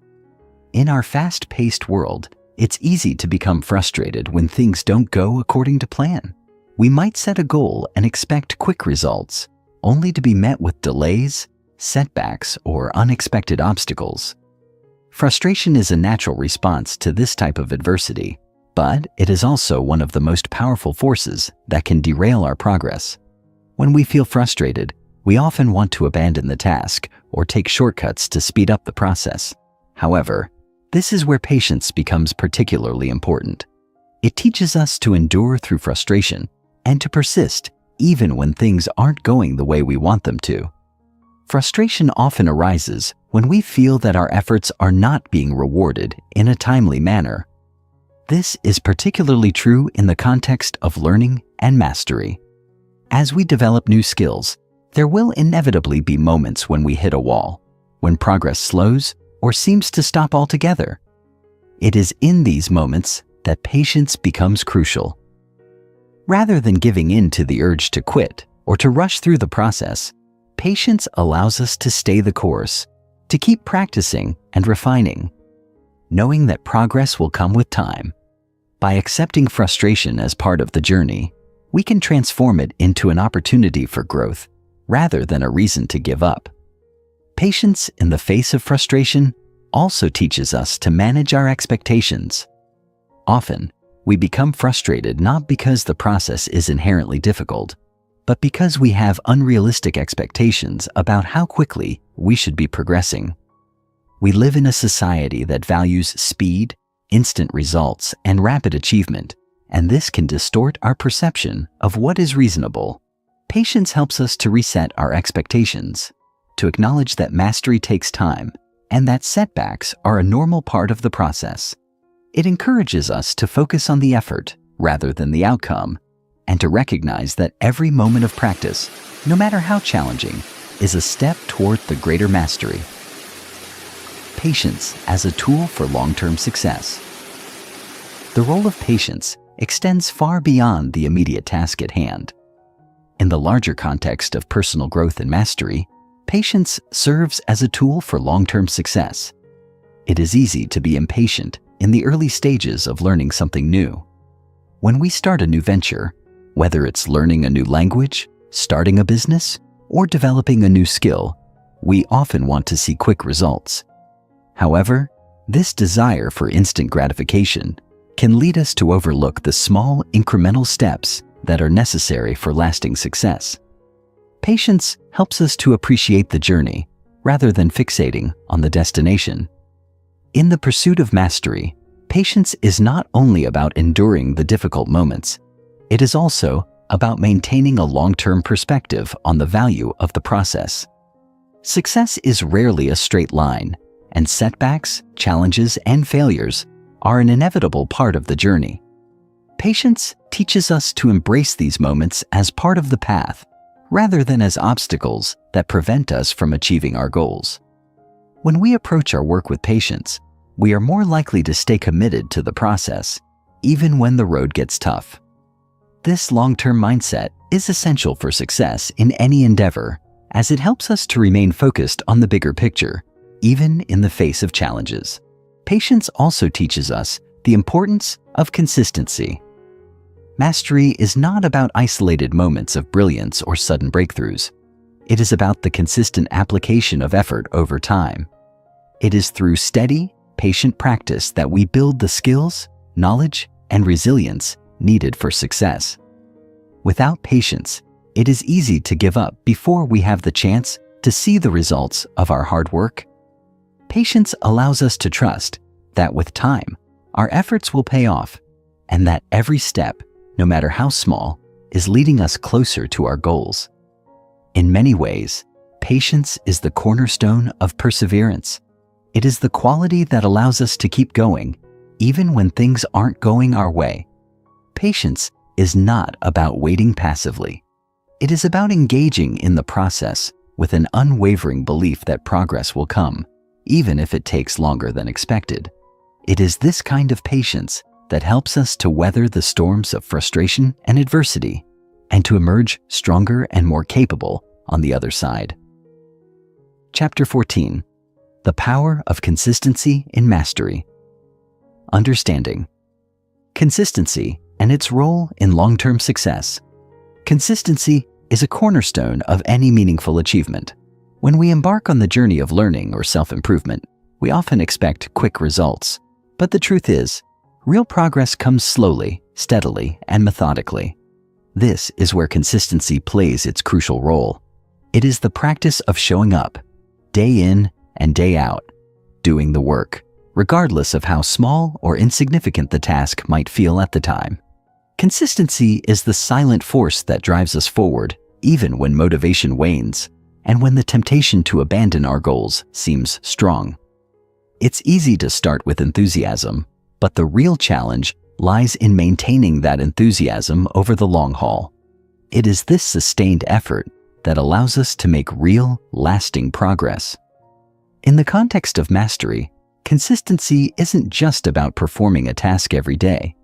In our fast-paced world, it's easy to become frustrated when things don't go according to plan. We might set a goal and expect quick results, only to be met with delays, setbacks, or unexpected obstacles. Frustration is a natural response to this type of adversity, but it is also one of the most powerful forces that can derail our progress. When we feel frustrated, we often want to abandon the task or take shortcuts to speed up the process. However, this is where patience becomes particularly important. It teaches us to endure through frustration and to persist even when things aren't going the way we want them to. Frustration often arises when we feel that our efforts are not being rewarded in a timely manner. This is particularly true in the context of learning and mastery. As we develop new skills, there will inevitably be moments when we hit a wall, when progress slows or seems to stop altogether. It is in these moments that patience becomes crucial. Rather than giving in to the urge to quit or to rush through the process, patience allows us to stay the course, to keep practicing and refining, knowing that progress will come with time. By accepting frustration as part of the journey, we can transform it into an opportunity for growth rather than a reason to give up. Patience in the face of frustration also teaches us to manage our expectations. Often, we become frustrated not because the process is inherently difficult, but because we have unrealistic expectations about how quickly we should be progressing. We live in a society that values speed, instant results, and rapid achievement, and this can distort our perception of what is reasonable. Patience helps us to reset our expectations, to acknowledge that mastery takes time, and that setbacks are a normal part of the process. It encourages us to focus on the effort rather than the outcome, and to recognize that every moment of practice, no matter how challenging, is a step toward the greater mastery. Patience as a tool for long-term success. The role of patience extends far beyond the immediate task at hand. In the larger context of personal growth and mastery, patience serves as a tool for long-term success. It is easy to be impatient in the early stages of learning something new. When we start a new venture, whether it's learning a new language, starting a business, or developing a new skill, we often want to see quick results. However, this desire for instant gratification can lead us to overlook the small, incremental steps that are necessary for lasting success. Patience helps us to appreciate the journey rather than fixating on the destination. In the pursuit of mastery, patience is not only about enduring the difficult moments, it is also about maintaining a long-term perspective on the value of the process. Success is rarely a straight line, and setbacks, challenges, and failures are an inevitable part of the journey. Patience teaches us to embrace these moments as part of the path, rather than as obstacles that prevent us from achieving our goals. When we approach our work with patience, we are more likely to stay committed to the process, even when the road gets tough. This long-term mindset is essential for success in any endeavor, as it helps us to remain focused on the bigger picture, even in the face of challenges. Patience also teaches us the importance of consistency. Mastery is not about isolated moments of brilliance or sudden breakthroughs. It is about the consistent application of effort over time. It is through steady, patient practice that we build the skills, knowledge, and resilience needed for success. Without patience, it is easy to give up before we have the chance to see the results of our hard work. Patience allows us to trust that with time, our efforts will pay off, and that every step, no matter how small, is leading us closer to our goals. In many ways, patience is the cornerstone of perseverance. It is the quality that allows us to keep going, even when things aren't going our way. Patience is not about waiting passively. It is about engaging in the process with an unwavering belief that progress will come, even if it takes longer than expected. It is this kind of patience that helps us to weather the storms of frustration and adversity, and to emerge stronger and more capable on the other side. Chapter 14. The Power of Consistency in Mastery. Understanding consistency and its role in long-term success. Consistency is a cornerstone of any meaningful achievement. When we embark on the journey of learning or self-improvement, we often expect quick results. But the truth is, real progress comes slowly, steadily, and methodically. This is where consistency plays its crucial role. It is the practice of showing up, day in and day out, doing the work, regardless of how small or insignificant the task might feel at the time. Consistency is the silent force that drives us forward, even when motivation wanes, and when the temptation to abandon our goals seems strong. It's easy to start with enthusiasm, but the real challenge lies in maintaining that enthusiasm over the long haul. It is this sustained effort that allows us to make real, lasting progress. In the context of mastery, consistency isn't just about performing a task every day.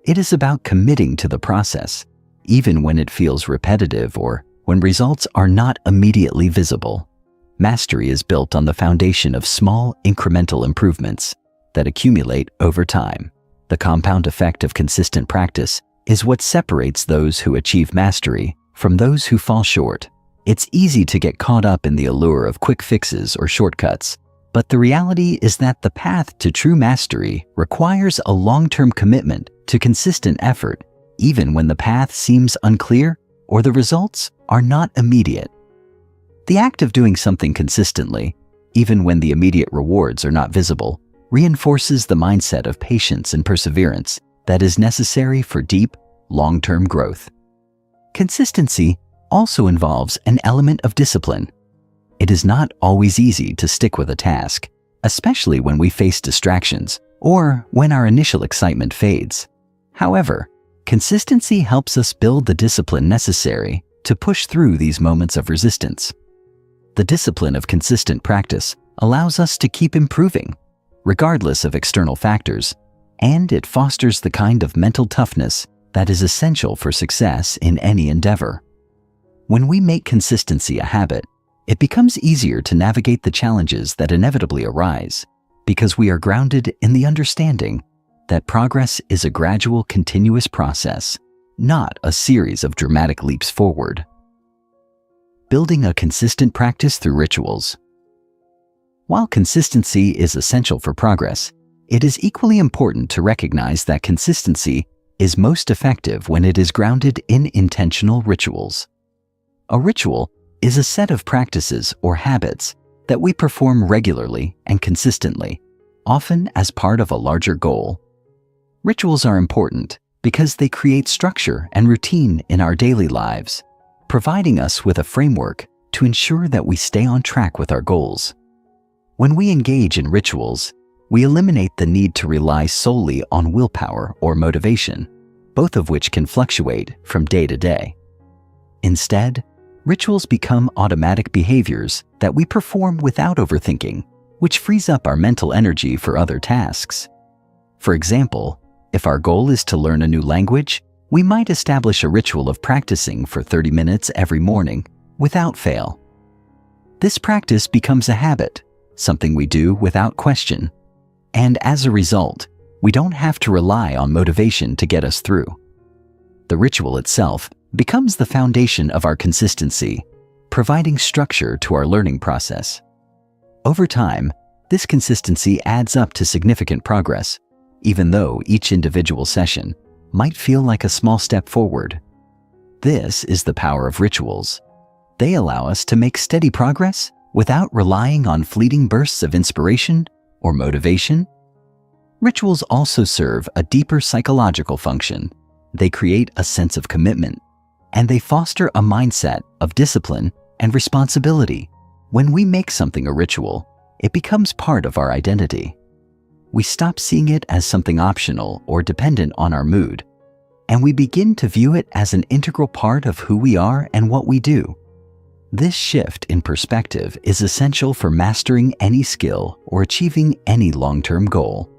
It is about committing to the process, even when it feels repetitive or when results are not immediately visible. Mastery is built on the foundation of small, incremental improvements that accumulate over time. The compound effect of consistent practice is what separates those who achieve mastery from those who fall short. It's easy to get caught up in the allure of quick fixes or shortcuts, but the reality is that the path to true mastery requires a long-term commitment to consistent effort, even when the path seems unclear or the results are not immediate. The act of doing something consistently, even when the immediate rewards are not visible, reinforces the mindset of patience and perseverance that is necessary for deep, long-term growth. Consistency also involves an element of discipline. It is not always easy to stick with a task, especially when we face distractions or when our initial excitement fades. However, consistency helps us build the discipline necessary to push through these moments of resistance. The discipline of consistent practice allows us to keep improving, regardless of external factors, and it fosters the kind of mental toughness that is essential for success in any endeavor. When we make consistency a habit, it becomes easier to navigate the challenges that inevitably arise because we are grounded in the understanding that progress is a gradual, continuous process, not a series of dramatic leaps forward. Building a consistent practice through rituals. While consistency is essential for progress, it is equally important to recognize that consistency is most effective when it is grounded in intentional rituals. A ritual is a set of practices or habits that we perform regularly and consistently, often as part of a larger goal. Rituals are important because they create structure and routine in our daily lives, providing us with a framework to ensure that we stay on track with our goals. When we engage in rituals, we eliminate the need to rely solely on willpower or motivation, both of which can fluctuate from day to day. Instead, rituals become automatic behaviors that we perform without overthinking, which frees up our mental energy for other tasks. For example, if our goal is to learn a new language, we might establish a ritual of practicing for 30 minutes every morning without fail. This practice becomes a habit, something we do without question. And as a result, we don't have to rely on motivation to get us through. The ritual itself becomes the foundation of our consistency, providing structure to our learning process. Over time, this consistency adds up to significant progress, even though each individual session might feel like a small step forward. This is the power of rituals. They allow us to make steady progress without relying on fleeting bursts of inspiration or motivation. Rituals also serve a deeper psychological function. They create a sense of commitment, and they foster a mindset of discipline and responsibility. When we make something a ritual, it becomes part of our identity. We stop seeing it as something optional or dependent on our mood, and we begin to view it as an integral part of who we are and what we do. This shift in perspective is essential for mastering any skill or achieving any long-term goal.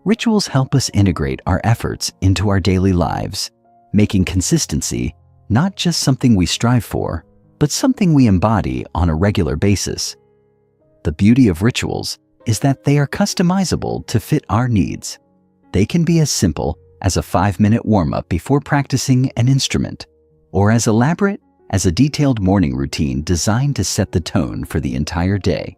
Rituals help us integrate our efforts into our daily lives, making consistency not just something we strive for, but something we embody on a regular basis. The beauty of rituals is that they are customizable to fit our needs. They can be as simple as a 5-minute warm-up before practicing an instrument, or as elaborate as a detailed morning routine designed to set the tone for the entire day.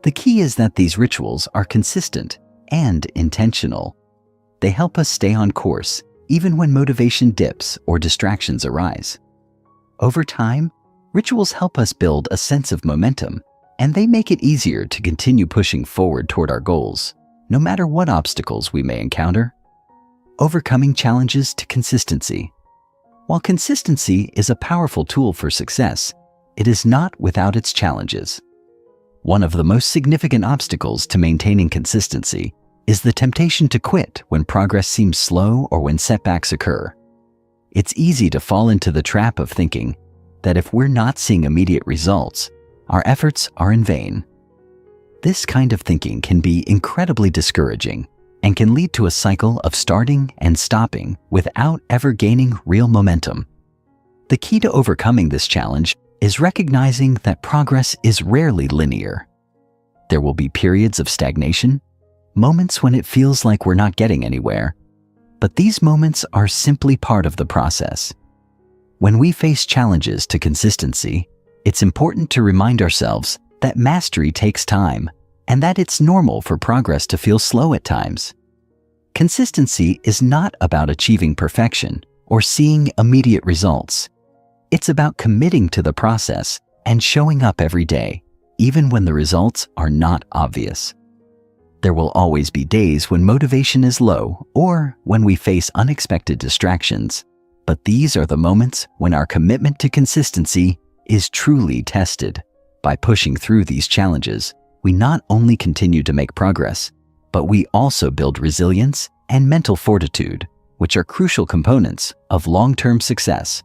The key is that these rituals are consistent and intentional. They help us stay on course even when motivation dips or distractions arise. Over time, rituals help us build a sense of momentum, and they make it easier to continue pushing forward toward our goals, no matter what obstacles we may encounter. Overcoming challenges to consistency. While consistency is a powerful tool for success, it is not without its challenges. One of the most significant obstacles to maintaining consistency is the temptation to quit when progress seems slow or when setbacks occur. It's easy to fall into the trap of thinking that if we're not seeing immediate results, our efforts are in vain. This kind of thinking can be incredibly discouraging and can lead to a cycle of starting and stopping without ever gaining real momentum. The key to overcoming this challenge is recognizing that progress is rarely linear. There will be periods of stagnation, moments when it feels like we're not getting anywhere, but these moments are simply part of the process. When we face challenges to consistency, it's important to remind ourselves that mastery takes time and that it's normal for progress to feel slow at times. Consistency is not about achieving perfection or seeing immediate results. It's about committing to the process and showing up every day, even when the results are not obvious. There will always be days when motivation is low or when we face unexpected distractions, but these are the moments when our commitment to consistency is truly tested. By pushing through these challenges, we not only continue to make progress, but we also build resilience and mental fortitude, which are crucial components of long-term success.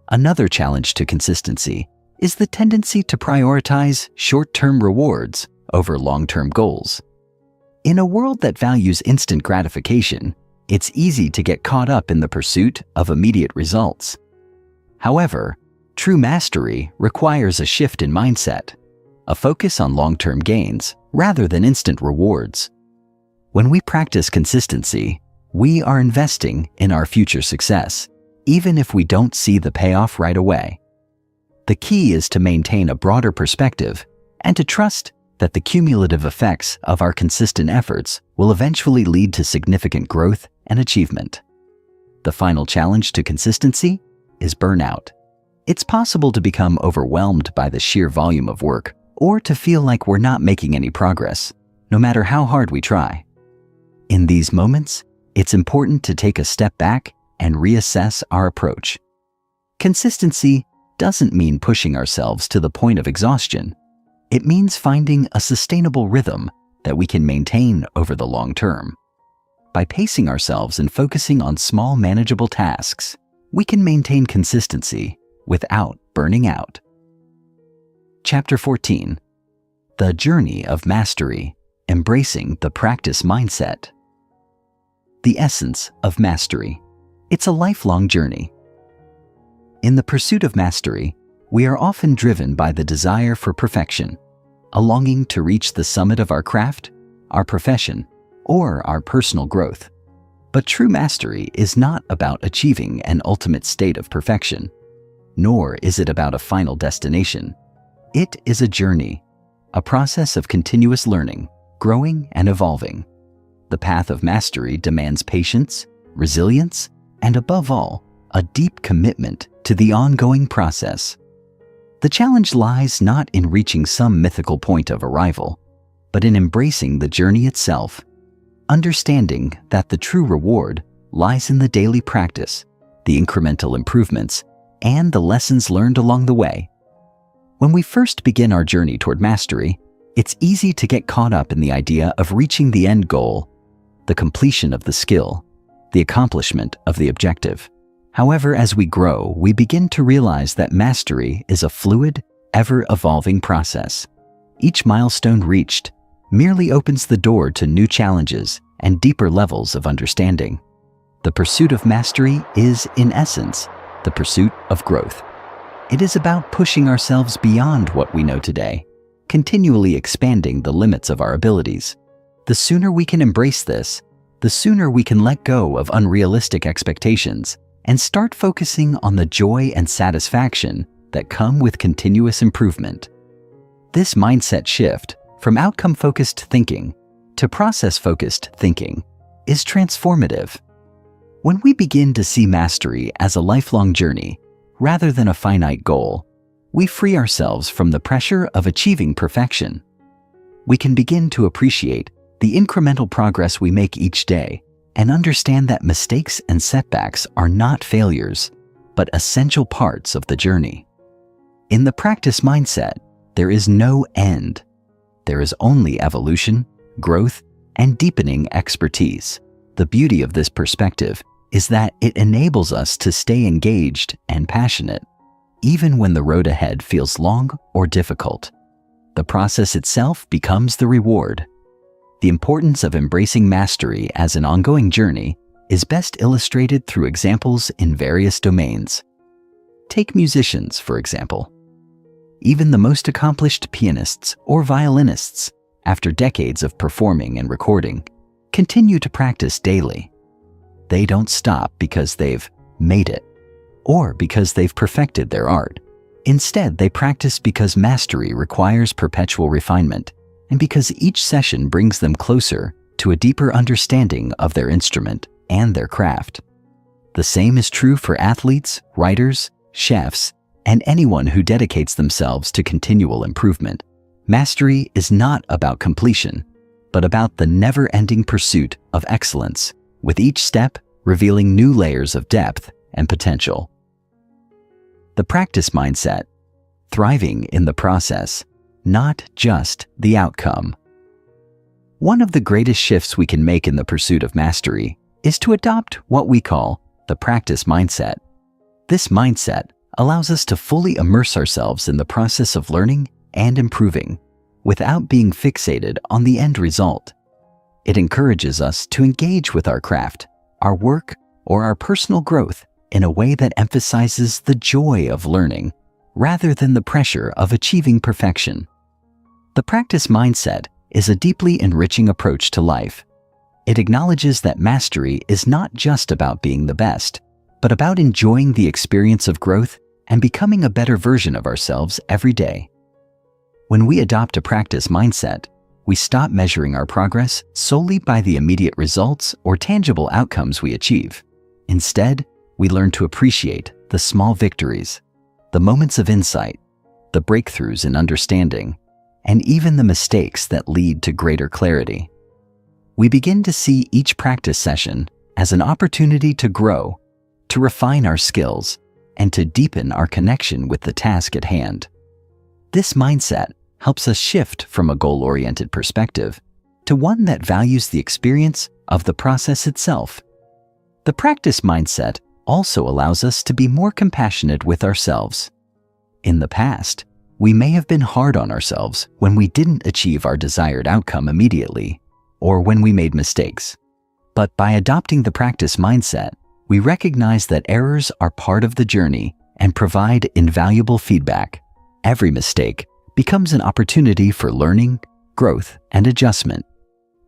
Another challenge to consistency is the tendency to prioritize short-term rewards over long-term goals. In a world that values instant gratification, it's easy to get caught up in the pursuit of immediate results. However, true mastery requires a shift in mindset, a focus on long-term gains rather than instant rewards. When we practice consistency, we are investing in our future success, even if we don't see the payoff right away. The key is to maintain a broader perspective and to trust that the cumulative effects of our consistent efforts will eventually lead to significant growth and achievement. The final challenge to consistency is burnout. It's possible to become overwhelmed by the sheer volume of work or to feel like we're not making any progress, no matter how hard we try. In these moments, it's important to take a step back and reassess our approach. Consistency doesn't mean pushing ourselves to the point of exhaustion. It means finding a sustainable rhythm that we can maintain over the long term. By pacing ourselves and focusing on small, manageable tasks, we can maintain consistency without burning out. Chapter 14. The Journey of Mastery, Embracing the Practice Mindset. The essence of mastery. It's a lifelong journey. In the pursuit of mastery, we are often driven by the desire for perfection, a longing to reach the summit of our craft, our profession, or our personal growth. But true mastery is not about achieving an ultimate state of perfection, nor is it about a final destination. It is a journey, a process of continuous learning, growing, and evolving. The path of mastery demands patience, resilience, and above all, a deep commitment to the ongoing process. The challenge lies not in reaching some mythical point of arrival, but in embracing the journey itself, understanding that the true reward lies in the daily practice, the incremental improvements, and the lessons learned along the way. When we first begin our journey toward mastery, it's easy to get caught up in the idea of reaching the end goal, the completion of the skill, the accomplishment of the objective. However, as we grow, we begin to realize that mastery is a fluid, ever-evolving process. Each milestone reached merely opens the door to new challenges and deeper levels of understanding. The pursuit of mastery is, in essence, the pursuit of growth. It is about pushing ourselves beyond what we know today, continually expanding the limits of our abilities. The sooner we can embrace this, the sooner we can let go of unrealistic expectations and start focusing on the joy and satisfaction that come with continuous improvement. This mindset shift from outcome-focused thinking to process-focused thinking is transformative. When we begin to see mastery as a lifelong journey rather than a finite goal, we free ourselves from the pressure of achieving perfection. We can begin to appreciate the incremental progress we make each day and understand that mistakes and setbacks are not failures, but essential parts of the journey. In the practice mindset, there is no end. There is only evolution, growth, and deepening expertise. The beauty of this perspective is that it enables us to stay engaged and passionate, even when the road ahead feels long or difficult. The process itself becomes the reward. The importance of embracing mastery as an ongoing journey is best illustrated through examples in various domains. Take musicians, for example. Even the most accomplished pianists or violinists, after decades of performing and recording, continue to practice daily. They don't stop because they've made it, or because they've perfected their art. Instead, they practice because mastery requires perpetual refinement, and because each session brings them closer to a deeper understanding of their instrument and their craft. The same is true for athletes, writers, chefs, and anyone who dedicates themselves to continual improvement. Mastery is not about completion, but about the never-ending pursuit of excellence, with each step revealing new layers of depth and potential. The practice mindset, thriving in the process, not just the outcome. One of the greatest shifts we can make in the pursuit of mastery is to adopt what we call the practice mindset. This mindset allows us to fully immerse ourselves in the process of learning and improving without being fixated on the end result. It encourages us to engage with our craft, our work, or our personal growth in a way that emphasizes the joy of learning rather than the pressure of achieving perfection. The practice mindset is a deeply enriching approach to life. It acknowledges that mastery is not just about being the best, but about enjoying the experience of growth and becoming a better version of ourselves every day. When we adopt a practice mindset, we stop measuring our progress solely by the immediate results or tangible outcomes we achieve. Instead, we learn to appreciate the small victories, the moments of insight, the breakthroughs in understanding, and even the mistakes that lead to greater clarity. We begin to see each practice session as an opportunity to grow, to refine our skills, and to deepen our connection with the task at hand. This mindset helps us shift from a goal-oriented perspective to one that values the experience of the process itself. The practice mindset also allows us to be more compassionate with ourselves. In the past, we may have been hard on ourselves when we didn't achieve our desired outcome immediately, or when we made mistakes. But by adopting the practice mindset, we recognize that errors are part of the journey and provide invaluable feedback. Every mistake becomes an opportunity for learning, growth, and adjustment.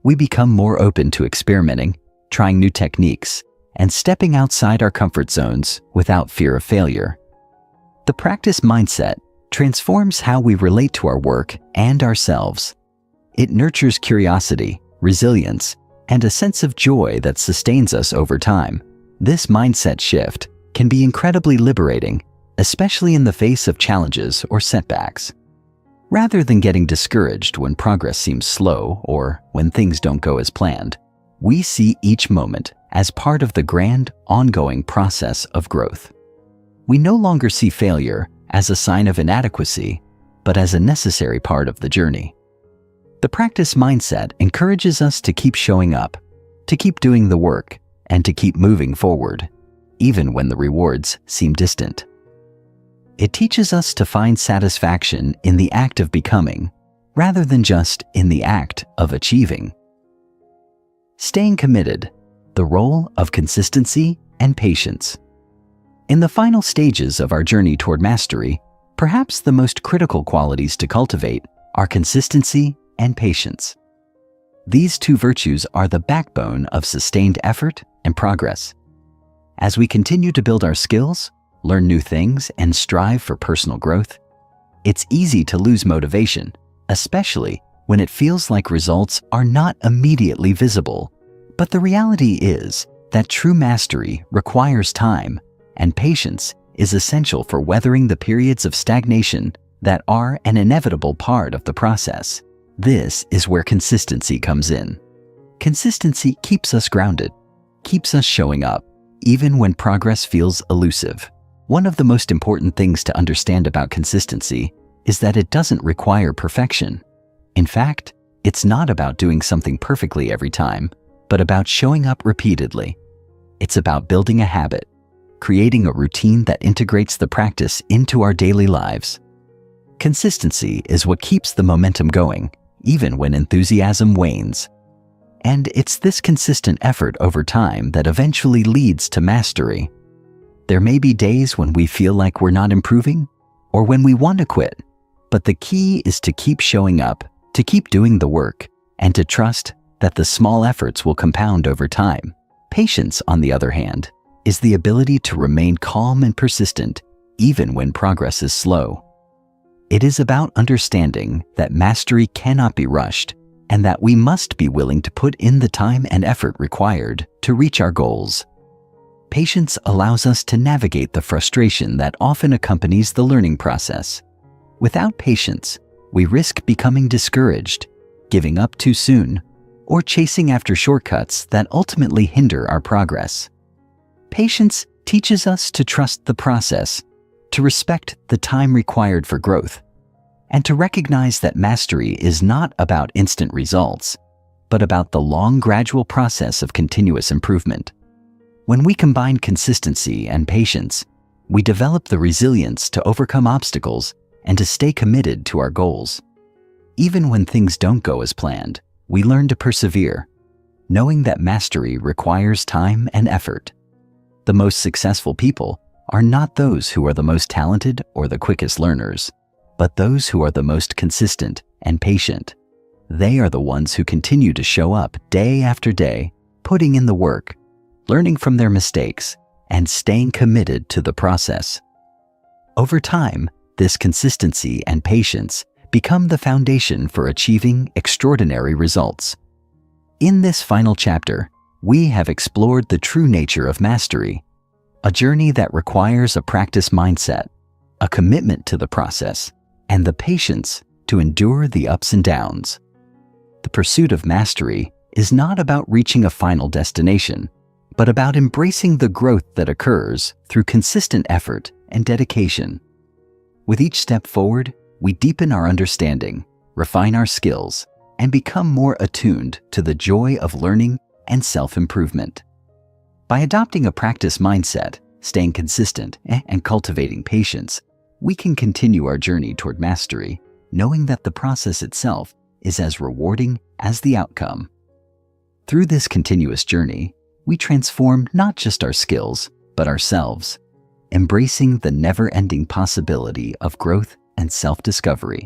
We become more open to experimenting trying new techniques, and stepping outside our comfort zones without fear of failure. The practice mindset transforms how we relate to our work and ourselves. It nurtures curiosity, resilience, and a sense of joy that sustains us over time. This mindset shift can be incredibly liberating, especially in the face of challenges or setbacks. Rather than getting discouraged when progress seems slow or when things don't go as planned, we see each moment as part of the grand, ongoing process of growth. We no longer see failure as a sign of inadequacy, but as a necessary part of the journey. The practice mindset encourages us to keep showing up, to keep doing the work, and to keep moving forward, even when the rewards seem distant. It teaches us to find satisfaction in the act of becoming, rather than just in the act of achieving. Staying committed, the role of consistency and patience. In the final stages of our journey toward mastery, perhaps the most critical qualities to cultivate are consistency and patience. These two virtues are the backbone of sustained effort and progress. As we continue to build our skills, learn new things, and strive for personal growth, it's easy to lose motivation, especially when it feels like results are not immediately visible. But the reality is that true mastery requires time, and patience is essential for weathering the periods of stagnation that are an inevitable part of the process. This is where consistency comes in. Consistency keeps us grounded, keeps us showing up, even when progress feels elusive. One of the most important things to understand about consistency is that it doesn't require perfection. In fact, it's not about doing something perfectly every time, but about showing up repeatedly. It's about building a habit, creating a routine that integrates the practice into our daily lives. Consistency is what keeps the momentum going, even when enthusiasm wanes. And it's this consistent effort over time that eventually leads to mastery. There may be days when we feel like we're not improving, or when we want to quit, but the key is to keep showing up, to keep doing the work, and to trust that the small efforts will compound over time. Patience, on the other hand, is the ability to remain calm and persistent even when progress is slow. It is about understanding that mastery cannot be rushed and that we must be willing to put in the time and effort required to reach our goals. Patience allows us to navigate the frustration that often accompanies the learning process. Without patience, we risk becoming discouraged, giving up too soon, or chasing after shortcuts that ultimately hinder our progress. Patience teaches us to trust the process, to respect the time required for growth, and to recognize that mastery is not about instant results, but about the long, gradual process of continuous improvement. When we combine consistency and patience, we develop the resilience to overcome obstacles and to stay committed to our goals. Even when things don't go as planned, we learn to persevere, knowing that mastery requires time and effort. The most successful people are not those who are the most talented or the quickest learners, but those who are the most consistent and patient. They are the ones who continue to show up day after day, putting in the work, learning from their mistakes, and staying committed to the process. Over time, this consistency and patience become the foundation for achieving extraordinary results. In this final chapter, we have explored the true nature of mastery, a journey that requires a practice mindset, a commitment to the process, and the patience to endure the ups and downs. The pursuit of mastery is not about reaching a final destination, but about embracing the growth that occurs through consistent effort and dedication. With each step forward, we deepen our understanding, refine our skills, and become more attuned to the joy of learning and self-improvement. By adopting a practice mindset, staying consistent, and cultivating patience, we can continue our journey toward mastery, knowing that the process itself is as rewarding as the outcome. Through this continuous journey, we transform not just our skills, but ourselves, embracing the never-ending possibility of growth and self-discovery.